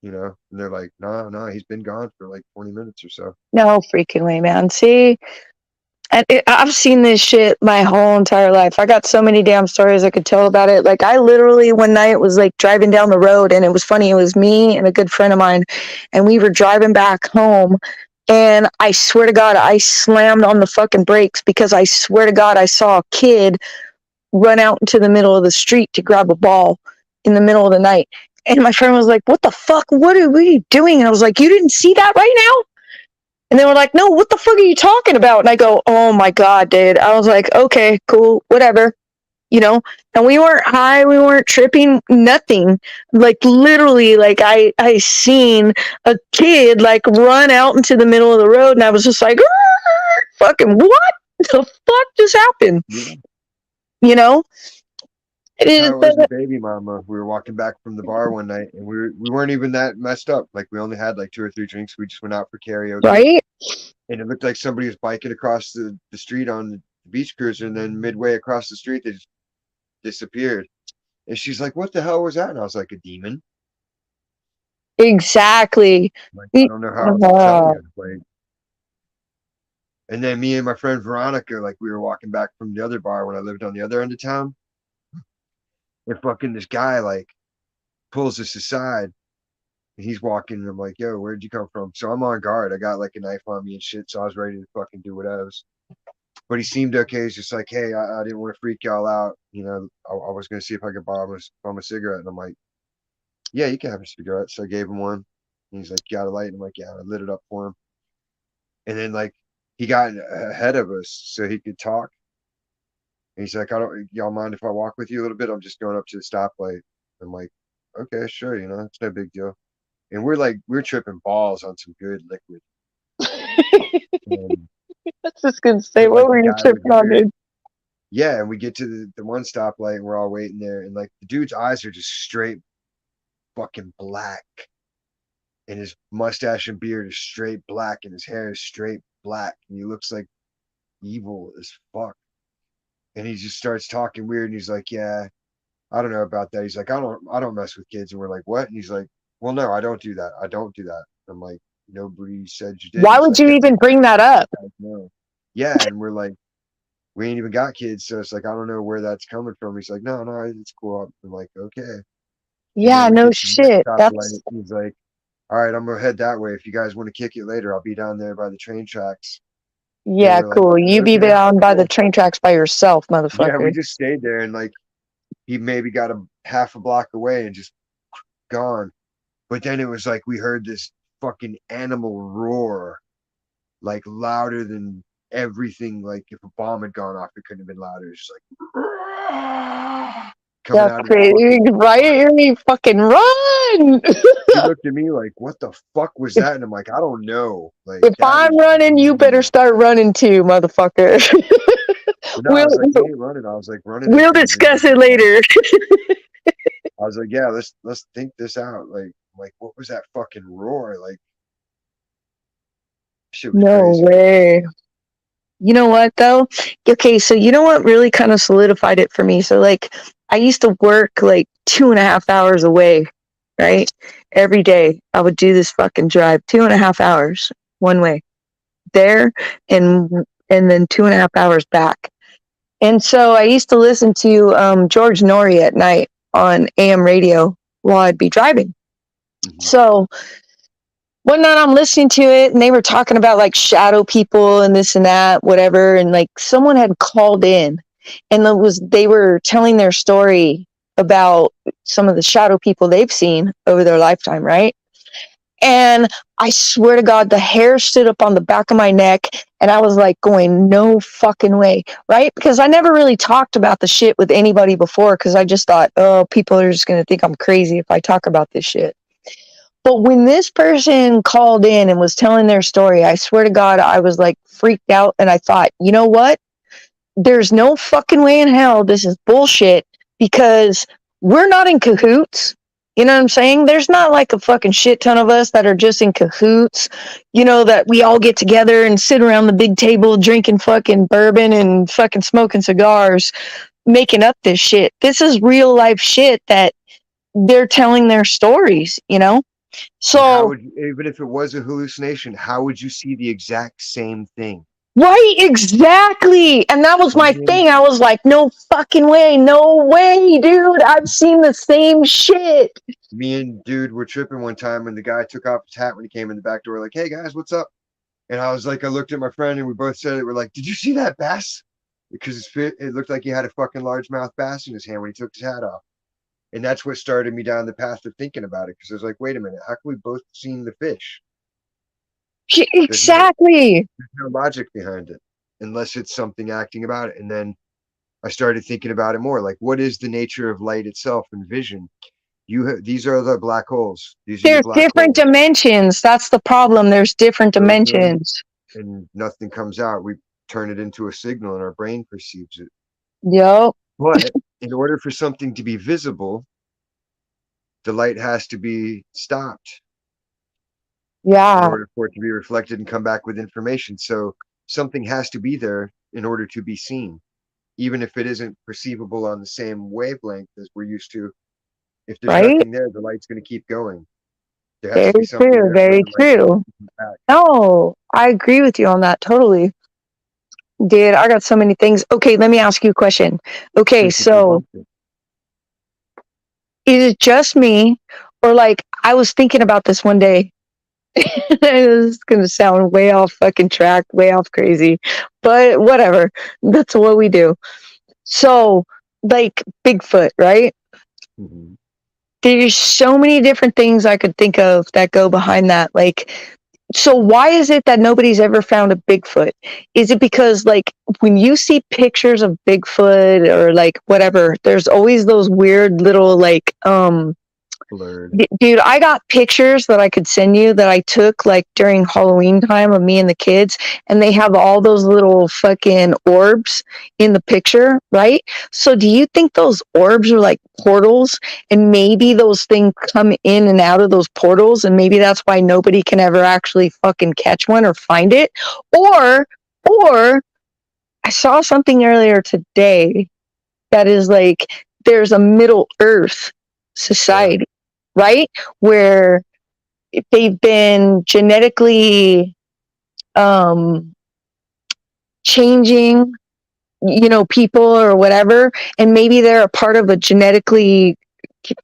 And they're like, no, he's been gone for 20 minutes or so. No freaking way, man. See, I've seen this shit my whole entire life. I got so many damn stories I could tell about it. I literally one night was driving down the road, and it was funny. It was me and a good friend of mine, and we were driving back home. And I swear to God, I slammed on the fucking brakes because I swear to God, I saw a kid run out into the middle of the street to grab a ball in the middle of the night. And my friend was like, what the fuck? What are you doing? And I was like, you didn't see that right now? And they were like, no, what the fuck are you talking about? And I go, oh my God, dude. I was like, okay, cool, whatever. you know, and we weren't high, we weren't tripping, nothing. Like literally, like I seen a kid like run out into the middle of the road, and I was just like, fucking what the fuck just happened? Yeah. You know, That's how it was with baby mama. We were walking back from the bar one night, and we weren't even that messed up. Like we only had like 2 or 3 drinks. We just went out for karaoke, right? And it looked like somebody was biking across the street on the beach cruiser, and then midway across the street they just disappeared. And she's like, "What the hell was that?" And I was like, "A demon." Exactly. Like, I don't know how else to tell you. Like, and then me and my friend Veronica, like we were walking back from the other bar when I lived on the other end of town. And fucking this guy like pulls us aside, and he's walking, and I'm like, "Yo, where'd you come from?" So I'm on guard. I got like a knife on me and shit, so I was ready to fucking do whatever. But he seemed okay. He's just like, "Hey, I didn't want to freak y'all out. You know, I was gonna see if I could bum a cigarette." And I'm like, "Yeah, you can have a cigarette." So I gave him one. And he's like, "You got a light?" And I'm like, "Yeah." And I lit it up for him. And then like he got ahead of us so he could talk. And he's like, y'all mind if I walk with you a little bit? I'm just going up to the stoplight." I'm like, "Okay, sure, you know, it's no big deal." And we're tripping balls on some good liquid. I was just gonna say, what were you tripping on, dude? Yeah, and we get to the one stoplight, and we're all waiting there, and like the dude's eyes are just straight fucking black, and his mustache and beard is straight black, and his hair is straight black, and he looks like evil as fuck. And he just starts talking weird, and he's like, "Yeah, I don't know about that." He's like, I don't mess with kids." And we're like, "What?" And he's like, "Well, no, I don't do that. I don't do that." I'm like, "Nobody said you did." Why would you even bring that up? No. Yeah, and we're like, "We ain't even got kids," so it's like, I don't know where that's coming from. He's like, "No, no, it's cool." I'm like, "Okay." Yeah, no shit. That's... He's like, "All right, I'm gonna head that way. If you guys want to kick it later, I'll be down there by the train tracks." Yeah, cool. Like, you be down by the train tracks by yourself, motherfucker. Yeah, we just stayed there, and like he maybe got a half a block away and just gone. But then it was like we heard this fucking animal roar, like louder than everything. Like if a bomb had gone off, it couldn't have been louder. It's just like coming out of crazy, right? You mean fucking run? He looked at me like, "What the fuck was that?" And I'm like, "I don't know." Like, if I'm running, you better start running too, mother,fucker. No, I was like, "You ain't running." I was like, "Running." We'll discuss it later. I was like, "Yeah, let's think this out." Like, what was that fucking roar? Like, shit was no crazy. way. You know what though? Okay, so you know what really kind of solidified it for me? So like I used to work like 2.5 hours away, right? Every day I would do this fucking drive, 2.5 hours one way there and then 2.5 hours back. And so I used to listen to George Norrie at night on AM radio while I'd be driving. So one night I'm listening to it and they were talking about like shadow people and this and that, whatever. And like someone had called in and they were telling their story about some of the shadow people they've seen over their lifetime, right? And I swear to God, the hair stood up on the back of my neck and I was like going, no fucking way, right? Because I never really talked about the shit with anybody before because I just thought, oh, people are just going to think I'm crazy if I talk about this shit. But when this person called in and was telling their story, I swear to God, I was like freaked out and I thought, you know what? There's no fucking way in hell this is bullshit because we're not in cahoots. You know what I'm saying? There's not like a fucking shit ton of us that are just in cahoots, you know, that we all get together and sit around the big table drinking fucking bourbon and fucking smoking cigars, making up this shit. This is real life shit that they're telling their stories, you know? So even if it was a hallucination, how would you see the exact same thing? Right, exactly. And that was my thing. I was like, no fucking way, no way, dude. I've seen the same shit. Me and dude were tripping one time and the guy took off his hat when he came in the back door, like, "Hey guys, what's up?" And I was like, I looked at my friend and we both said it. We're like, "Did you see that bass?" Because it looked like he had a fucking largemouth bass in his hand when he took his hat off. And that's what started me down the path of thinking about it. Because I was like, wait a minute, how can we both seen the fish? Exactly. There's no logic behind it unless it's something acting about it. And then I started thinking about it more. Like, what is the nature of light itself and vision? These are the black holes. These are your There's black different holes. dimensions. That's the problem. There's different dimensions. And nothing comes out. We turn it into a signal and our brain perceives it. Yep. But in order for something to be visible, the light has to be stopped in Yeah. order for it to be reflected and come back with information. So something has to be there in order to be seen, even if it isn't perceivable on the same wavelength as we're used to. If there's Right? nothing there, the light's going to keep going. There has Very to be something true. there for Very the light true. to come back. No, I agree with you on that totally. Dude, I got so many things. Okay, let me ask you a question. Okay, so is it just me, or like I was thinking about this one day? It's gonna sound way off fucking track, way off crazy, but whatever. That's what we do. So, like Bigfoot, right? Mm-hmm. There's so many different things I could think of that go behind that. Like, so why is it that nobody's ever found a Bigfoot? Is it because like when you see pictures of Bigfoot or like whatever, there's always those weird little like blurred. Dude, I got pictures that I could send you that I took like during Halloween time of me and the kids, and they have all those little fucking orbs in the picture, right? So do you think those orbs are like portals, and maybe those things come in and out of those portals, and maybe that's why nobody can ever actually fucking catch one or find it? Or I saw something earlier today that is like there's a Middle Earth society, right? Where they've been genetically changing, people or whatever, and maybe they're a part of a genetically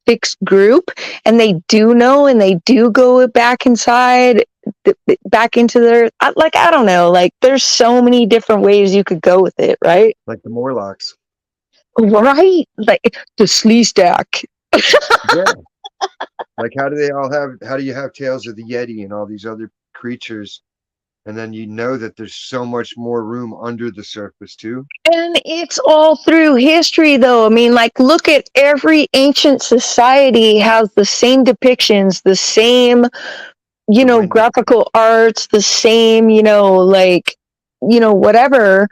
fixed group, and they do know, and they do go back inside, back into their, I don't know, like there's so many different ways you could go with it, right? Like the Morlocks. Right? Like the Slee Stack. Yeah. Like how do you have tales of the Yeti and all these other creatures, and then you know that there's so much more room under the surface too? And it's all through history though. I mean, like look at every ancient society has the same depictions, the same, graphical arts, the same, whatever,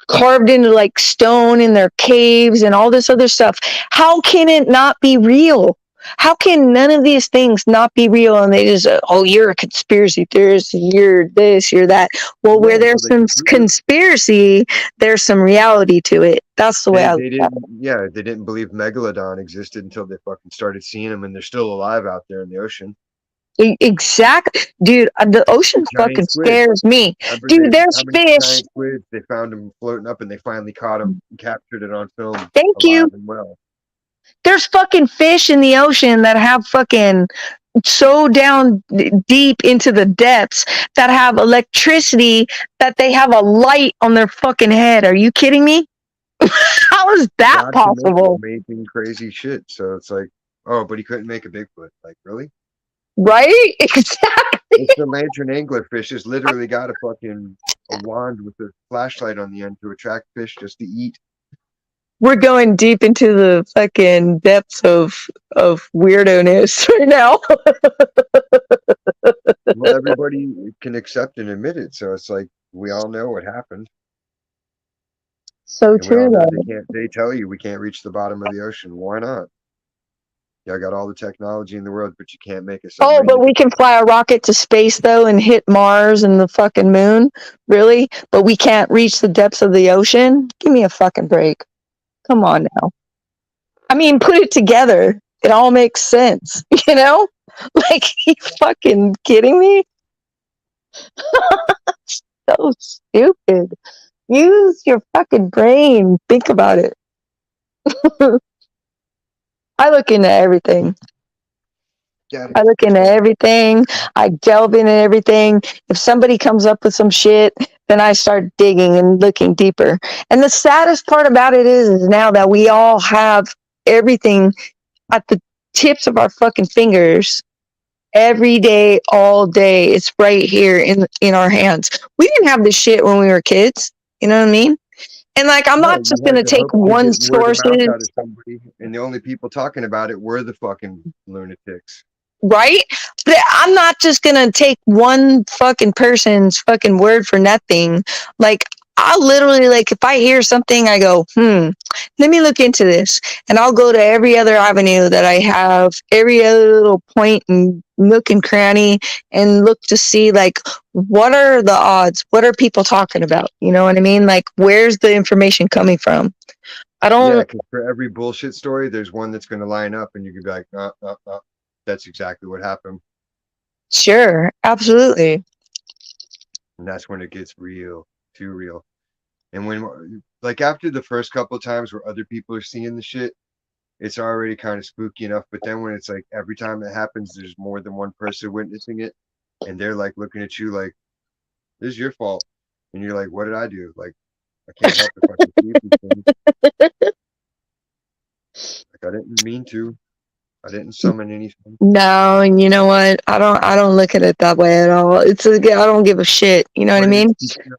carved into like stone in their caves and all this other stuff. How can it not be real? How can none of these things not be real? And they just, you're a conspiracy theorist, you're this, you're that. Well, where there's some conspiracy, there's some reality to it. That's the way I look at it. Yeah, they didn't believe Megalodon existed until they fucking started seeing them, and they're still alive out there in the ocean. Exactly, dude. The ocean fucking scares me, dude. There's fish. Giant squids, they found them floating up, and they finally caught them, captured it on film. Thank you. And well, there's fucking fish in the ocean that have fucking so down deep into the depths that have electricity, that they have a light on their fucking head. Are you kidding me? How is that possible? Amazing, crazy shit. So it's like, but he couldn't make a Bigfoot. Like, really? Right? Exactly. It's the lantern anglerfish has literally got a fucking wand with a flashlight on the end to attract fish just to eat. We're going deep into the fucking depths of weirdo-ness right now. Well, everybody can accept and admit it, so it's like we all know what happened. So true, though. They tell you we can't reach the bottom of the ocean. Why not? Yeah, I got all the technology in the world, but you can't make a submarine. Oh, but we can fly a rocket to space, though, and hit Mars and the fucking moon? Really? But we can't reach the depths of the ocean? Give me a fucking break. Come on now. I mean, put it together. It all makes sense, Like, you fucking kidding me? So stupid. Use your fucking brain. Think about it. I look into everything. I look into everything. I delve into everything. If somebody comes up with some shit, then I start digging and looking deeper. And the saddest part about it is now that we all have everything at the tips of our fucking fingers every day, all day. It's right here in our hands. We didn't have this shit when we were kids. You know what I mean? And like, I'm No, not you just had gonna the take hope to one get word of mouth out of sources, somebody, and the only people talking about it were the fucking lunatics. right? But I'm not just gonna take one fucking person's fucking word for nothing. Like, I'll literally, like, if I hear something, I go, let me look into this. And I'll go to every other avenue that I have, every other little point and nook and cranny, and look to see, like, what are the odds? What are people talking about? You know what I mean? Like, where's the information coming from? I Yeah, don't, because for every bullshit story, there's one that's going to line up, and you could be like, no, no, no, that's exactly what happened. sure, absolutely. And that's when it gets real, too real. And when, like, after the first couple of times where other people are seeing the shit, it's already kind of spooky enough. But then when it's like every time it happens, there's more than one person witnessing it, and they're like looking at you like, this is your fault. And you're like, what did I do? Like, I can't help if I perceive these things. Like, I didn't mean to. I didn't summon anything. No, and you know what? I don't look at it that way at all. It's I don't give a shit. You know what I mean?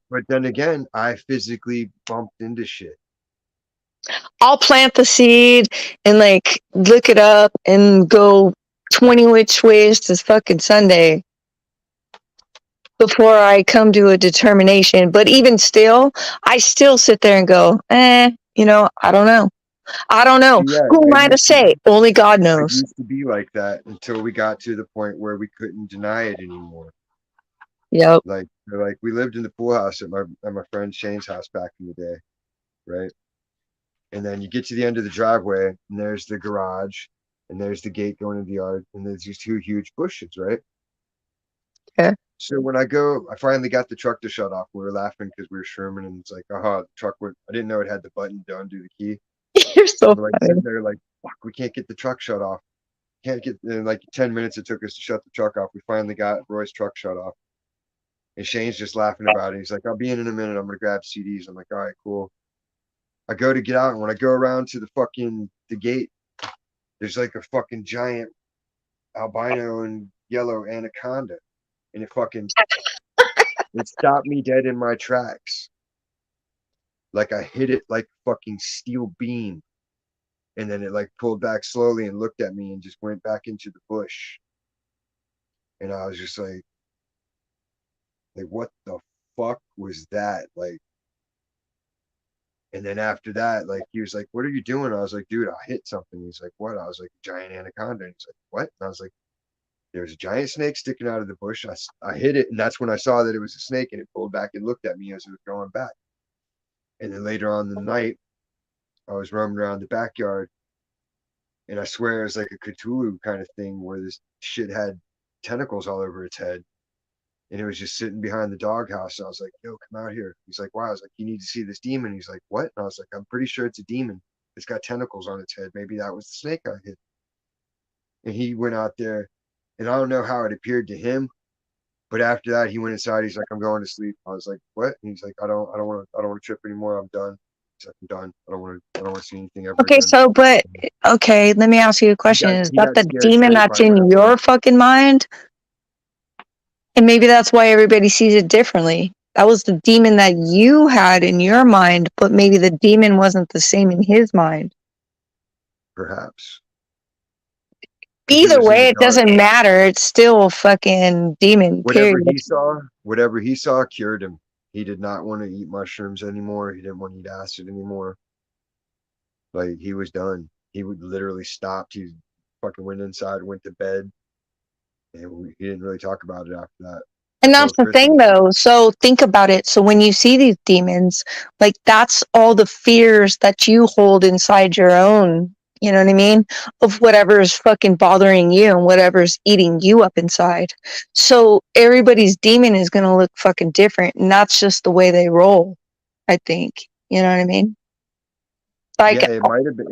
But then again, I physically bumped into shit. I'll plant the seed and like look it up and go 20 which ways to fucking Sunday before I come to a determination. But even still, I still sit there and go, you know, I don't know. I don't know. Yeah, Who am I to say? Only God it knows. used to be like that until we got to the point where we couldn't deny it anymore. Yep. Like we lived in the pool house at my friend Shane's house back in the day, right? And then you get to the end of the driveway, and there's the garage, and there's the gate going into the yard, and there's these two huge bushes, right? Yeah. So when I finally got the truck to shut off. We were laughing because we were shrooming, and it's like, the truck would. I didn't know it had the button to undo the key. You're so We're like funny. sitting there, like, fuck, we can't get the truck shut off. Can't get in like 10 minutes. It took us to shut the truck off. We finally got Roy's truck shut off, and Shane's just laughing about it. He's like, "I'll be in a minute. I'm gonna grab CDs." I'm like, "All right, cool." I go to get out, and when I go around to the gate, there's like a fucking giant albino and yellow anaconda, and it stopped me dead in my tracks. Like I hit it like fucking steel beam, and then it like pulled back slowly and looked at me and just went back into the bush. And I was just like, what the fuck was that? Like, and then after that, like, he was like, what are you doing? I was like, dude, I hit something. He's like, what? I was like, giant anaconda. And he's like, what? And I was like, there's a giant snake sticking out of the bush. I hit it, and that's when I saw that it was a snake, and it pulled back and looked at me as it was going back. And then later on in the night, I was roaming around the backyard, and I swear it was like a Cthulhu kind of thing where this shit had tentacles all over its head. And it was just sitting behind the doghouse. And I was like, yo, come out here. He's like, wow. I was like, you need to see this demon. He's like, what? And I was like, I'm pretty sure it's a demon. It's got tentacles on its head. Maybe that was the snake I hit. And he went out there, and I don't know how it appeared to him, but after that, he went inside. He's like, I'm going to sleep. I was like, what? And he's like, I don't want to trip anymore. I'm done. He's like, I'm done. I don't want to see anything ever Okay, again. so, but, okay, let me ask you a question. Is that the scared demon straight that's by what in I your did. fucking mind? And maybe that's why everybody sees it differently. That was the demon that you had in your mind, but maybe the demon wasn't the same in his mind. Perhaps. Either way, it doesn't matter. It's still a fucking demon, Whatever period. whatever he saw cured him. He did not want to eat mushrooms anymore. He didn't want to eat acid anymore. Like, he was done. He would literally stopped. He fucking went inside, went to bed, and he didn't really talk about it after that. And that's the thing, though. So think about it. So when you see these demons, like, that's all the fears that you hold inside your own, you know what I mean? Of whatever's fucking bothering you and whatever's eating you up inside. So everybody's demon is going to look fucking different. And that's just the way they roll, I think. You know what I mean? Like, yeah, it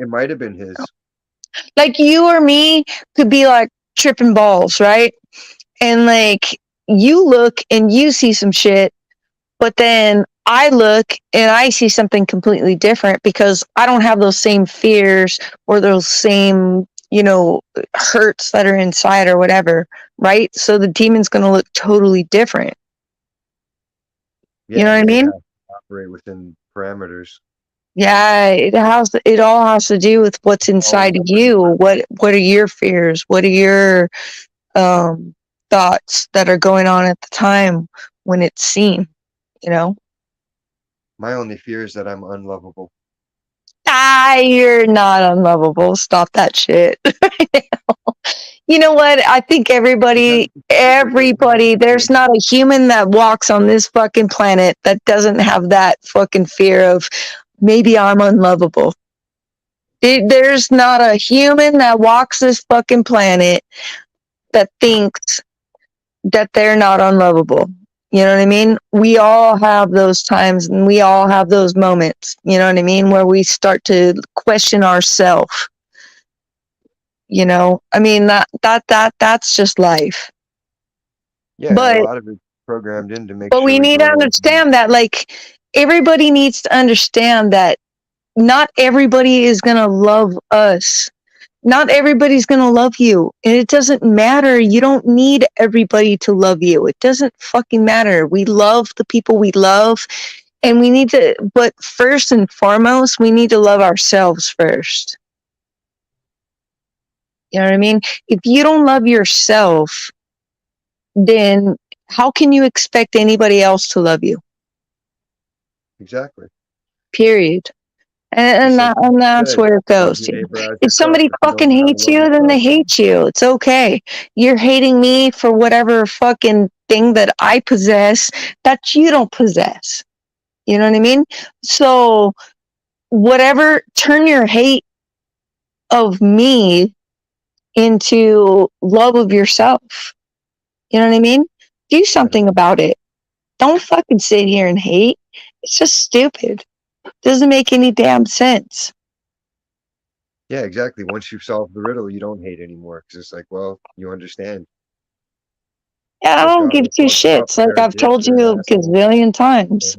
might have been his. Like, you or me could be like tripping balls, right? And like, you look and you see some shit, but then I look and I see something completely different because I don't have those same fears or those same, you know, hurts that are inside or whatever, right? So the demon's going to look totally different. Yeah, you know what I mean? Operate within parameters. Yeah, it all has to do with what's inside of you. What are your fears? What are your um thoughts that are going on at the time when it's seen, you know? My only fear is that I'm unlovable. You're not unlovable. Stop that shit. You know what? I think everybody, there's not a human that walks on this fucking planet that doesn't have that fucking fear of maybe I'm unlovable. There's not a human that walks this fucking planet that thinks that they're not unlovable. You know what I mean? We all have those times and we all have those moments, you know what I mean, where we start to question ourselves. You know, I mean that's just life. Yeah, and a But lot of it's programmed in to make but sure we we need to grow up. understand that, like, everybody needs to understand that not everybody is going to love us. Not everybody's going to love you. And it doesn't matter. You don't need everybody to love you. It doesn't fucking matter. We love the people we love. And we need to, but first and foremost, we need to love ourselves first. You know what I mean? If you don't love yourself, then how can you expect anybody else to love you? Exactly. Period. And that's where it goes to. If somebody fucking hates you, then they hate you. It's okay. You're hating me for whatever fucking thing that I possess that you don't possess. You know what I mean? So, whatever, turn your hate of me into love of yourself. You know what I mean? Do something about it. Don't fucking sit here and hate. It's just stupid. Doesn't make any damn sense. Yeah, exactly. Once you've solved the riddle, you don't hate anymore because it's like, well, you understand. Yeah, I don't give two shits. Like I've told you a gazillion times.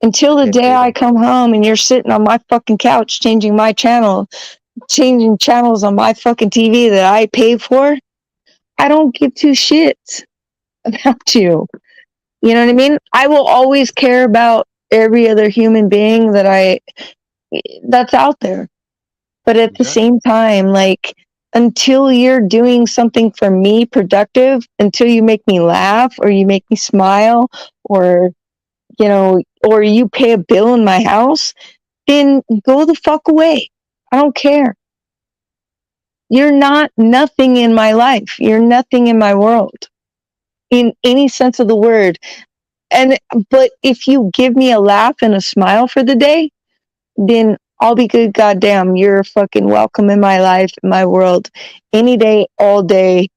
Until the day I come home and you're sitting on my fucking couch changing my channel, changing channels on my fucking TV that I pay for, I don't give two shits about you. You know what I mean? I will always care about every other human being that's out there. But at the same time, like, until you're doing something for me productive, until you make me laugh or you make me smile or, you know, or you pay a bill in my house, then go the fuck away. I don't care. You're not nothing in my life. You're nothing in my world in any sense of the word. But if you give me a laugh and a smile for the day, then I'll be good. Goddamn, you're fucking welcome in my life, in my world, any day, all day.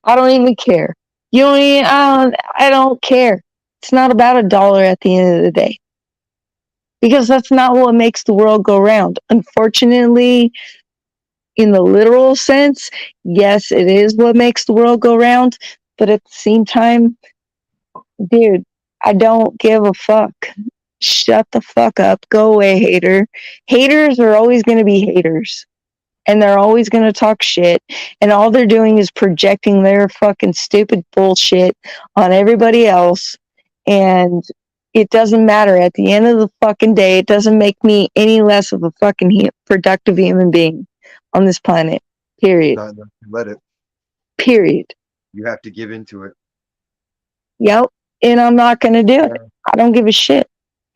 I don't even care. You don't even, I don't care. It's not about $1 at the end of the day. Because that's not what makes the world go round. Unfortunately, in the literal sense, yes, it is what makes the world go round. But at the same time, dude, I don't give a fuck. Shut the fuck up. Go away, hater. Haters are always going to be haters. And they're always going to talk shit. And all they're doing is projecting their fucking stupid bullshit on everybody else. And it doesn't matter. At the end of the fucking day, it doesn't make me any less of a fucking productive human being on this planet. Period. Not enough to let it. Period. You have to give into it. Yep. And I'm not going to do it. I don't give a shit.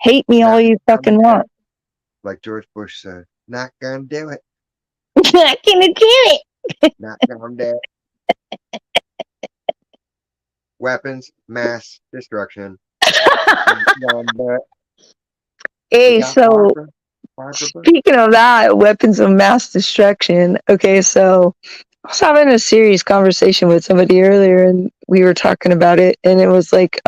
Hate me all you fucking want. Like George Bush said, not gonna do it. Not gonna do it. Not gonna do it. Weapons, mass destruction. Hey, so speaking of that, weapons of mass destruction. Okay, so I was having a serious conversation with somebody earlier, and we were talking about it, and it was like,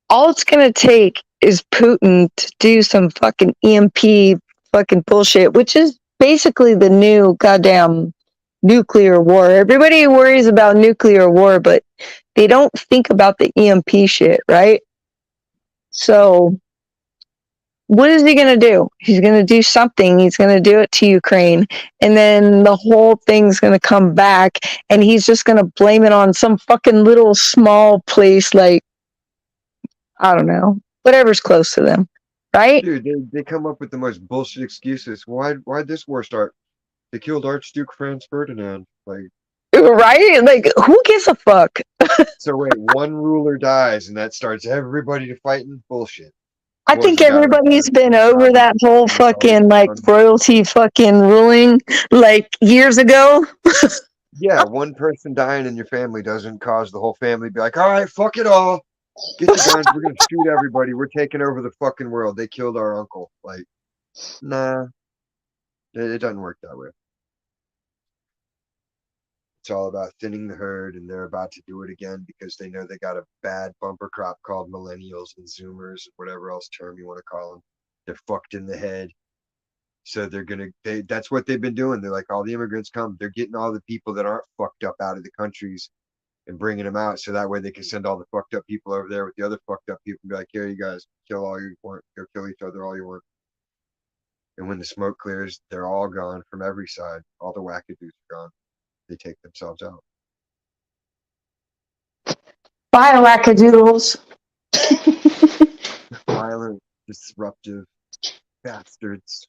all it's gonna take is Putin to do some fucking EMP fucking bullshit, which is basically the new goddamn nuclear war. Everybody worries about nuclear war, but they don't think about the EMP shit, right? So what is he gonna do? He's gonna do something. He's gonna do it to Ukraine, and then the whole thing's gonna come back, and he's just gonna blame it on some fucking little small place like, I don't know, whatever's close to them, right? Dude, they come up with the most bullshit excuses. Why'd this war start? They killed Archduke Franz Ferdinand. Like, Right? Like, who gives a fuck? so wait, one ruler dies and that starts everybody to fighting? Bullshit. I What was think the guy like everybody's been Archduke over Thomas? that whole He was all fucking like done. royalty fucking ruling like years ago. Yeah, one person dying in your family doesn't cause the whole family to be like, all right, fuck it all. Get the guns. We're gonna shoot everybody. We're taking over the fucking world. They killed our uncle. Like, nah, it doesn't work that way. It's all about thinning the herd, and they're about to do it again because they know they got a bad bumper crop called millennials and Zoomers, whatever else term you want to call them. They're fucked in the head. So that's what they've been doing. They're like, all the immigrants come. They're getting all the people that aren't fucked up out of the countries and bringing them out. So that way they can send all the fucked up people over there with the other fucked up people and be like, here, you guys, kill all you want. Go kill each other all you want. And when the smoke clears, they're all gone from every side. All the wackadoos are gone. They take themselves out. Bye, wackadoodles. Violent, disruptive bastards.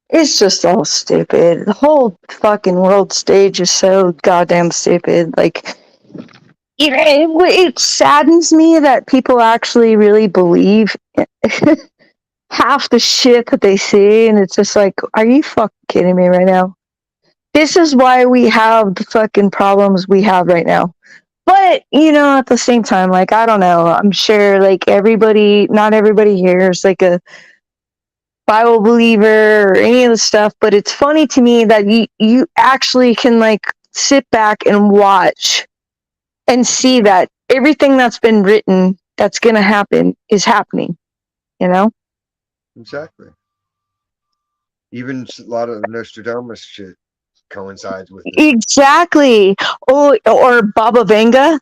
It's just all stupid. The whole fucking world stage is so goddamn stupid. Like, it saddens me that people actually really believe half the shit that they see, and it's just like, are you fucking kidding me right now? This is why we have the fucking problems we have right now. But, at the same time, like, I don't know. I'm sure, like, not everybody here is like a Bible believer or any of the stuff, but it's funny to me that you actually can, like, sit back and watch and see that everything that's been written that's going to happen is happening, Exactly. Even a lot of the Nostradamus shit coincides with it. Exactly. Oh, or Baba Vanga.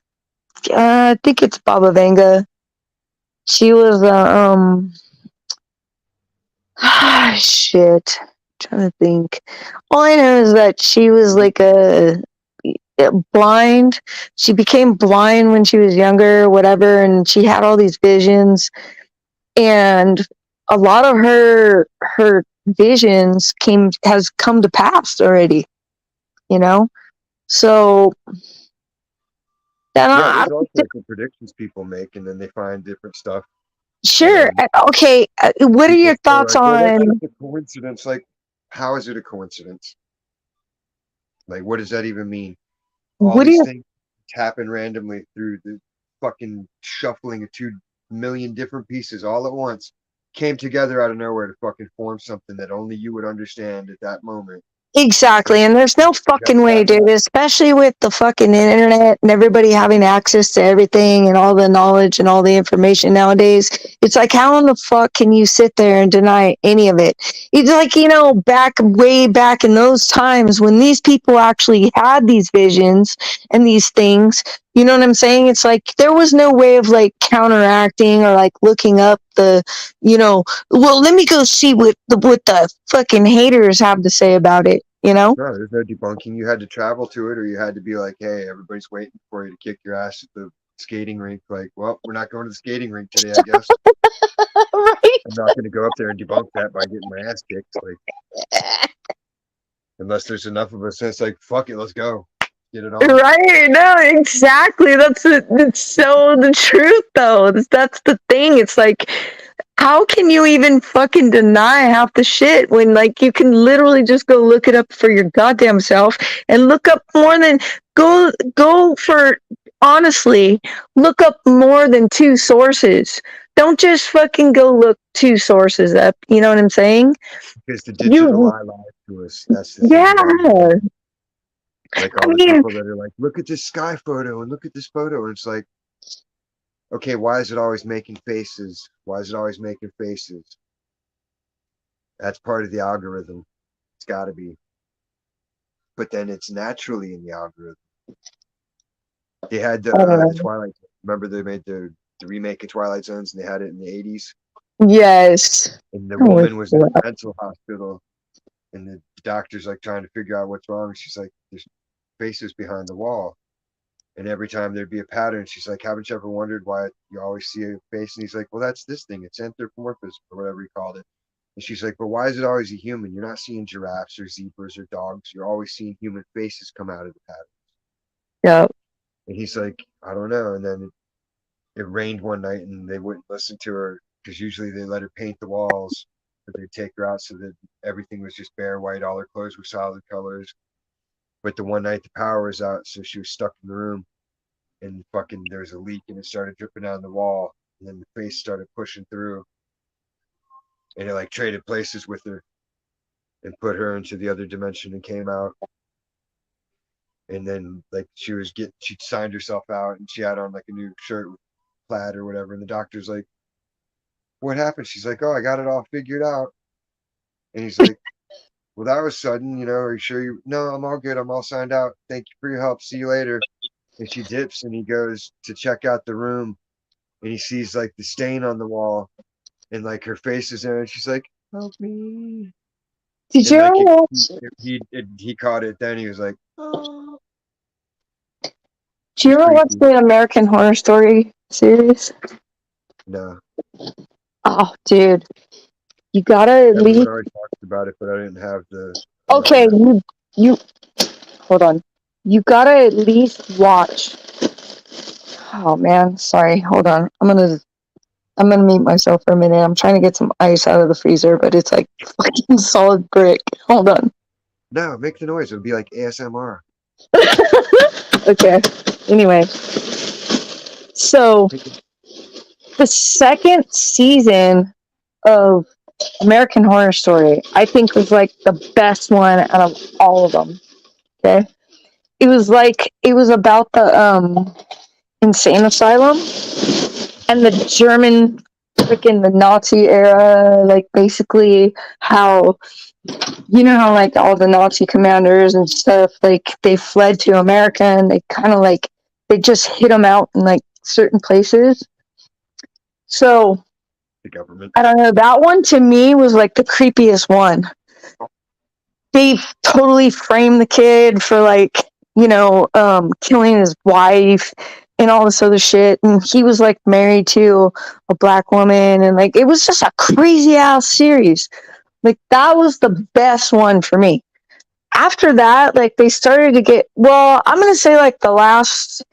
I think it's Baba Vanga. She was shit. I'm trying to think. All I know is that she was like a blind. She became blind when she was younger, whatever, and she had all these visions. And a lot of her visions has come to pass already. So there's all sorts of predictions people make, and then they find different stuff. Sure. Okay. What are your thoughts like, on? well, that's just a coincidence. Like, how is it a coincidence? Like, what does that even mean? All these things happen randomly through the fucking shuffling of 2 million different pieces all at once, came together out of nowhere to fucking form something that only you would understand at that moment. Exactly, and there's no fucking way, dude, especially with the fucking internet and everybody having access to everything and all the knowledge and all the information nowadays. It's like, how in the fuck can you sit there and deny any of it? It's like, way back in those times when these people actually had these visions and these things, you know what I'm saying? It's like there was no way of like counteracting or like looking up well, let me go see what the fucking haters have to say about it. No, there's no debunking. You had to travel to it, or you had to be like, hey, everybody's waiting for you to kick your ass at the skating rink. Like, well, we're not going to the skating rink today, I guess. Right? I'm not going to go up there and debunk that by getting my ass kicked. Like, unless there's enough of us that's like, fuck it, let's go. Get it on. Right? No, exactly. It's so the truth, though. That's the thing. It's like, how can you even fucking deny half the shit when, like, you can literally just go look it up for your goddamn self and look up more than honestly, look up more than 2 sources. Don't just fucking go look 2 sources up. You know what I'm saying? Because the digital eye lies to us. That's the thing. Like all the people that are like, look at this sky photo and look at this photo. And it's like, okay, why is it always making faces? Why is it always making faces? That's part of the algorithm. It's got to be. But then it's naturally in the algorithm. They had the Twilight. Remember they made the remake of Twilight Zones and they had it in the 80s? Yes. And the woman was in a mental hospital and the doctor's like trying to figure out what's wrong. She's like, there's faces behind the wall. And every time there'd be a pattern, she's like, haven't you ever wondered why you always see a face? And he's like, well, that's this thing. It's anthropomorphism or whatever he called it. And she's like, but why is it always a human? You're not seeing giraffes or zebras or dogs. You're always seeing human faces come out of the pattern. Yeah. And he's like, I don't know. And then it rained one night and they wouldn't listen to her because usually they let her paint the walls, but they'd take her out so that everything was just bare white. All her clothes were solid colors. But the one night the power was out, so she was stuck in the room, and fucking there was a leak, and it started dripping down the wall, and then the face started pushing through, and it like traded places with her, and put her into the other dimension and came out, and then like she signed herself out, and she had on like a new shirt with plaid or whatever, and the doctor's like, "What happened?" She's like, "Oh, I got it all figured out," and he's like, well, that was sudden, are you sure you? No, I'm all good. I'm all signed out. Thank you for your help. See you later. And she dips and he goes to check out the room and he sees like the stain on the wall and like her face is there and she's like, help me. Did you ever watch? He caught it then. He was like, oh. Did you ever watch the American Horror Story series? No. Oh, dude. You gotta at least. Everyone already talked about it, but I didn't have the. Okay, you hold on. You gotta at least watch. Oh man, sorry. Hold on. I'm gonna mute myself for a minute. I'm trying to get some ice out of the freezer, but it's like fucking solid brick. Hold on. No, make the noise. It would be like ASMR. Okay. Anyway, so the second season of American Horror Story, I think, was like the best one out of all of them. Okay, it was about the insane asylum and the German freaking the Nazi era, like basically how how like all the Nazi commanders and stuff, like they fled to America and they kind of like they just hid them out in like certain places. So the government. I don't know. That one to me was like the creepiest one. They totally framed the kid for like, killing his wife and all this other shit. And he was like married to a black woman. And like, it was just a crazy ass series. Like that was the best one for me. After that, like they started to get, well, I'm going to say like the last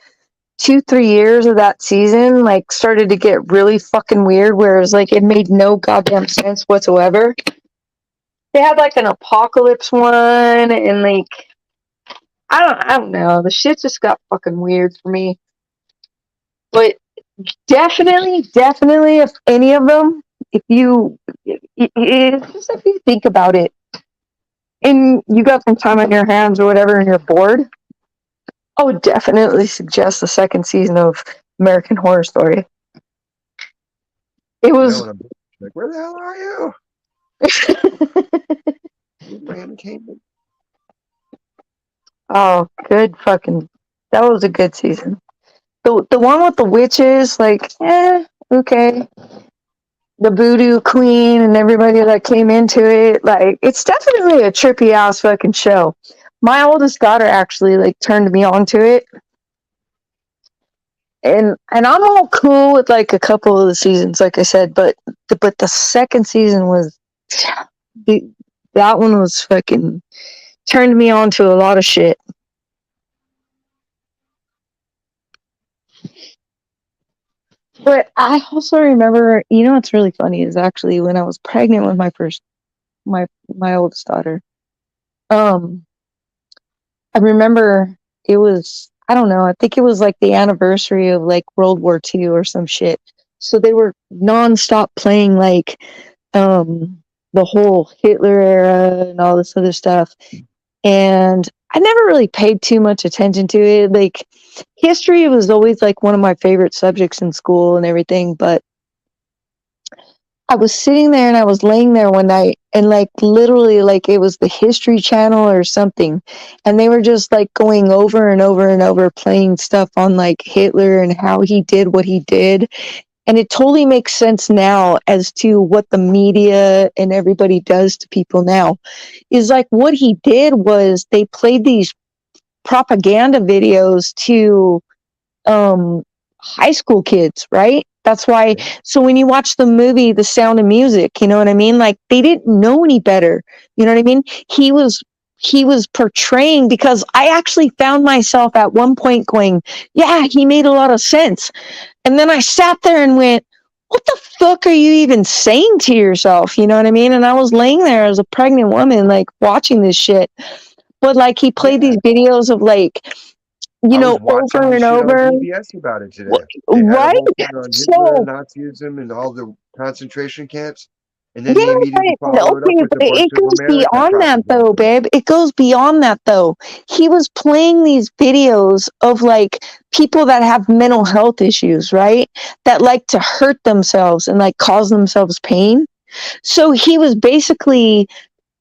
2-3 years of that season like started to get really fucking weird, whereas like it made no goddamn sense whatsoever. They had like an apocalypse one and like I don't know, the shit just got fucking weird for me. But definitely if any of them, if you think about it and you got some time on your hands or whatever and you're bored, I would definitely suggest the second season of American Horror Story. It was like, where the hell are you? My entertainment. Oh, good fucking. That was a good season. The one with the witches, like, okay. The voodoo queen and everybody that came into it, like, it's definitely a trippy ass fucking show. My oldest daughter actually like turned me on to it. And I'm all cool with like a couple of the seasons, like I said, but the second season was that one was fucking turned me on to a lot of shit. But I also remember, what's really funny is actually when I was pregnant with my oldest daughter, I remember it was, I don't know, I think it was like the anniversary of like World War II or some shit. So they were nonstop playing like the whole Hitler era and all this other stuff. And I never really paid too much attention to it. Like history was always like one of my favorite subjects in school and everything, but I was sitting there and I was laying there one night and like literally like it was the History Channel or something. And they were just like going over and over and over playing stuff on like Hitler and how he did what he did. And it totally makes sense now as to what the media and everybody does to people now. Is like what he did was they played these propaganda videos to high school kids, right? That's why. Yeah. So when you watch the movie The Sound of Music, you know what I mean? Like they didn't know any better. You know what I mean? He was portraying, because I actually found myself at one point going, yeah, he made a lot of sense. And then I sat there and went, what the fuck are you even saying to yourself? You know what I mean? And I was laying there as a pregnant woman, like watching this shit. But like he played these videos of like, you I was know, watching over the and shit on over. PBS about it today. They had a Right? whole thing on Hitler, So, Nazism, and all the concentration camps. And then they yeah, immediately but follow it up okay, with but a bunch it of goes America beyond that though, propaganda. babe. It goes beyond that though. He was playing these videos of like people that have mental health issues, right? That like to hurt themselves and like cause themselves pain. So he was basically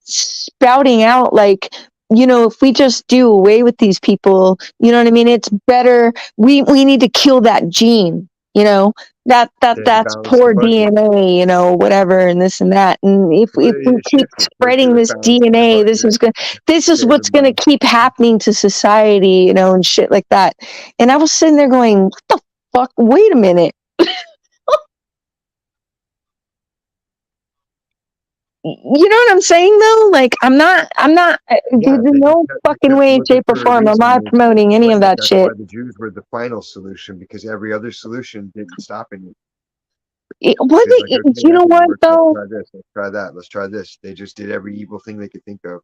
spouting out like, you know, if we just do away with these people, you know what I mean, it's better. We need to kill that gene, you know, They had to that's balance the poor budget. DNA, you know, whatever, and this and that. And Well, if we it keep shifted. First it spreading was this balancing the DNA, budget, this is what's saving gonna money. keep happening to society, you know, and shit like that. And I was sitting there going, what the fuck, wait a minute. You know what I'm saying though? Like Yeah, there's they just no they fucking kept way, looking shape, or for a form am reason I to promoting any of blame it. that That's why shit. the Jews were the final solution, because every other solution didn't stop anything. What It's like, okay, you that know didn't what work. Let's though? try this. Let's try that. Let's try this. They just did every evil thing they could think of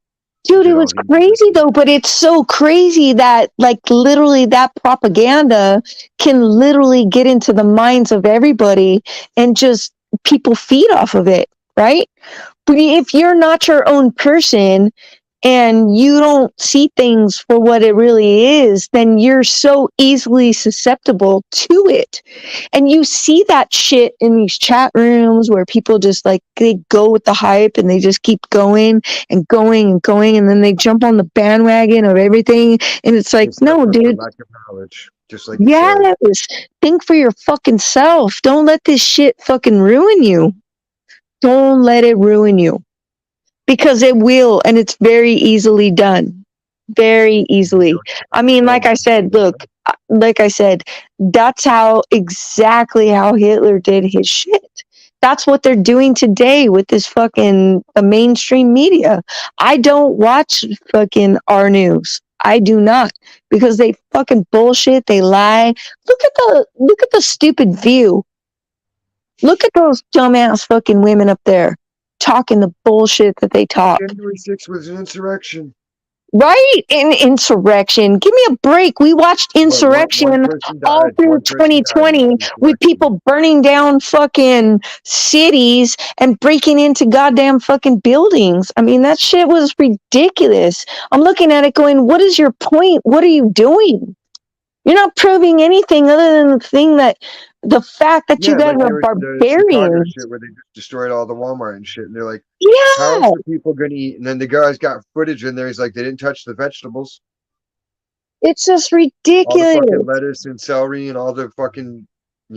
and Dude, it did all was the evil good crazy things. though, but it's so crazy that like literally that propaganda can literally get into the minds of everybody and just people feed off of it, right? But if you're not your own person and you don't see things for what it really is, then you're so easily susceptible to it. And you see that shit in these chat rooms where people just like they go with the hype and they just keep going and going and going, and then they jump on the bandwagon of everything. And it's like, They no, suffer for dude, lack of knowledge, just like you said. yes, think for your fucking self. Don't let this shit fucking ruin you. Don't let it ruin you. Because it will, and it's very easily done. Very easily. I mean, like I said, look, like I said, that's how exactly how Hitler did his shit. That's what they're doing today with this fucking the mainstream media. I don't watch fucking our news. I do not, because they fucking bullshit. They lie. Look at the stupid View. Look at those dumbass fucking women up there talking the bullshit that they talk. January 6th was an insurrection. Right? In insurrection. Give me a break. We watched But one insurrection person all died. through One person died in 2020 the with insurrection. people burning down fucking cities and breaking into goddamn fucking buildings. I mean, that shit was ridiculous. I'm looking at it going, what is your point? What are you doing? You're not proving anything other than the fact that you Yeah, guys like are they were the Chicago barbarians. shit where they just destroyed all the Walmart and shit. And they're like, how Yeah, else are people going to eat? And then the guy's got footage in there. He's like, they didn't touch the vegetables, it's just all the fucking ridiculous. lettuce and celery and all the fucking,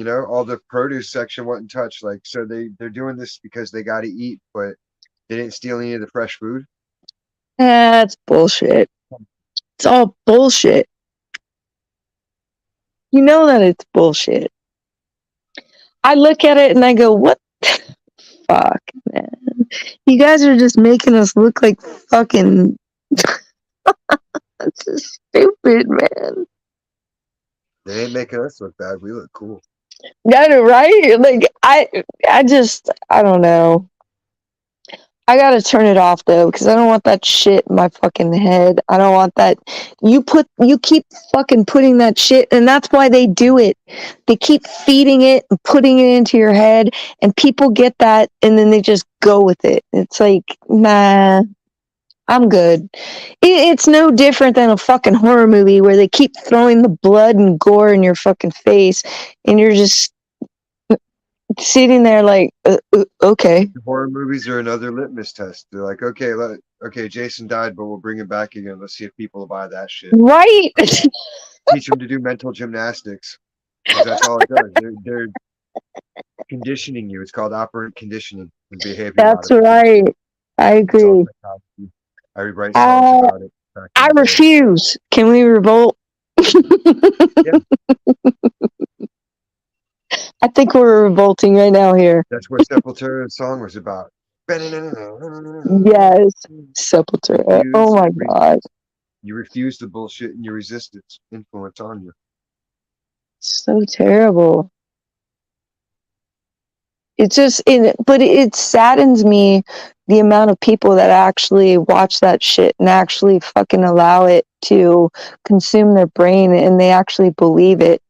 all the produce section wasn't touched. Like, so they're doing this because they got to eat, but they didn't steal any of the fresh food. That's bullshit. It's all bullshit. You know that it's bullshit. I look at it and I go, what the fuck, man? You guys are just making us look like fucking. That's just stupid, man. They ain't making us look bad. We look cool. Got it right? Like, I don't know. I gotta turn it off though, because I don't want that shit in my fucking head. I don't want that. You keep fucking putting that shit, and that's why they do it. They keep feeding it and putting it into your head, and people get that, and then they just go with it. It's like, nah, I'm good. It's no different than a fucking horror movie where they keep throwing the blood and gore in your fucking face, and you're just sitting there like, okay. Horror movies are another litmus test. They're like, okay, Jason died, but we'll bring him back again. Let's see if people will buy that shit. Right? Teach them to do mental gymnastics, because that's all it does. They're conditioning you. It's called operant conditioning and behavior That's modification. right. I It's all agree. psychology. I write songs about it back in I the day. refuse. Can we revolt? Yeah. think we're revolting right now here. That's what Sepultura's song was about. Yes, Sepultura. Oh my god, You refuse the bullshit and you resist its influence on you. so terrible. But it saddens me the amount of people that actually watch that shit and actually fucking allow it to consume their brain and they actually believe it.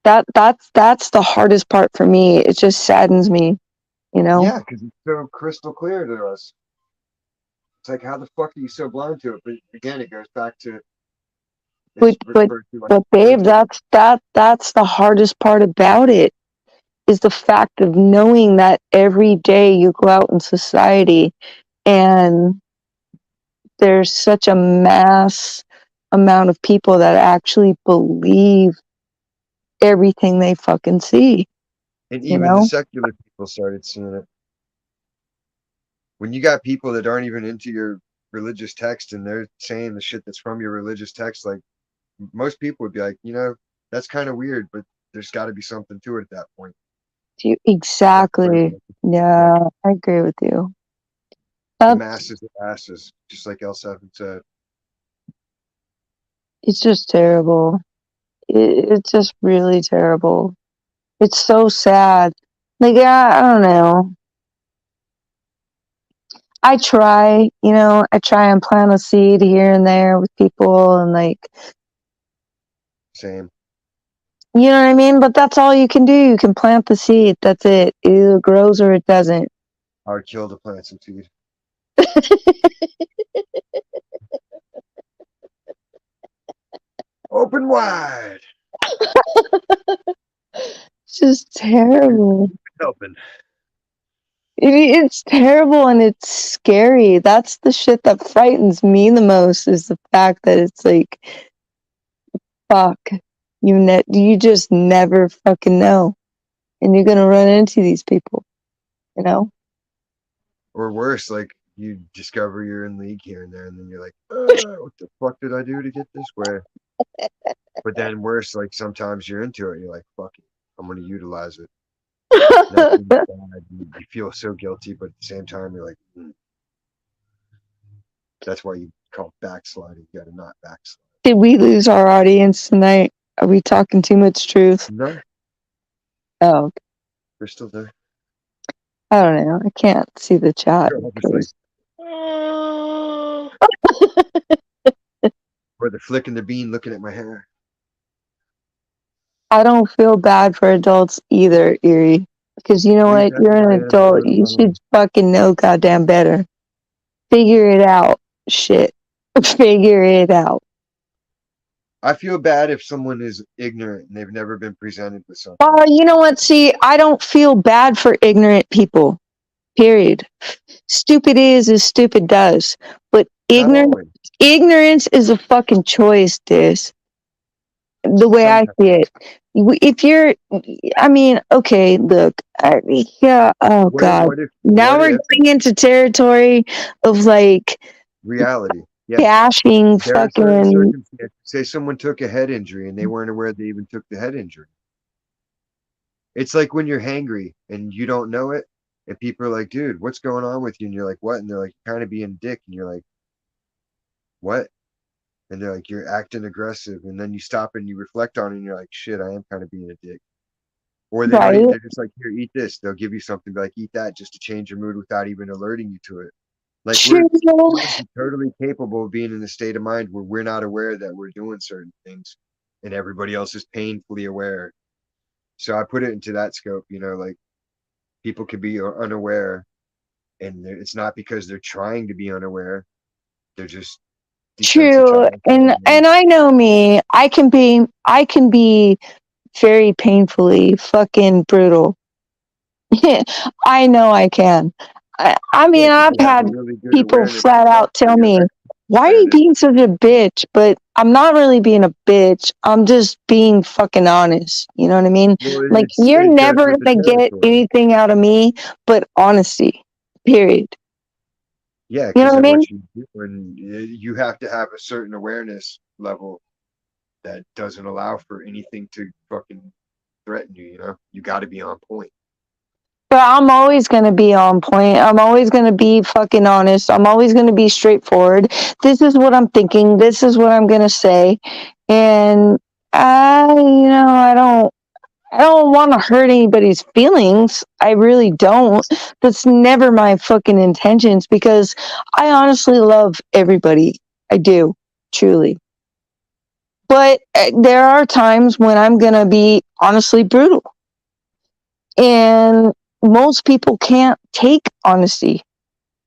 That's the hardest part for me. It just saddens me, you know? Yeah, because it's so crystal clear to us. It's like, how the fuck are you so blind to it? But again, it goes back to. But babe, that's the hardest part about it is the fact of knowing that every day you go out in society and there's such a mass amount of people that actually believe everything they fucking see. And You even know? the secular people started seeing it. When you got people that aren't even into your religious text and they're saying the shit that's from your religious text, like most people would be like, that's kind of weird, but there's got to be something to it at that point. Exactly. Yeah, I agree with you. The masses of asses, just like L7 said. It's just terrible. It's just really terrible. It's so sad. Like, I don't know. I try and plant a seed here and there with people and like. Same. You know what I mean? But that's all you can do. You can plant the seed. That's it. It either grows or it doesn't. I would kill to plant some seed. Open wide. It's just terrible. Helping. It's terrible and it's scary. That's the shit that frightens me the most is the fact that it's like, fuck, you just never fucking know, and you're gonna run into these people, you know. Or worse, like you discover you're in league here and there, and then you're like, what the fuck did I do to get this way? But then worse, like sometimes you're into it, you're like, fuck it, I'm gonna utilize it. You feel so guilty, but at the same time, you're like, that's why you call backsliding. You gotta not backslide. Did we lose our audience tonight? Are we talking too much truth? No. Oh, okay. We're still there. I don't know. I can't see the chat. Or the flicking the bean looking at my hair. I don't feel bad for adults either, Erie. Because you know what? You're an adult. You should fucking know goddamn better. Figure it out. Shit. Figure it out. I feel bad if someone is ignorant and they've never been presented with something. Oh, you know what? See, I don't feel bad for ignorant people. Period. Stupid is as stupid does. But ignorance is a fucking choice, Diz. The way I see it. If you're, I mean, okay, look, yeah, oh God. Now we're getting into territory of like reality. Yeah. Cashing fucking. Say someone took a head injury and they weren't aware they even took the head injury. It's like when you're hangry and you don't know it, and people are like, dude, what's going on with you? And you're like, what? And they're like, kind of being a dick. And you're like, what? And they're like, you're acting aggressive. And then you stop and you reflect on it and you're like, shit, I am kind of being a dick. Or they're just like, here, eat this. They'll give you something, be like, eat that, just to change your mood without even alerting you to it. Like we're totally capable of being in a state of mind where we're not aware that we're doing certain things and everybody else is painfully aware. So I put it into that scope, like people could be unaware and it's not because they're trying to be unaware. They're just true. And I know me, I can be very painfully fucking brutal. I know I can. I mean, I've had people flat out tell me, why are you being such a bitch? But I'm not really being a bitch. I'm just being fucking honest. You know what I mean? Like, you're never going to get anything out of me but honesty, period. Yeah, you know what I mean? What you do, and you have to have a certain awareness level that doesn't allow for anything to fucking threaten you. You know, you got to be on point. But I'm always going to be on point. I'm always going to be fucking honest. I'm always going to be straightforward. This is what I'm thinking. This is what I'm going to say. And I don't want to hurt anybody's feelings. I really don't. That's never my fucking intentions because I honestly love everybody. I do, truly. But there are times when I'm going to be honestly brutal. And most people can't take honesty.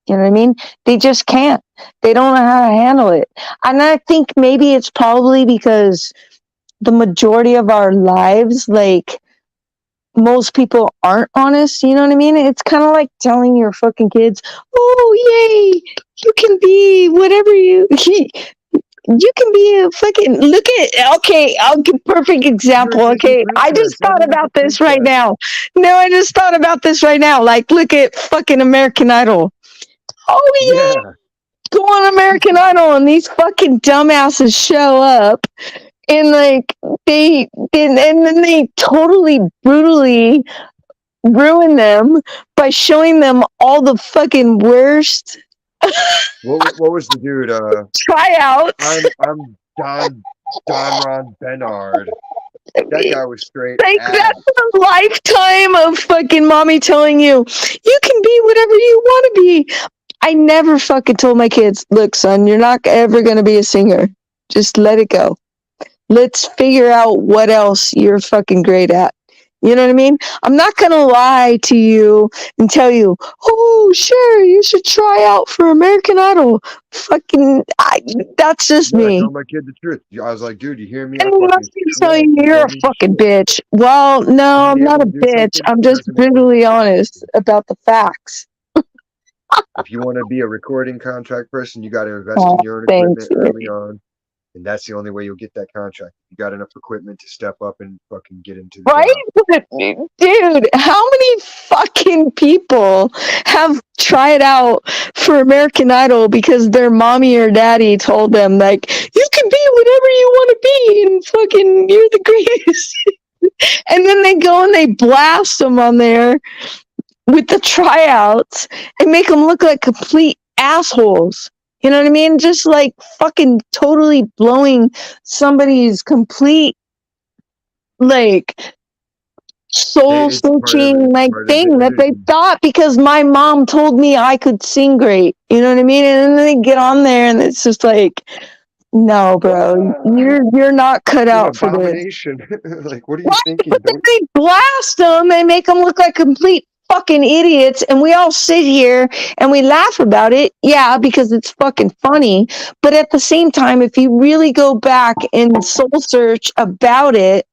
You know what I mean? They just can't. They don't know how to handle it. And I think maybe it's probably because the majority of our lives, like, most people aren't honest. You know what I mean? It's kind of like telling your fucking kids, oh, yay, you can be whatever you can be a fucking, okay, I'll give perfect example. Okay, I just thought about this right now. No, I just thought about this right now. Like, look at fucking American Idol. Oh, yeah. Go on American Idol and these fucking dumbasses show up and like and then they totally brutally ruin them by showing them all the fucking worst What was the dude? Tryouts. I'm Don Ron Bernard. That guy was straight. Like, that's a lifetime of fucking mommy telling you, you can be whatever you want to be. I never fucking told my kids, look, son, you're not ever going to be a singer. Just let it go. Let's figure out what else you're fucking great at. You know what I mean? I'm not going to lie to you and tell you, oh, sure, you should try out for American Idol. Fucking, that's just me. I told my kid the truth. I was like, dude, you hear me? And I'm not telling you you're a fucking bitch. Well, no, I'm not a bitch. I'm just brutally honest about the facts. If you want to be a recording contract person, you got to invest in your own equipment early on. And that's the only way you'll get that contract. You got enough equipment to step up and fucking get into the job. Dude, how many fucking people have tried out for American Idol because their mommy or daddy told them, like, you can be whatever you want to be and fucking you're the greatest. And then they go and they blast them on there with the tryouts and make them look like complete assholes. You know what I mean? Just like fucking totally blowing somebody's complete, like, soul searching like thing that they thought because my mom told me I could sing great. You know what I mean? And then they get on there and it's just like, no, bro, you're not cut out for this. Like, what are you thinking? They blast them and make them look like complete fucking idiots, and we all sit here and we laugh about it, yeah, because it's fucking funny. But at the same time, if you really go back and soul search about it,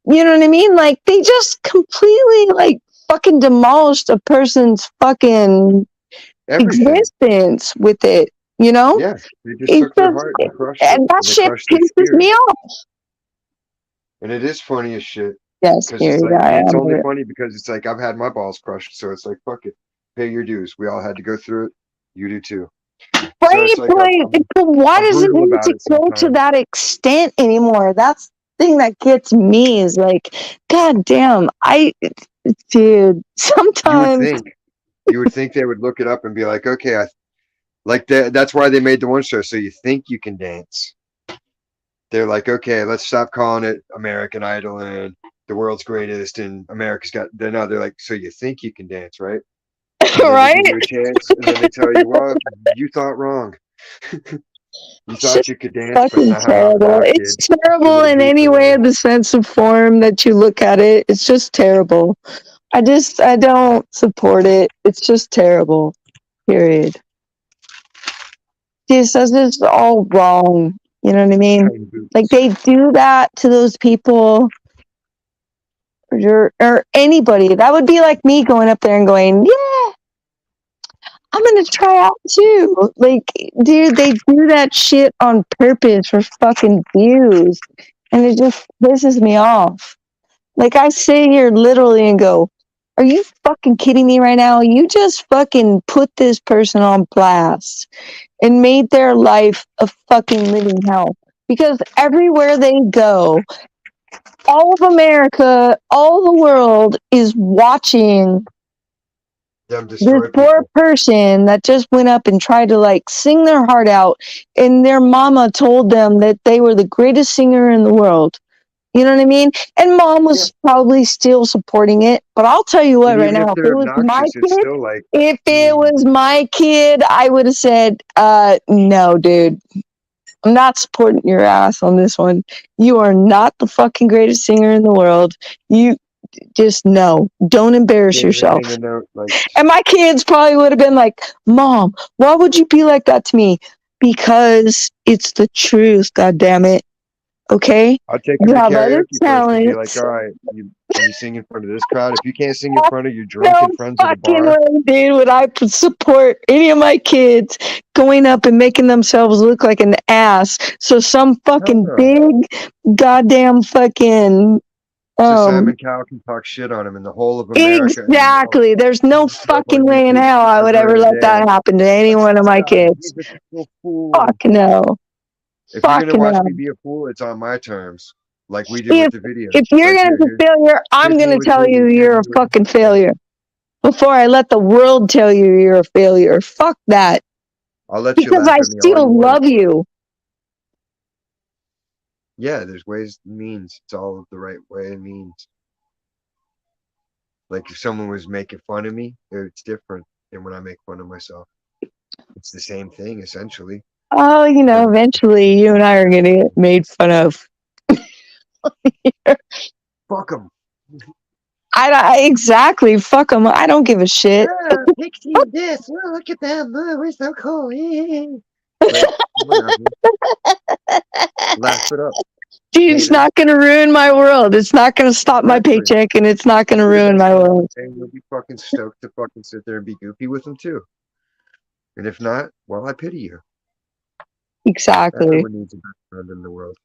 you know what I mean? Like, they just completely like fucking demolished a person's fucking existence with it. You know? Yeah, they just took their heart and crushed it. And that shit pisses me off. And it is funny as shit. Yes, it's only funny because it's like I've had my balls crushed, so it's like, fuck it, pay your dues. We all had to go through it. You do too. Right, so but why does it need to go to that extent anymore? That's the thing that gets me is like, god damn, dude, sometimes you would think they would look it up and be like, okay, that's why they made the one show, so you think you can dance. They're like, okay, let's stop calling it American Idol and the world's greatest and America's got. They're like, so you think you can dance, right? Right. Give you a chance, and then they tell you, well, you thought wrong. You thought you could dance, but not terrible. It's terrible in any way of the sense of form that you look at it. It's just terrible. I don't support it. It's just terrible. Period. This is all wrong. You know what I mean? Like, they do that to those people or anybody. That would be like me going up there and going, yeah, I'm going to try out too. Like, dude, they do that shit on purpose for fucking views. And it just pisses me off. Like, I sit here literally and go, are you fucking kidding me right now? You just fucking put this person on blast and made their life a fucking living hell. Because everywhere they go, all of America, all the world is watching Them this destroy poor people. person that just went up and tried to like sing their heart out, and their mama told them that they were the greatest singer in the world. You know what I mean? And mom was probably still supporting it. But I'll tell you what, And right even if now, if they're it was my obnoxious, it's kid, still like, if it was my kid, I would have said, no, dude. I'm not supporting your ass on this one. You are not the fucking greatest singer in the world. You just no. Don't embarrass can't even yourself. hang a note. Like, And my kids probably would have been like, Mom, why would you be like that to me? Because it's the truth, god damn it. Okay? I'll take You them to have other karaoke first and be like, talents. all right, can you sing in front of this crowd? If you can't sing in front of your No drunken friends at a fucking bar, way, dude, would I support any of my kids going up and making themselves look like an ass so some hell fucking no. big goddamn fucking So Simon Cowell can talk shit on him in the whole of America and the world. exactly. There's no Up on fucking way in YouTube hell I would forever ever and a let day. that happen to any Like, one of my God, kids. he's a total fool. Fuck no. If Fuck you're gonna watch no. me be a fool, it's on my terms, like we did with the videos. If you're Like, gonna be here, a failure, I'm here's me gonna with tell you boobies, here's you're me a with fucking boobies. failure before I let the world tell you you're a failure. Fuck that. I'll let you Because laugh I at me all you still want. love you. Yeah, there's ways and means. It's all the right way and means. Like if someone was making fun of me, it's different than when I make fun of myself. It's the same thing essentially. Oh, eventually you and I are gonna get made fun of. Fuck them. Exactly. Fuck them. I don't give a shit. Pixie and this. Oh, look at them. Oh, we're so cool. Like, whatever. Laugh it up. Dude, it's not gonna ruin my world. It's not gonna stop my paycheck, and it's not gonna ruin my world. And you'll be fucking stoked to fucking sit there and be goofy with them too. And if not, well, I pity you. Exactly. Everyone needs a best friend in the world.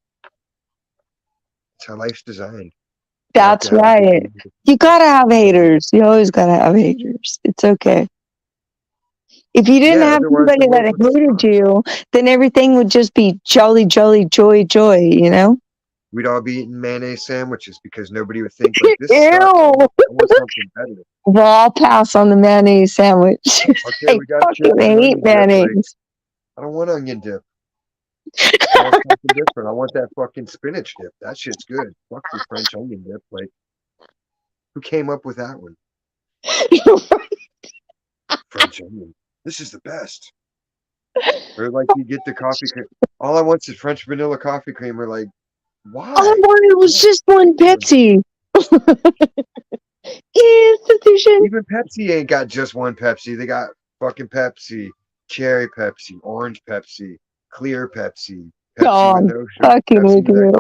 It's how life's designed. That's right. You gotta have haters. You always gotta have haters. It's okay. If you didn't have somebody that hated you, then everything would just be jolly, jolly, joy, joy, We'd all be eating mayonnaise sandwiches because nobody would think like this. Sucks. I want something better. Well, I'll pass on the mayonnaise sandwich. Okay, we got fucking chips and hate onion dip. mayonnaise. Like, I don't want onion dip. I want something different. I want that fucking spinach dip. That shit's good. Fuck your French onion dip. Like, who came up with that one? French onion. This is the best. Or like you get the coffee cream. All I want is French vanilla coffee cream. Or like, why? All I wanted was just one Pepsi. Institution. Even Pepsi ain't got just one Pepsi. They got fucking Pepsi, cherry Pepsi, orange Pepsi, clear Pepsi, Pepsi with no sugar, fucking with you.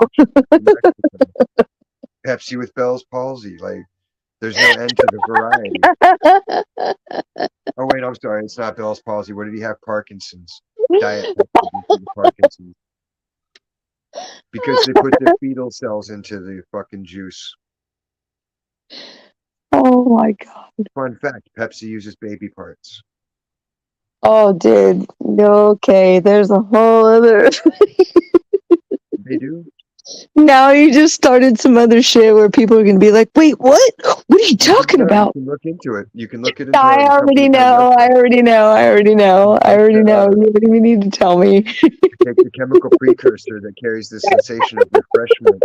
Pepsi with Bell's palsy. Like, there's no end to the variety. Oh wait, I'm sorry. It's not Bell's palsy. What did he have? Parkinson's. Diet Pepsi Parkinson's. Because they put their fetal cells into the fucking juice. Oh my god. Fun fact, Pepsi uses baby parts. Oh, dude. Okay, there's a whole other. They do? Now you just started some other shit where people are going to be like, wait, what? What are you talking about? You can look into it. You can look it I already know. I already know. You don't even need to tell me. Take the chemical precursor that carries the sensation of refreshment.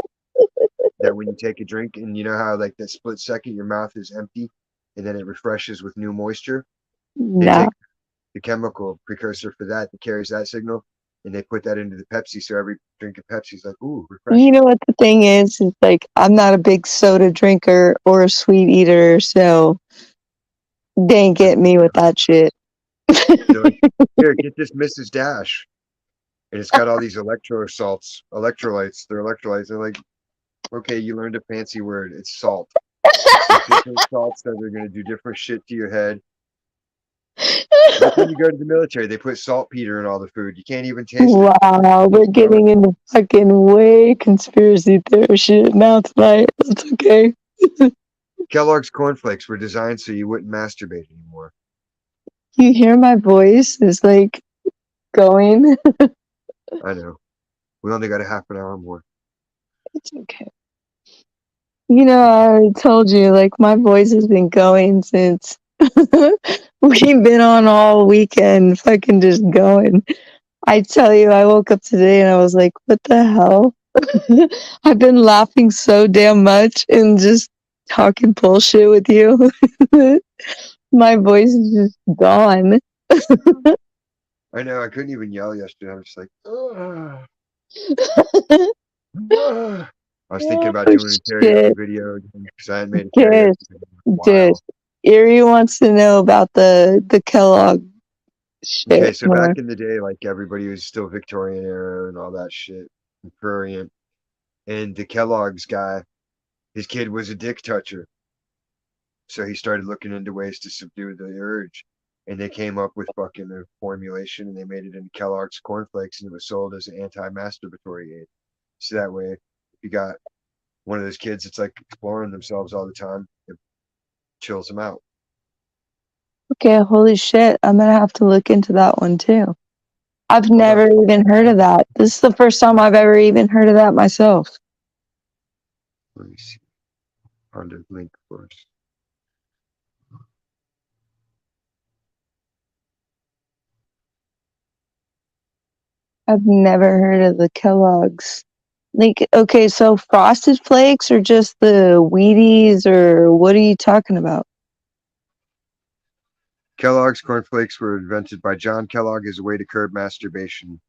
That when you take a drink and you know how like that split second your mouth is empty and then it refreshes with new moisture. They take the chemical precursor for that carries that signal and they put that into the Pepsi, so every drink of Pepsi is like, ooh, refreshing. You know what the thing is like I'm not a big soda drinker or a sweet eater, so they ain't getting me with that shit. Like, here, get this Mrs. Dash. And it's got all these electrolytes. They're electrolytes. They're like, okay, you learned a fancy word. It's salt. It's different salts that are going to do different shit to your head. Like when you go to the military, they put saltpeter in all the food. You can't even taste it. Wow, we're getting into fucking way conspiracy theory shit now tonight. That's okay. Kellogg's cornflakes were designed so you wouldn't masturbate anymore. You hear my voice is like going. I know. We only got a half an hour more. It's okay. You know, I already told you, like, my voice has been going since we've been on all weekend, fucking just going. I tell you, I woke up today and I was like, what the hell? I've been laughing so damn much and just talking bullshit with you. My voice is just gone. I know, I couldn't even yell yesterday. I was just like, ugh. I was thinking about Oh, doing a karaoke shit. video because I hadn't made a karaoke Dude, video in a dude. while. Erie wants to know about the Kellogg Okay, shit so back more. in the day, like everybody was still Victorian era and all that shit, and prurient. And the Kellogg's guy, his kid was a dick toucher. So he started looking into ways to subdue the urge. And they came up with fucking a formulation and they made it into Kellogg's cornflakes and it was sold as an anti-masturbatory aid. So that way, if you got one of those kids that's like exploring themselves all the time, it chills them out. Okay, holy shit. I'm gonna have to look into that one too. I've Hold never on. even heard of that. This is the first time I've ever even heard of that myself. Let me see. On the link first. I've never heard of the Kellogg's. Like, okay, so Frosted Flakes or just the Wheaties or what are you talking about? Kellogg's cornflakes were invented by John Kellogg as a way to curb masturbation.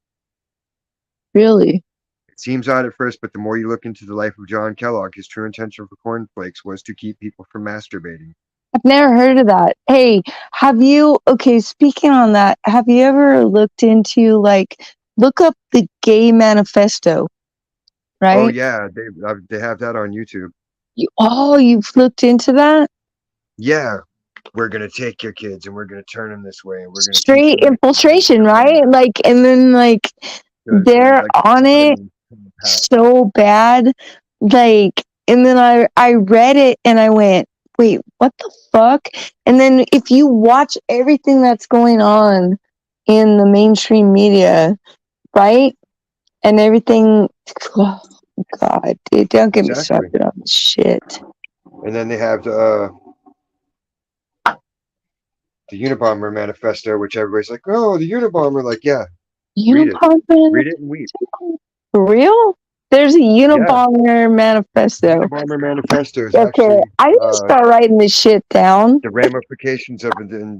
Really? It seems odd at first, but the more you look into the life of John Kellogg, his true intention for cornflakes was to keep people from masturbating. I've never heard of that. Hey, have you, okay, speaking on that, have you ever looked into, like, look up the Gay Manifesto, Oh right? yeah, they have that on YouTube. You've looked into that? Yeah, we're gonna take your kids and we're gonna turn them this way and we're gonna teach Straight them infiltration, right? Like, and then, like, they're like on it so bad. Like, and then I read it and I went, wait, what the fuck? And then if you watch everything that's going on in the mainstream media, right? And everything, oh, God, dude, don't get me exactly. started on this shit. And then they have the Unabomber manifesto, which everybody's like, oh, the Unabomber, like, yeah, read it, read it and weep. For real? There's a Yeah, Unabomber manifesto. Unabomber manifesto is Okay, actually I need to start writing this shit down. the ramifications of the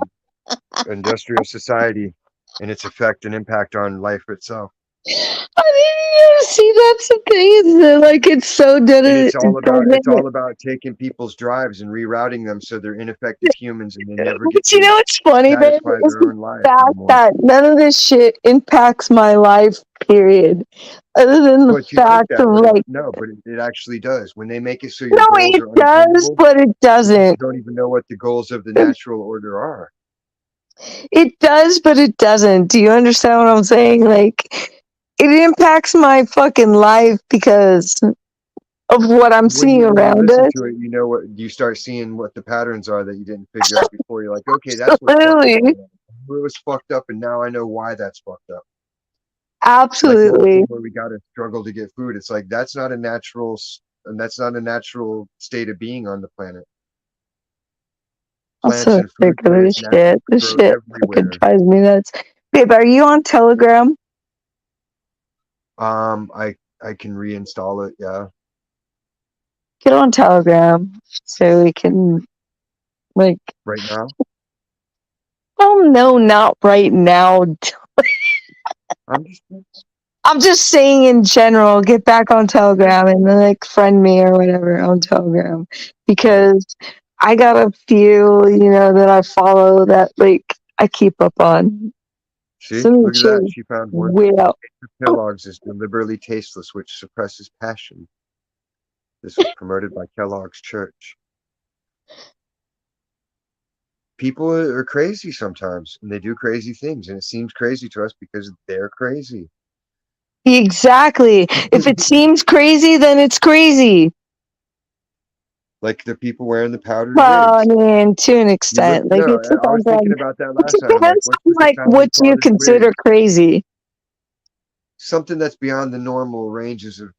industrial society and its effect and impact on life itself. I didn't even see that's amazing. Like it's so And good. it's all about taking people's drives and rerouting them so they're ineffective humans and they never get But you to know what's funny, babe? satisfy Is their the own lives fact anymore. that none of this shit impacts my life, period. Other than the But you think fact that, of but like, no, but it actually does. When they make it so your no, goals it are does, unattainable, but it you doesn't. don't even know what the goals of the natural order are. It does, but it doesn't. Do you understand what I'm saying? Like, it impacts my fucking life because of what I'm seeing When you around listen us. to it, you know what you start seeing what the patterns are that you didn't figure out before. You're like, okay, that's what's fucked up. Absolutely. It was fucked up, and now I know why that's fucked up. Like the whole Absolutely. thing where we gotta struggle to get food. It's like that's not a natural, and that's not a natural state of being on the planet. I'm Plants so and sick food of this plants shit. naturally This grow shit fucking everywhere. drives me nuts. Babe, are you on Telegram? I can reinstall it. Yeah. Get on Telegram so we can like. Right now. Oh no, not right now. I'm just saying in general. Get back on Telegram and then like friend me or whatever on Telegram because I got a few, that I follow that like I keep up on. See, Some look at shit that. She found one. weird. Kellogg's is deliberately tasteless, which suppresses passion. This was promoted by Kellogg's Church. People are crazy sometimes, and they do crazy things, and it seems crazy to us because they're crazy. Exactly. If it seems crazy, then it's crazy. Like the people wearing the powdered Well, I wigs. mean, to an extent. Like it I was depends thinking on about that it last night. I'm like, depends what's on with the like powdered what you closet consider wig? crazy. Something that's beyond the normal ranges of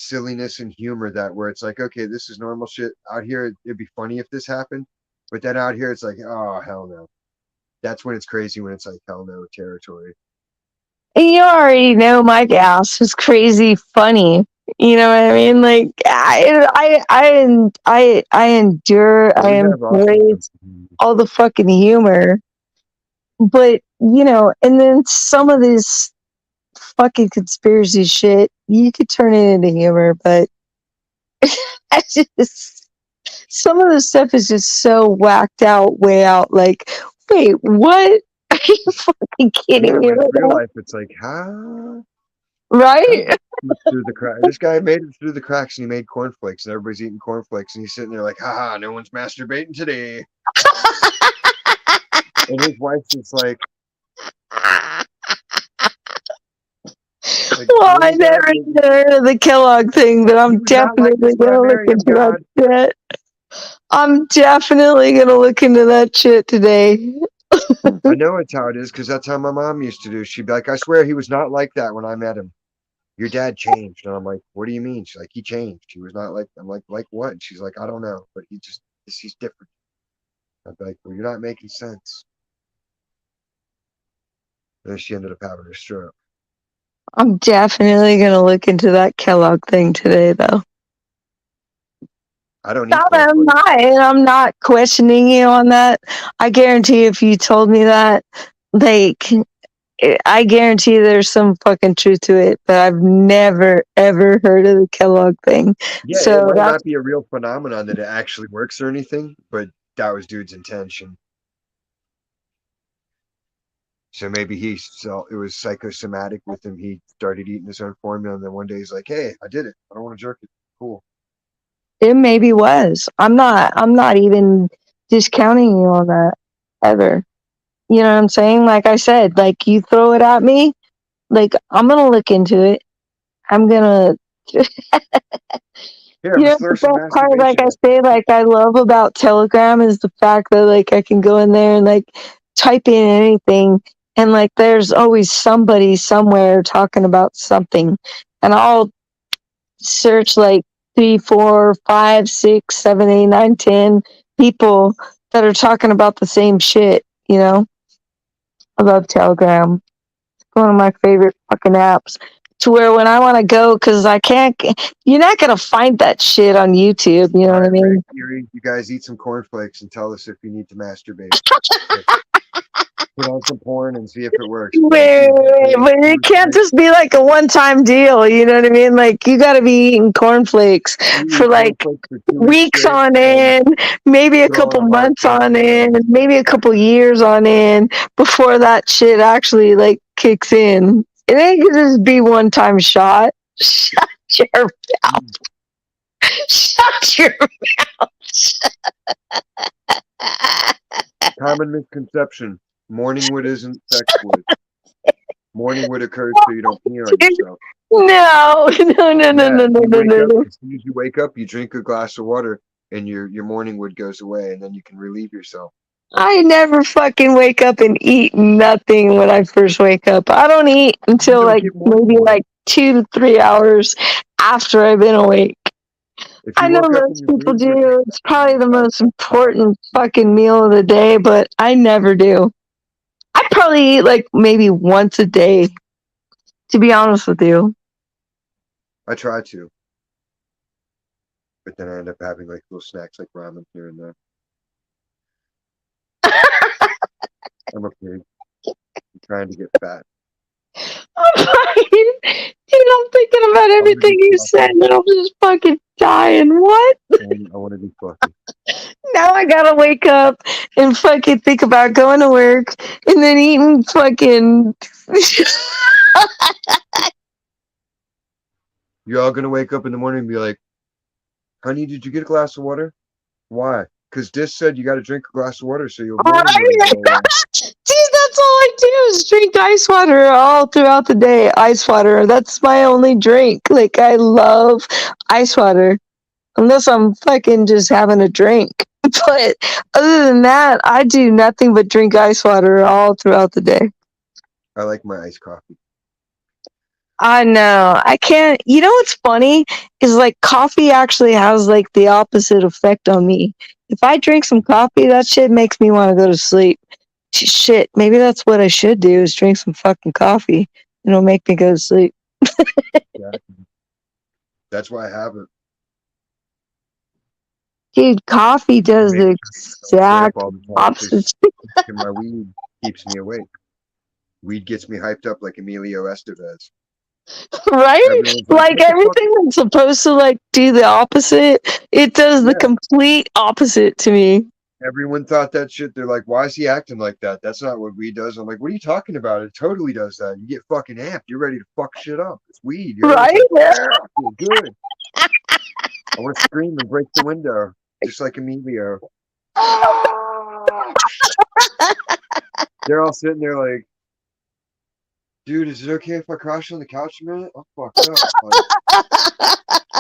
silliness and humor that where it's like, okay, this is normal shit. Out here, it'd be funny if this happened. But then out here, it's like, oh, hell no. That's when it's crazy, when it's like, hell no territory. And you already know my gas is crazy funny. You know what I mean? Like I endure, But I we have awesome embrace all the fucking humor. But you know, and then some of this fucking conspiracy shit, you could turn it into humor, but I just some of the stuff is just so whacked out, way out. Like, wait, what? Are you fucking kidding me? Like Right real now? life, it's like, huh? Right? Through the crack. This guy made it through the cracks and he made cornflakes, and everybody's eating cornflakes, and he's sitting there like, haha, no one's masturbating today. And his wife's just like, Well, I never heard of the Kellogg thing, but I'm definitely gonna look into that shit. I'm definitely gonna look into that shit today. I know it's how it is, because that's how my mom used to do. She'd be like, I swear he was not like that when I met him. Your dad changed. And I'm like, what do you mean? She's like, he changed. He was not like, I'm like what? And she's like, I don't know, but he's different. I'd be like, well, you're not making sense. And then she ended up having a stroke. I'm definitely gonna look into that Kellogg thing today, though. I don't I'm not questioning you on that. I guarantee if you told me that, like, I guarantee there's some fucking truth to it, but I've never ever heard of the Kellogg thing. Yeah, So it might not be a real phenomenon that it actually works or anything, but that was dude's intention. So maybe it was psychosomatic with him. He started eating his own formula, and then one day he's like, hey, I did it. I don't want to jerk it. Cool. it maybe was. I'm not even discounting you on that ever. You know what I'm saying? Like I said, like you throw it at me, like I'm gonna look into it. I'm gonna Here, you know, the best part, like I say, like I love about Telegram is the fact that like I can go in there and like type in anything, and like there's always somebody somewhere talking about something, and I'll search like 3, 4, 5, 6, 7, 8, 9, 10 people that are talking about the same shit. You know, I love Telegram. It's one of my favorite fucking apps. To where when I want to go, because I can't, you're not gonna find that shit on YouTube. You know what I mean? You guys eat some cornflakes and tell us if you need to masturbate. Put on some porn and see if it works. Wait, but it can't just be like a one-time deal. You know what I mean? Like you got to be eating cornflakes for like weeks on end, maybe a couple months on end, maybe a couple years on end before that shit actually like kicks in. It ain't gonna just be one-time shot. Shut your mouth. Shut your mouth. Common misconception. Morningwood isn't sex wood. Morningwood occurs so you don't pee on yourself. No. As soon as you wake up, you drink a glass of water and your morningwood goes away, and then you can relieve yourself. I never fucking wake up and eat nothing when I first wake up. I don't eat until like maybe like 2 to 3 hours after I've been awake. I know most people do. It's probably the most important fucking meal of the day, but I never do. I probably eat like maybe once a day, to be honest with you. I try to. But then I end up having like little snacks like ramen here and there. I'm a pig. I'm trying to get fat. Dude, I'm thinking about everything you said and I'm just fucking dying. What? I want to be fluffy. Now I gotta wake up and fucking think about going to work and then eating fucking. You're all gonna wake up in the morning and be like, honey, did you get a glass of water? Why? Because Dis said you got to drink a glass of water so you'll. Dude, that's all I do is drink ice water all throughout the day. Ice water. That's my only drink. Like, I love ice water. Unless I'm fucking just having a drink. But other than that, I do nothing but drink ice water all throughout the day. I like my iced coffee. I know. I can't. You know what's funny is like coffee actually has like the opposite effect on me. If I drink some coffee, that shit makes me want to go to sleep. Shit, maybe that's what I should do is drink some fucking coffee. It'll make me go to sleep. Exactly. That's why I have it. Dude, coffee does the Stay up exact all the time opposite. because my weed keeps me awake. Weed gets me hyped up like Emilio Estevez. Right? Everyone's Like "What the fuck?" everything that's supposed to like do the opposite, it does the Yeah. complete opposite to me. Everyone thought that shit. They're like, why is he acting like that? That's not what weed does. I'm like, what are you talking about? It totally does that. You get fucking amped. You're ready to fuck shit up. It's weed. You're Right? like, yeah, I feel good. I want to scream and break the window, just like Emilio. They're all sitting there like, dude, is it okay if I crash on the couch a minute? I'm fucked up.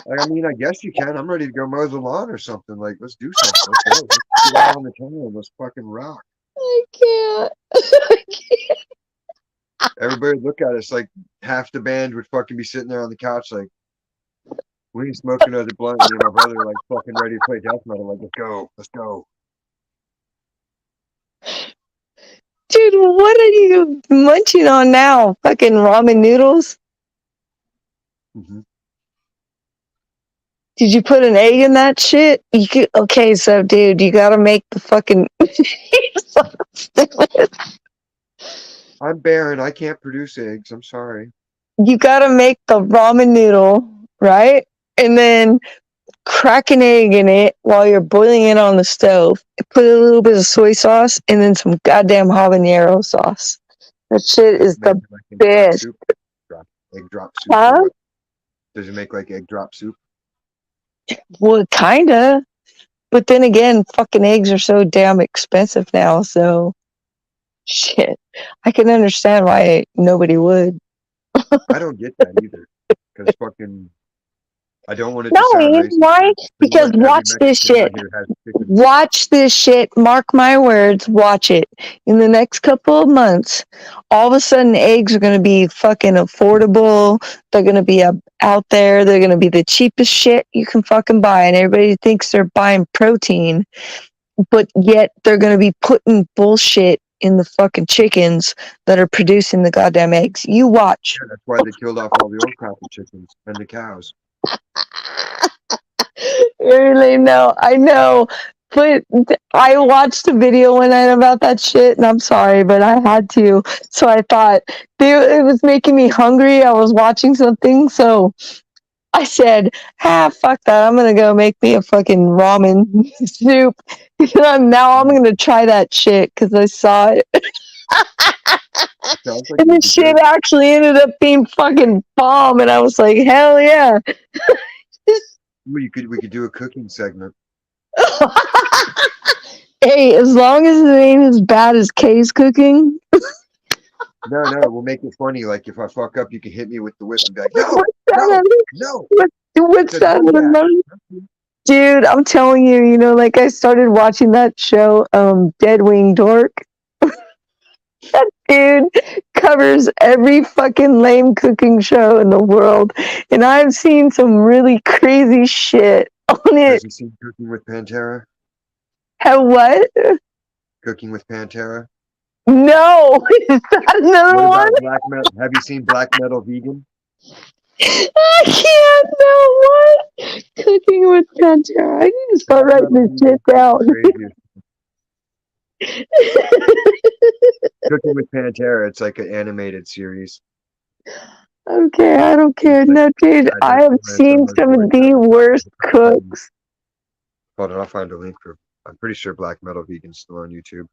Like, I mean, I guess you can. I'm ready to go mow the lawn or something. Like, let's do something. Let's go. Let's get out on the town. Let's fucking rock. I can't. Everybody would look at us like half the band would fucking be sitting there on the couch like, we ain't smoking another blunt. Me and my brother are like fucking ready to play death metal. Like, let's go. Let's go. Dude, what are you munching on now? Fucking ramen noodles? Mm-hmm. Did you put an egg in that shit? You could, okay, so dude, you gotta make the fucking. I'm barren. I can't produce eggs. I'm sorry. You gotta make the ramen noodle, right? And then crack an egg in it while you're boiling it on the stove. Put a little bit of soy sauce and then some goddamn habanero sauce. That shit is the best. Egg drop soup. Huh? Does it make like egg drop soup? Well, kinda. But then again, fucking eggs are so damn expensive now, so shit. I can understand why nobody would. I don't get that either. Because fucking, I don't want it No, to sound Ian, racist. why? Pretty Because much every watch this Mexican out shit. here has chicken. Watch this shit. Mark my words. Watch it. In the next couple of months, all of a sudden, eggs are going to be fucking affordable. They're going to be out there. They're going to be the cheapest shit you can fucking buy. And everybody thinks they're buying protein, but yet they're going to be putting bullshit in the fucking chickens that are producing the goddamn eggs. You watch. Yeah, that's why they killed off all the old crappy chickens and the cows. Really? No, I know. But I watched a video one night about that shit, and I'm sorry, but I had to. So I thought it was making me hungry. I was watching something, so I said, fuck that. I'm going to go make me a fucking ramen soup. Now I'm going to try that shit because I saw it. Like and the shit actually ended up being fucking bomb, and I was like, hell yeah. We could do a cooking segment. Hey, as long as it ain't as bad as Kay's cooking. No, we'll make it funny. Like if I fuck up, you can hit me with the whip and be like, no. What's that? Dude, I'm telling you, like I started watching that show, Dead Wing Dork. That dude covers every fucking lame cooking show in the world, and I've seen some really crazy shit on it. Have you seen Cooking with Pantera? Have what? Cooking with Pantera? No, is that another one? Black Metal? Have you seen Black Metal Vegan? I can't know what. Cooking with Pantera. I need to start writing this shit down. Cooking with Pantera. It's like an animated series. Okay, I don't care. No, dude, I have seen some of the worst cooks. Hold on, I'll find a link for. I'm pretty sure Black Metal Vegan's still on YouTube.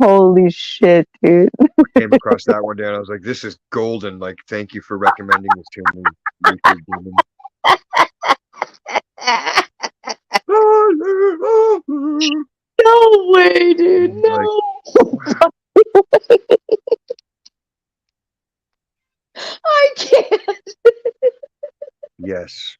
Holy shit, dude. I came across that one day and I was like, this is golden. Like, thank you for recommending this to me, YouTube demon. No way, dude. No. I can't. Yes.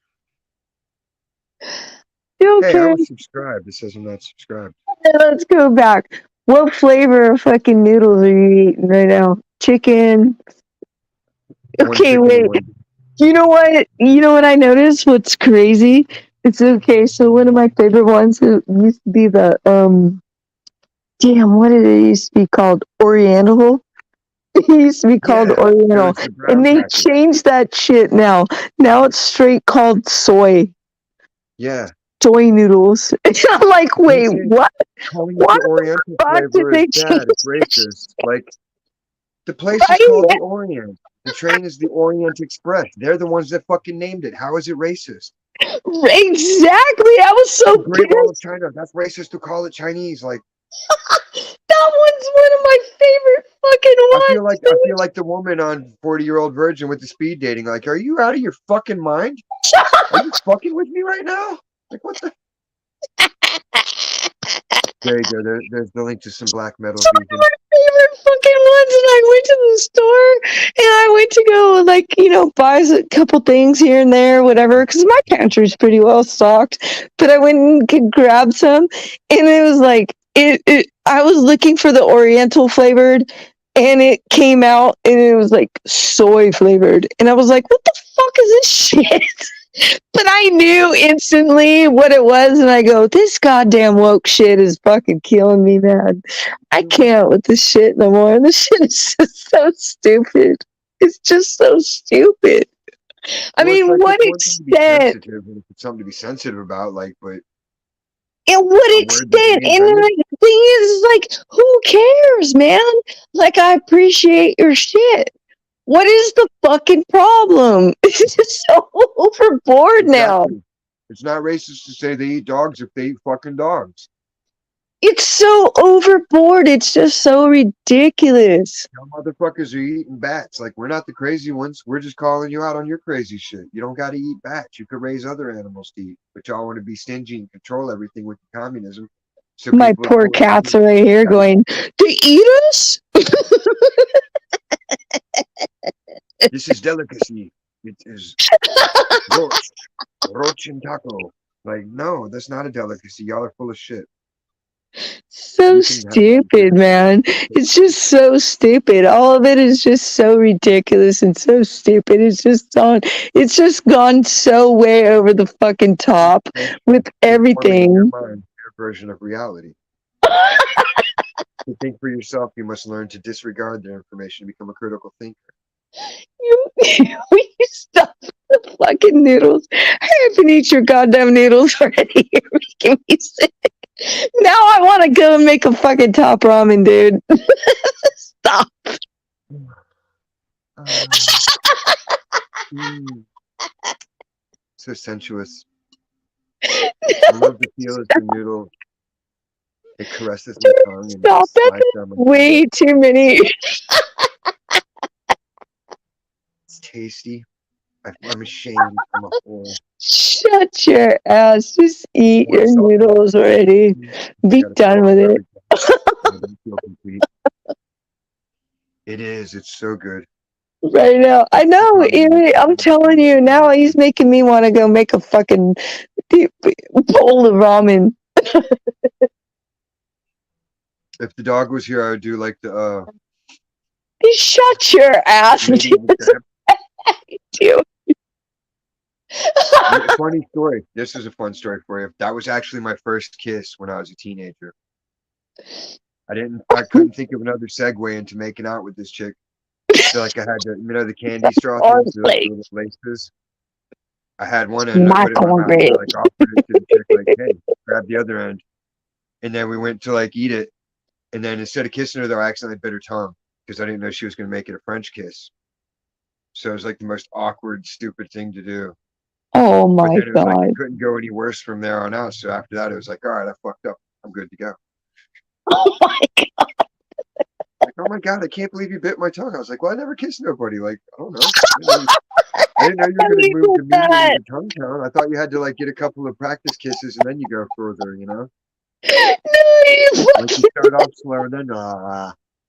Okay. Hey, I was subscribed. It says I'm not subscribed. Let's go back. What flavor of fucking noodles are you eating right now? Chicken. Okay, wait. You know what? You know what I noticed? What's crazy? It's okay. So one of my favorite ones used to be the damn, what did it used to be called? Oriental. It used to be called Yeah, it Oriental, was the and brown they packet. changed that shit now. Now it's straight called soy Yeah. noodles. I'm like, wait, what? Calling it Why the the Oriental fuck did flavor is they bad. change It's that shit? racist. Like, the place is called Right? the Orient. The train is the Orient Express. They're the ones that fucking named it. How is it racist? Exactly. I was The so Great Wall of pissed. China. That's racist to call it Chinese. Like, That one's one of my favorite fucking ones. I feel like the woman on 40-Year-Old Virgin with the speed dating. Like, are you out of your fucking mind? Are you fucking with me right now? Like, what the? There you go. There's the link to some black metal vegan. Favorite fucking ones, and I went to the store and I went to go, like, buy a couple things here and there, whatever, because my pantry's pretty well stocked. But I went and could grab some, and it was like I was looking for the Oriental flavored, and it came out and it was like soy flavored, and I was like, what the fuck is this shit? But I knew instantly what it was, and I go, this goddamn woke shit is fucking killing me, man. I can't with this shit no more. This shit is just so stupid. It's just so stupid. I Well, it's mean, like what it's one thing to be extent? sensitive, and it's something to be sensitive about. Like, but And what a word that's extent? And reinvented. the thing is, like, who cares, man? Like, I appreciate your shit. What is the fucking problem? It's just so overboard now. Exactly. It's not racist to say they eat dogs if they eat fucking dogs. It's so overboard. It's just so ridiculous. Some motherfuckers are eating bats. Like, we're not the crazy ones. We're just calling you out on your crazy shit. You don't got to eat bats. You could raise other animals to eat. But y'all want to be stingy and control everything with communism. So My people are poor forced cats to are right here eat. going, they eat us? This is delicacy. It is roach and taco. Like, no, that's not a delicacy. Y'all are full of shit. So You can have stupid, man. It's just so stupid. All of it is just so ridiculous and so stupid. It's just gone so way over the fucking top with forming in your everything. mind your version of reality. To think for yourself, you must learn to disregard their information and become a critical thinker. Will you stop the fucking noodles? I haven't eaten your goddamn noodles already. You're making me sick. Now I want to go and make a fucking top ramen, dude. Stop. So sensuous. I love the feel of the noodle. It caresses my tongue and Stop. slides That's down my way too many. It's tasty. I'm ashamed. I'm a whore. Shut your ass. Just eat your Salt. noodles already. Be Gotta done with swallow it. everything. Feel complete. It is. It's so good. Right now. I know. I'm telling you, now he's making me want to go make a fucking bowl of ramen. If the dog was here, I would do like the Shut your ass. lady in the Dude. Funny story. This is a fun story for you. That was actually my first kiss when I was a teenager. I couldn't think of another segue into making out with this chick. So like I had the candy straw things, the little laces. I had one end, I put it in my mouth, and I like offered it to the chick, like, hey, grab the other end. And then we went to like eat it. And then instead of kissing her though, I accidentally bit her tongue because I didn't know she was gonna make it a French kiss. So it was like the most awkward, stupid thing to do. Oh my But then it was god. like it couldn't go any worse from there on out. So after that, it was like, all right, I fucked up. I'm good to go. Oh my god. Like, oh my god, I can't believe you bit my tongue. I was like, well, I never kissed nobody. Like, I don't know. I didn't know you were gonna move to immediately to tongue count. I thought you had to like get a couple of practice kisses and then you go further, No, you Like you start off slow and then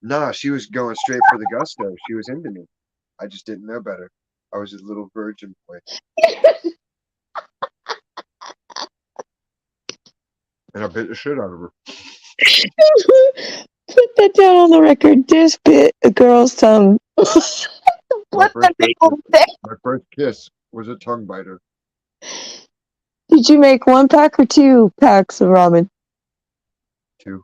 nah, she was going straight for the gusto. She was into me. I just didn't know better. I was a little virgin boy. And I bit the shit out of her. Put that down on the record. Just bit a girl's tongue. What the hell? My first kiss was a tongue biter. Did you make 1 pack or 2 packs of ramen? 2.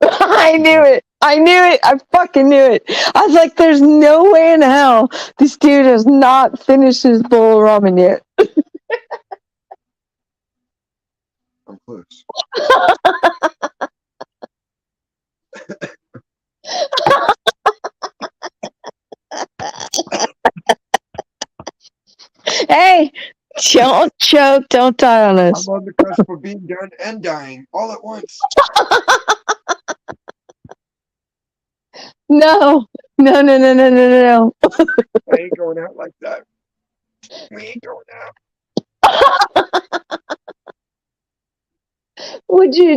I knew it. I knew it. I fucking knew it. I was like, there's no way in hell this dude has not finished his bowl of ramen yet. I'm close. Hey, don't choke. Don't die on us. I'm on the cusp of being done and dying all at once. No. No, no, no, no, no, no. I ain't going out like that. We ain't going out.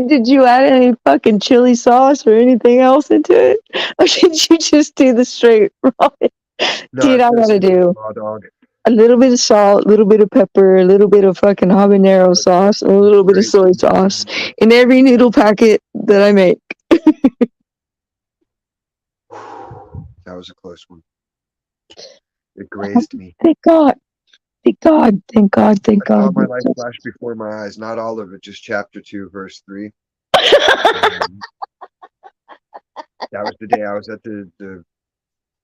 Did you add any fucking chili sauce or anything else into it? Or did you just do the straight ramen? No, Dude, I gotta do raw dog. a little bit of salt, a little bit of pepper, a little bit of fucking habanero sauce, and a little bit of soy sauce in every noodle packet that I make. That was a close one. It grazed me. Thank God. Thank God. Thank God. Thank I saw God. my life flash before my eyes. Not all of it, just chapter 2, verse 3. That was the day I was at the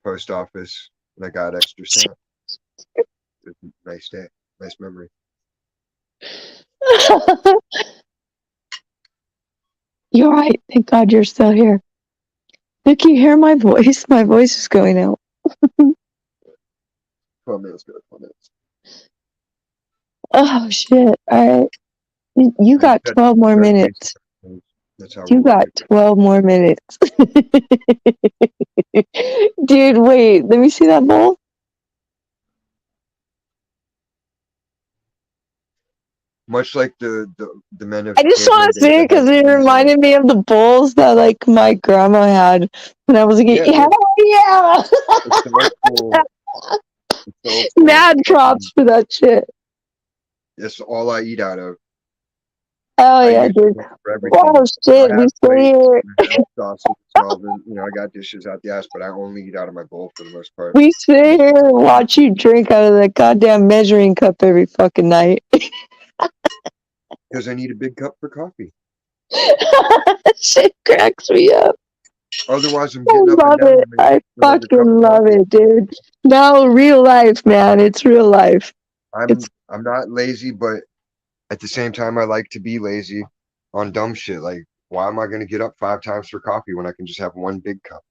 post office and I got extra stamp. It was a nice day. Nice memory. You're right. Thank God you're still here. Look, you hear my voice? My voice is going out. 12 minutes, go. 12 minutes. Oh, shit. All right. You got 12 more minutes. That's how You got 12 more minutes. Dude, wait. Let me see that bowl. Much like the men of I just want to see it because it reminded me of the bowls that like my grandma had when I was a kid. Yeah. It's the old school. It's the old school. Mad props for that shit. It's all I eat out of. Oh yeah, dude. Oh shit, we stay here. Sausage, and, I got dishes out the ass, but I only eat out of my bowl for the most part. We sit here and watch you drink out of that goddamn measuring cup every fucking night. Because I need a big cup for coffee. Shit cracks me up. Otherwise, I'm getting up and down. It. I fucking love it, dude. No, real life, man. It's real life. I'm not lazy, but at the same time, I like to be lazy on dumb shit. Like, why am I going to get up 5 times for coffee when I can just have one big cup?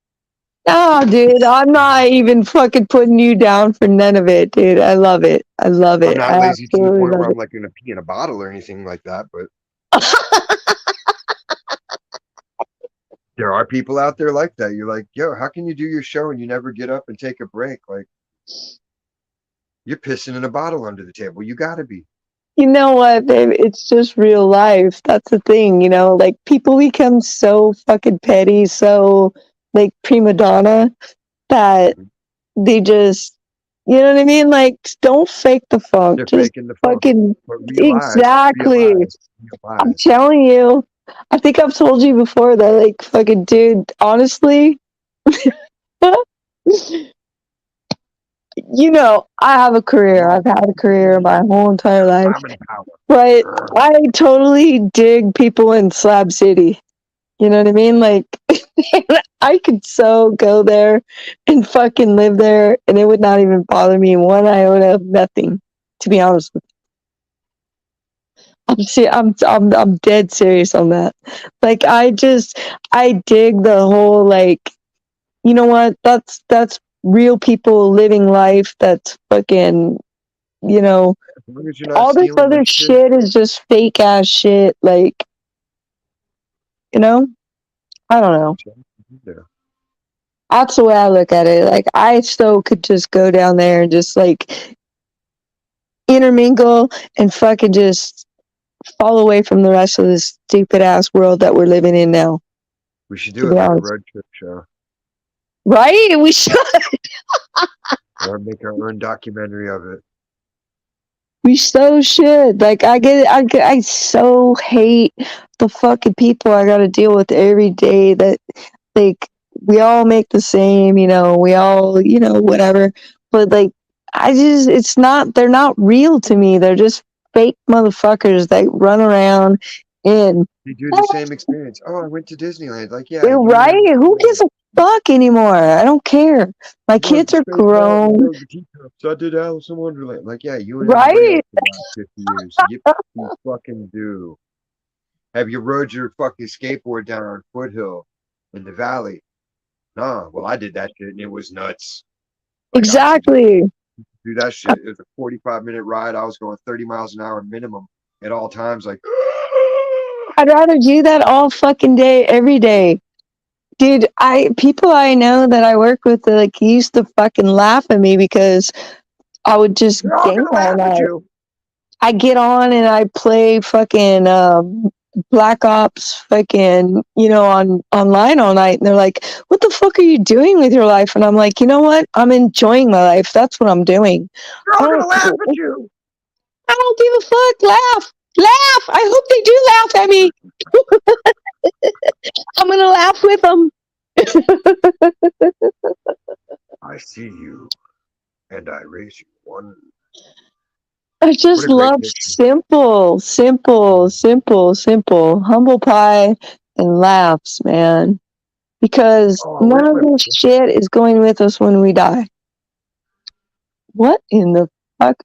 No, dude, I'm not even fucking putting you down for none of it, dude. I love it. I love it. I'm not lazy to the point where I'm like going to pee in a bottle or anything like that, but there are people out there like that. You're like, yo, how can you do your show and you never get up and take a break? Like, you're pissing in a bottle under the table. You got to be. You know what, babe? It's just real life. That's the thing, like people become so fucking petty, so like prima donna that they just, you know what I mean? Like, don't fake the funk. They're just faking the fucking realize, exactly. realize. I'm telling you. I think I've told you before that, like, fucking dude, honestly, I have a career. I've had a career my whole entire life. But I totally dig people in Slab City. You know what I mean? Like, I could so go there and fucking live there, and it would not even bother me one iota of nothing, to be honest with you. I'm dead serious on that. Like, I dig the whole, like, you know what? That's real people living life. That's fucking, all this other shit is just fake ass shit. Like, I don't know. That's the way I look at it. Like, I still could just go down there and just like intermingle and fucking just fall away from the rest of this stupid ass world that we're living in now. We should do it like a road trip show. Right? We should. Or make our own documentary of it. We so should. Like, I so hate the fucking people I gotta deal with every day that, like, we all make the same, we all, whatever. but like they're not real to me. They're just fake motherfuckers that run around and You do the same experience. Oh, I went to Disneyland. Like, yeah, they're you right. never Who gives a fuck anymore? I don't care. My went kids to are Space Mountain, grown, rode the teacups. I did Alice in Wonderland. Like, yeah, you and everybody right? else for the last 50 years. You fucking do. Have you rode your fucking skateboard down on Foothill in the valley? Nah, well, I did that shit and it was nuts. Like, I should Exactly. do that shit. It was a 45-minute ride. I was going 30 miles an hour minimum at all times. Like, I'd rather do that all fucking day, every day. Dude, people I know that I work with, they like used to fucking laugh at me because I would just they're all game gonna all laugh at night. you. I get on and I play fucking Black Ops fucking, on online all night, and they're like, "What the fuck are you doing with your life?" And I'm like, "You know what? I'm enjoying my life. That's what I'm doing. They're I all gonna don't laugh at you. I don't give a fuck. Laugh. I hope they do laugh at me. I'm gonna laugh with them." I see you, and I raise you one. I What just a great love picture. simple, humble pie and laughs, man. Because Oh, none where's of my this shit is going with us when we die. What in the fuck?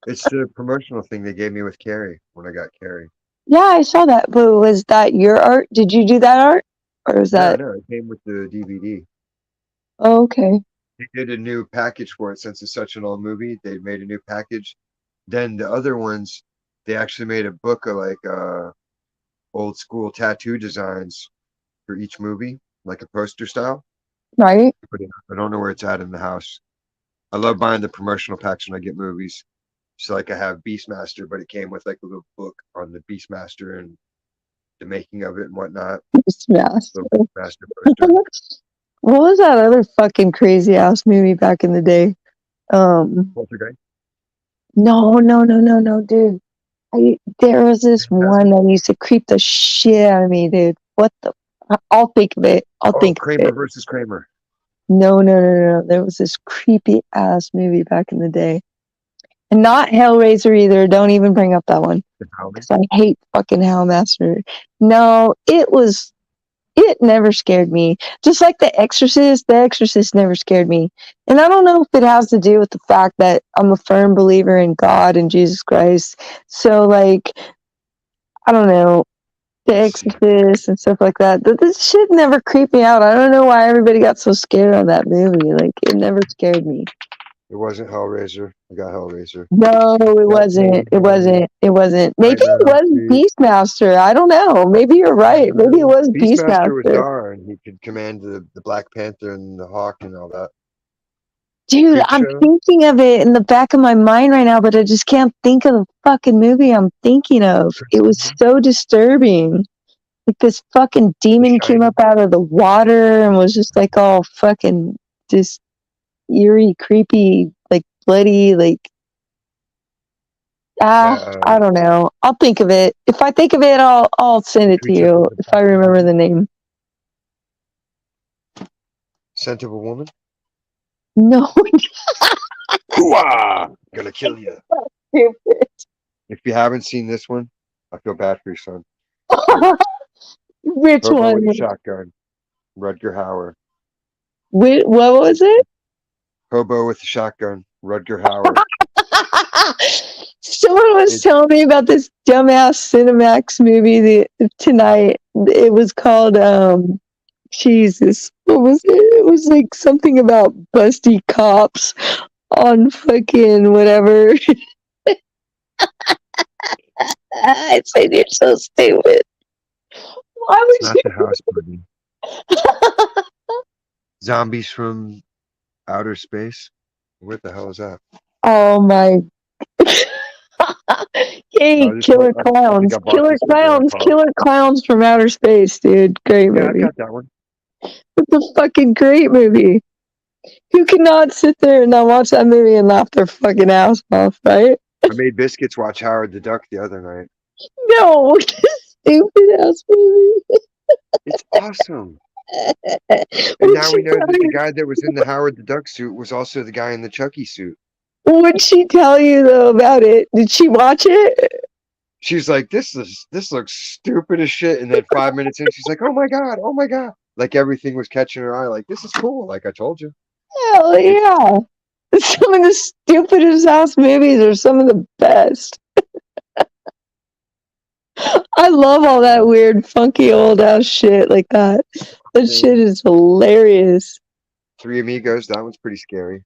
It's the promotional thing they gave me with Carrie when I got Carrie. Yeah, I saw that. But was that your art? Did you do that art? Or is that. No, it came with the DVD. Oh, okay. They did a new package for it since it's such an old movie. They made a new package. Then the other ones, they actually made a book of like old school tattoo designs for each movie, like a poster style. Right? But I don't know where it's at in the house. I love buying the promotional packs when I get movies. So like I have Beastmaster, but it came with like a little book on the Beastmaster and the making of it and whatnot. Smash. Little Beastmaster poster. What was that other fucking crazy ass movie back in the day? Poltergeist? No, dude. There was this one that used to creep the shit out of me, dude. What the? I'll think of it. I'll Oh, think of Kramer it. versus Kramer. No. There was this creepy ass movie back in the day. And not Hellraiser either. Don't even bring up that one. Because I hate fucking Hellmaster. No, it never scared me. Just like The Exorcist never scared me. And I don't know if it has to do with the fact that I'm a firm believer in God and Jesus Christ. So, like, I don't know, The Exorcist and stuff like that. This shit never creeped me out. I don't know why everybody got so scared on that movie. Like, it never scared me. It wasn't Hellraiser. I got Hellraiser. No, it wasn't. It wasn't. It wasn't. Maybe it was Beastmaster. I don't know. Maybe you're right. Maybe it was Beastmaster was Beastmaster. Dar, and he could command the Black Panther and the Hawk and all that. Dude, I'm thinking of it in the back of my mind right now, but I just can't think of the fucking movie I'm thinking of. It was so disturbing. Like this fucking demon came up out of the water and was just like all fucking just eerie, creepy, like bloody, like I don't know. I'll think of it. If I think of it, I'll send it to you if I remember the name. Scent of a Woman? No. Hooah! Gonna kill you. Stupid. If you haven't seen this one, I feel bad for your son. Which Hobo one? with a Shotgun. Rutger Hauer. What was it? Hobo with a Shotgun. Rutger Hauer. Someone was telling me about this dumbass Cinemax movie tonight. It was called Jesus. What was it? It was like something about busty cops on fucking whatever. I said you're so stupid. Why would It's not the house party. Zombies from outer space? What the hell is that? Oh my. Hey, Killer Clowns. Killer Clowns from Outer Space, dude. Great movie. Yeah, I got that one. It's a fucking great movie. Who cannot sit there and not watch that movie and laugh their fucking ass off, right? I made Biscuits watch Howard the Duck the other night. No, stupid ass movie. It's awesome. And now we know that the guy that was in the Howard the Duck suit was also the guy in the Chucky suit. What'd she tell you though about it? Did she watch it? She's like, this looks stupid as shit. And then 5 minutes in, she's like, oh my god, oh my god. Like everything was catching her eye. Like, this is cool. Like I told you. Hell yeah. Some of the stupidest ass movies are some of the best. I love all that weird, funky old ass shit like that. That shit is hilarious. Three Amigos, that one's pretty scary.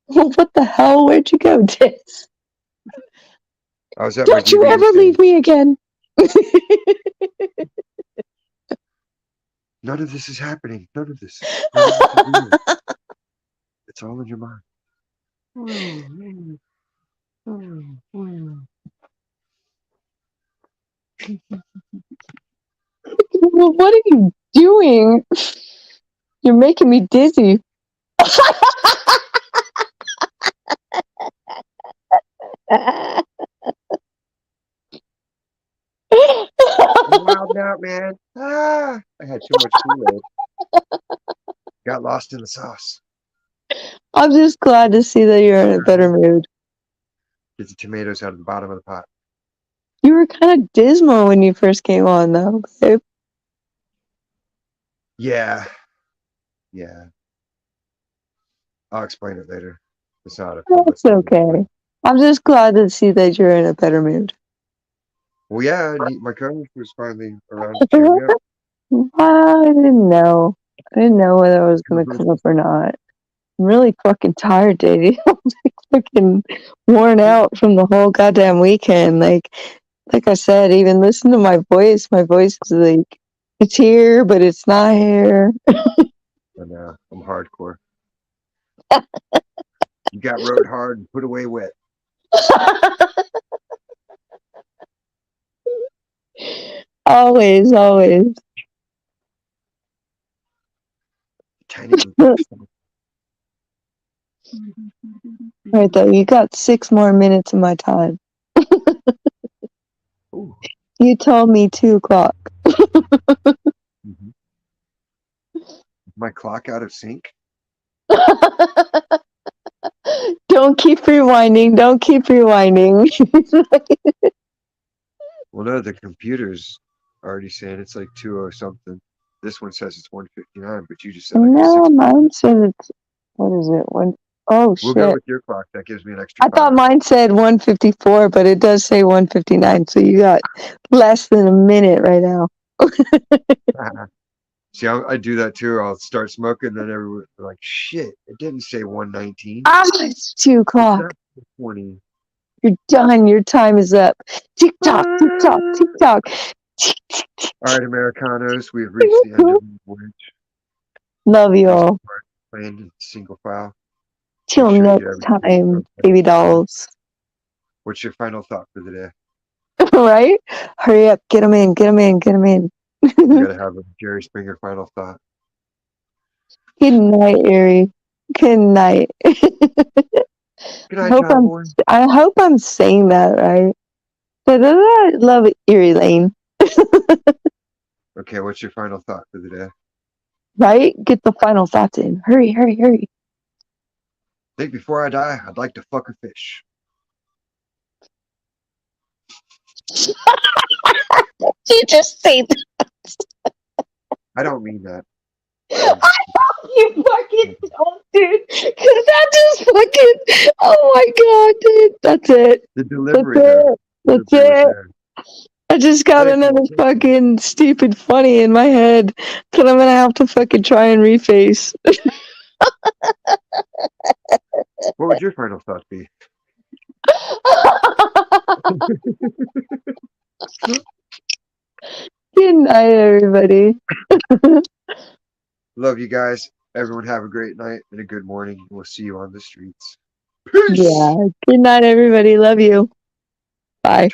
What the hell? Where'd you go, Tiz? I was at Don't you ever leave me again. None of this is happening. None of this. None of this is real. It's all in your mind. Well, what are you doing? You're making me dizzy. I'm wild out, man. I had too much Kool-Aid. Got lost in the sauce. I'm just glad to see that you're in a better mood. Get the tomatoes out of the bottom of the pot. You were kind of dismal when you first came on, though, babe. Yeah. I'll explain it later. It's not a That's okay. I'm just glad to see that you're in a better mood. Well, yeah, my coach was finally around to cheer me up. I didn't know. I didn't know whether I was going to come up or not. I'm really fucking tired, Davey. I'm like fucking worn out from the whole goddamn weekend. Like I said, even listen to my voice. My voice is like, it's here, but it's not here. And I'm hardcore. You got rode hard and put away wet. Always. Tiny Right though, you got 6 more minutes of my time. You told me 2 o'clock. My clock out of sync? Don't keep rewinding. Well, no, the computer's already saying it's like 2:00 something. This one says it's 1:59, but you just said like No, mine said it's, what is it? Oh, shit. We'll go with your clock. That gives me an extra. I thought mine said 1:54, but it does say 1:59. So you got less than a minute right now. See, I do that too. I'll start smoking, then everyone's like, "Shit, it didn't say 1:19." It's 2 o'clock. 20. You're done. Your time is up. Tick tock, tick tock, tick tock. All right, Americanos, we've reached the end of the voyage. Love you all. Planned in single file. Till next time, baby dolls. What's your final thought for the day? Right? Hurry up. Get them in. You gotta have a Jerry Springer final thought. Good night, Erie. Good night. Good night, John Boy. I hope I'm saying that right. But I love Erie Lane. Okay, what's your final thought for the day? Right? Get the final thoughts in. Hurry. I think before I die, I'd like to fuck a fish. You just say that. I don't mean that. I hope you fucking don't, dude. Because that just fucking. Oh my god, dude. That's it. The delivery. That's it. I just got another fucking stupid funny in my head that I'm gonna have to fucking try and reface. What would your final thought be? Good night, everybody. Love you guys. Everyone have a great night and a good morning. We'll see you on the streets. Peace. Yeah. Good night, everybody. Love you. Bye.